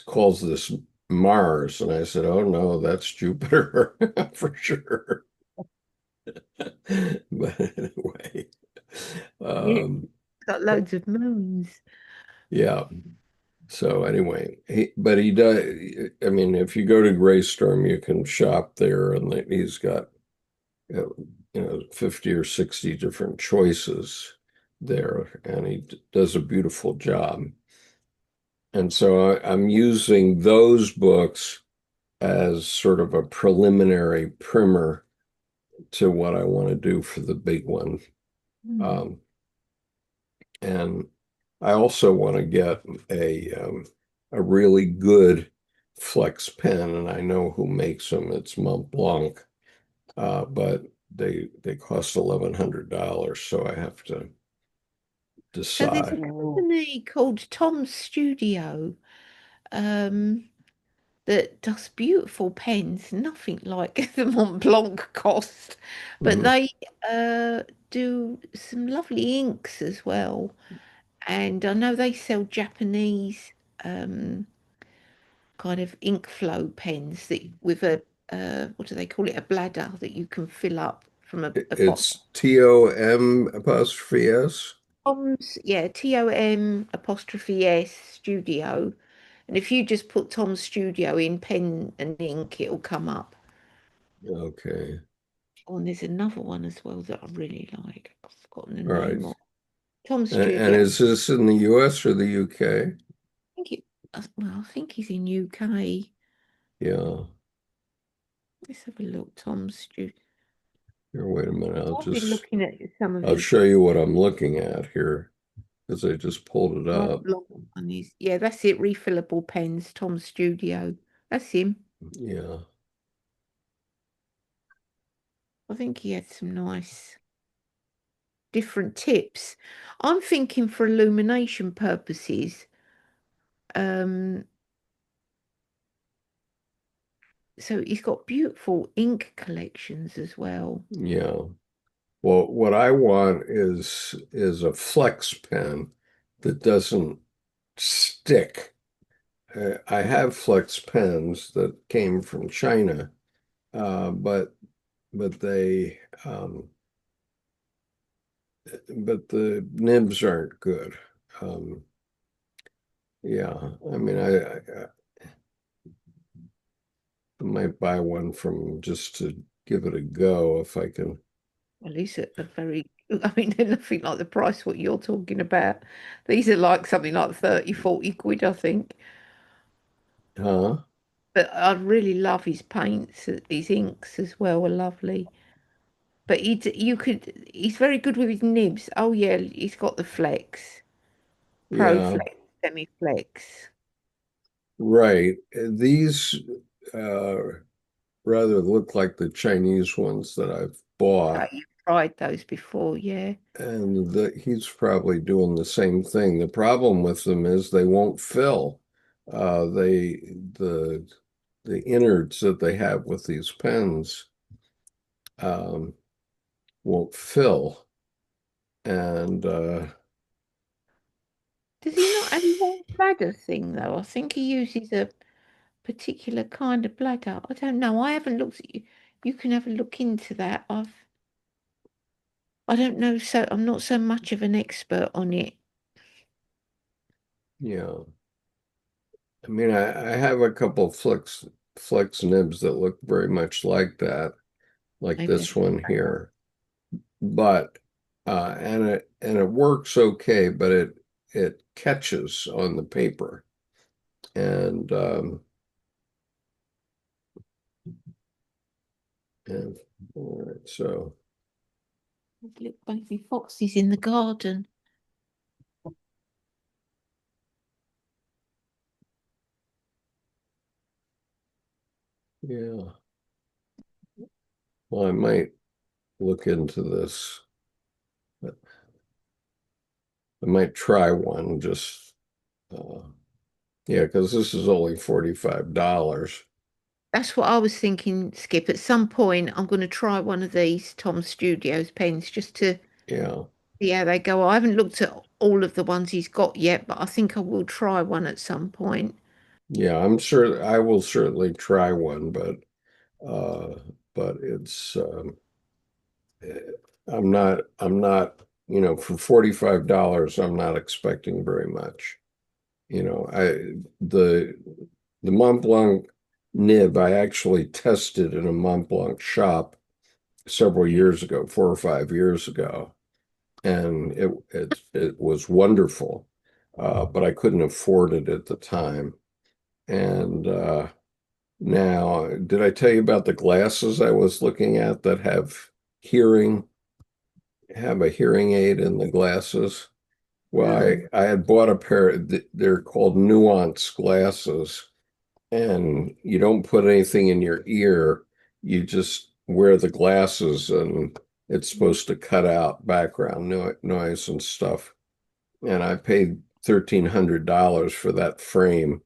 [SPEAKER 1] calls this Mars, and I said, "Oh no, that's Jupiter for sure." But anyway,
[SPEAKER 3] Yeah,
[SPEAKER 1] um,
[SPEAKER 3] got loads of moons.
[SPEAKER 1] yeah. So anyway, but he does. I mean, if you go to Greystorm, you can shop there, and he's got 50 or 60 different choices there, and he does a beautiful job. And so I'm using those books as sort of a preliminary primer to what I want to do for the big one. Um, and I also want to get a really good flex pen, and I know who makes them. It's Mont Blanc, but they cost $1,100, so I have to
[SPEAKER 3] So there's a
[SPEAKER 1] decide.
[SPEAKER 3] company called Tom's Studio that does beautiful pens, nothing like the Mont Blanc cost, but
[SPEAKER 1] Mhm.
[SPEAKER 3] they do some lovely inks as well. And I know they sell Japanese kind of ink flow pens that with a what do they call it? A bladder that you can fill up from a bottle.
[SPEAKER 1] It's TOM apostrophe S.
[SPEAKER 3] Tom's, yeah, TOM apostrophe S studio. And if you just put Tom's Studio in pen and ink, it'll come up.
[SPEAKER 1] Okay.
[SPEAKER 3] Oh, and there's another one as well that I really like. I've forgotten the
[SPEAKER 1] All right.
[SPEAKER 3] name of Tom's
[SPEAKER 1] And
[SPEAKER 3] Studio.
[SPEAKER 1] is this in the US or the UK?
[SPEAKER 3] think it, well, I think he's in UK.
[SPEAKER 1] Yeah.
[SPEAKER 3] Let's have a look. Tom's Studio.
[SPEAKER 1] Here, wait a minute.
[SPEAKER 3] I've been looking at some of
[SPEAKER 1] I'll
[SPEAKER 3] his
[SPEAKER 1] show you what I'm looking at here because I just pulled it
[SPEAKER 3] Mont
[SPEAKER 1] up.
[SPEAKER 3] Blanc on his. Yeah, that's it. Refillable pens. Tom's Studio. That's him.
[SPEAKER 1] Yeah.
[SPEAKER 3] I think he had some nice different tips. I'm thinking for illumination purposes. Um, so he's got beautiful ink collections as well.
[SPEAKER 1] Yeah. Well, what I want is a flex pen that doesn't stick. I have flex pens that came from China, but they but the nibs aren't good. Um, yeah, I mean, I might buy one from just to give it a go if I can.
[SPEAKER 3] Well, these are very, I mean, they're nothing like the price what you're talking about. These are like something like 30, 40 quid, I think.
[SPEAKER 1] Huh?
[SPEAKER 3] But I really love his paints, his inks as well are lovely. But he's very good with his nibs. Oh yeah, he's got the flex, pro
[SPEAKER 1] Yeah,
[SPEAKER 3] flex, semi flex.
[SPEAKER 1] right. These uh, rather look like the Chinese ones that I've bought,
[SPEAKER 3] You've tried those before, yeah.
[SPEAKER 1] and he's probably doing the same thing. The problem with them is they won't fill. They the innards that they have with these pens won't fill. And
[SPEAKER 3] Does he not have his own bladder thing though? I think he uses a particular kind of bladder. I don't know. I haven't looked at you. You can have a look into that. I don't know. So I'm not so much of an expert on it.
[SPEAKER 1] yeah, I mean, I have a couple flex nibs that look very much like that, like
[SPEAKER 3] Maybe
[SPEAKER 1] this one here. But and it works okay, but it catches on the paper. And and all right, so
[SPEAKER 3] little baby foxes in the garden.
[SPEAKER 1] yeah. Well, I might look into this. But I might try one just yeah, because this is only $45.
[SPEAKER 3] That's what I was thinking, Skip. At some point, I'm going to try one of these Tom Studios pens just to
[SPEAKER 1] Yeah.
[SPEAKER 3] see how they go. I haven't looked at all of the ones he's got yet, but I think I will try one at some point.
[SPEAKER 1] Yeah, I'm sure I will certainly try one, uh but it's I'm not, for $45, I'm not expecting very much. The Mont Blanc nib I actually tested in a Mont Blanc shop several years ago, 4 or 5 years ago, and it was wonderful. But I couldn't afford it at the time. And now, did I tell you about the glasses I was looking at that have a hearing aid in the glasses? Well, I had bought a pair, they're called nuance glasses, and you don't put anything in your ear. You just wear the glasses, and it's supposed to cut out background noise and stuff. And I paid $1,300 for that frame,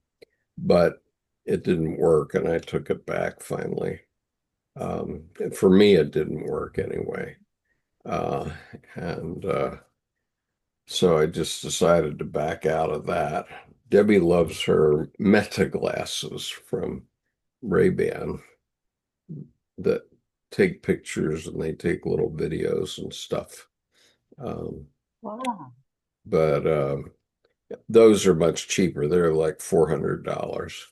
[SPEAKER 1] but it didn't work, and I took it back finally. For me, it didn't work anyway. Uh, and So I just decided to back out of that. Debbie loves her Meta glasses from Ray-Ban that take pictures and they take little videos and stuff. Um,
[SPEAKER 2] Wow.
[SPEAKER 1] but those are much cheaper. They're like $400,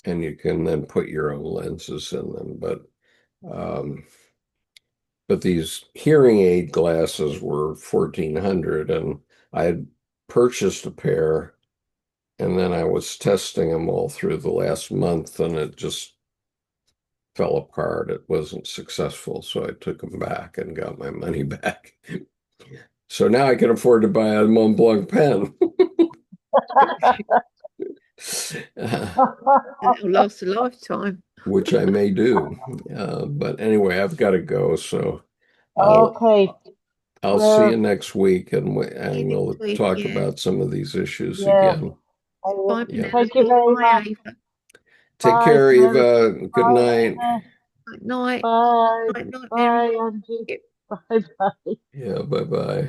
[SPEAKER 1] and you can then put your own lenses in them. Um, but these hearing aid glasses were 1,400, and I had purchased a pair, and then I was testing them all through the last month, and it just fell apart. It wasn't successful, so I took them back and got my money back. So now I can afford to buy a Mont Blanc pen.
[SPEAKER 3] It'll last a lifetime.
[SPEAKER 1] Which I may do. But anyway, I've got to go, so
[SPEAKER 2] Okay.
[SPEAKER 1] I'll see you
[SPEAKER 2] Well,
[SPEAKER 1] next week, and
[SPEAKER 3] See you
[SPEAKER 1] we'll
[SPEAKER 3] next week,
[SPEAKER 1] talk
[SPEAKER 3] yeah.
[SPEAKER 1] about some of these issues
[SPEAKER 2] yeah.
[SPEAKER 1] again.
[SPEAKER 3] Bye,
[SPEAKER 1] Yeah.
[SPEAKER 2] Thank you
[SPEAKER 3] Penelope.
[SPEAKER 2] very
[SPEAKER 3] Bye,
[SPEAKER 2] much.
[SPEAKER 3] Ava.
[SPEAKER 1] Take
[SPEAKER 2] Bye,
[SPEAKER 1] care,
[SPEAKER 2] Penelope.
[SPEAKER 1] Eva. Good
[SPEAKER 2] Bye,
[SPEAKER 1] night.
[SPEAKER 2] Ava.
[SPEAKER 3] Night, night,
[SPEAKER 2] Bye.
[SPEAKER 3] night, night, Mary.
[SPEAKER 2] Bye, Angie. Bye bye.
[SPEAKER 1] Yeah, bye-bye.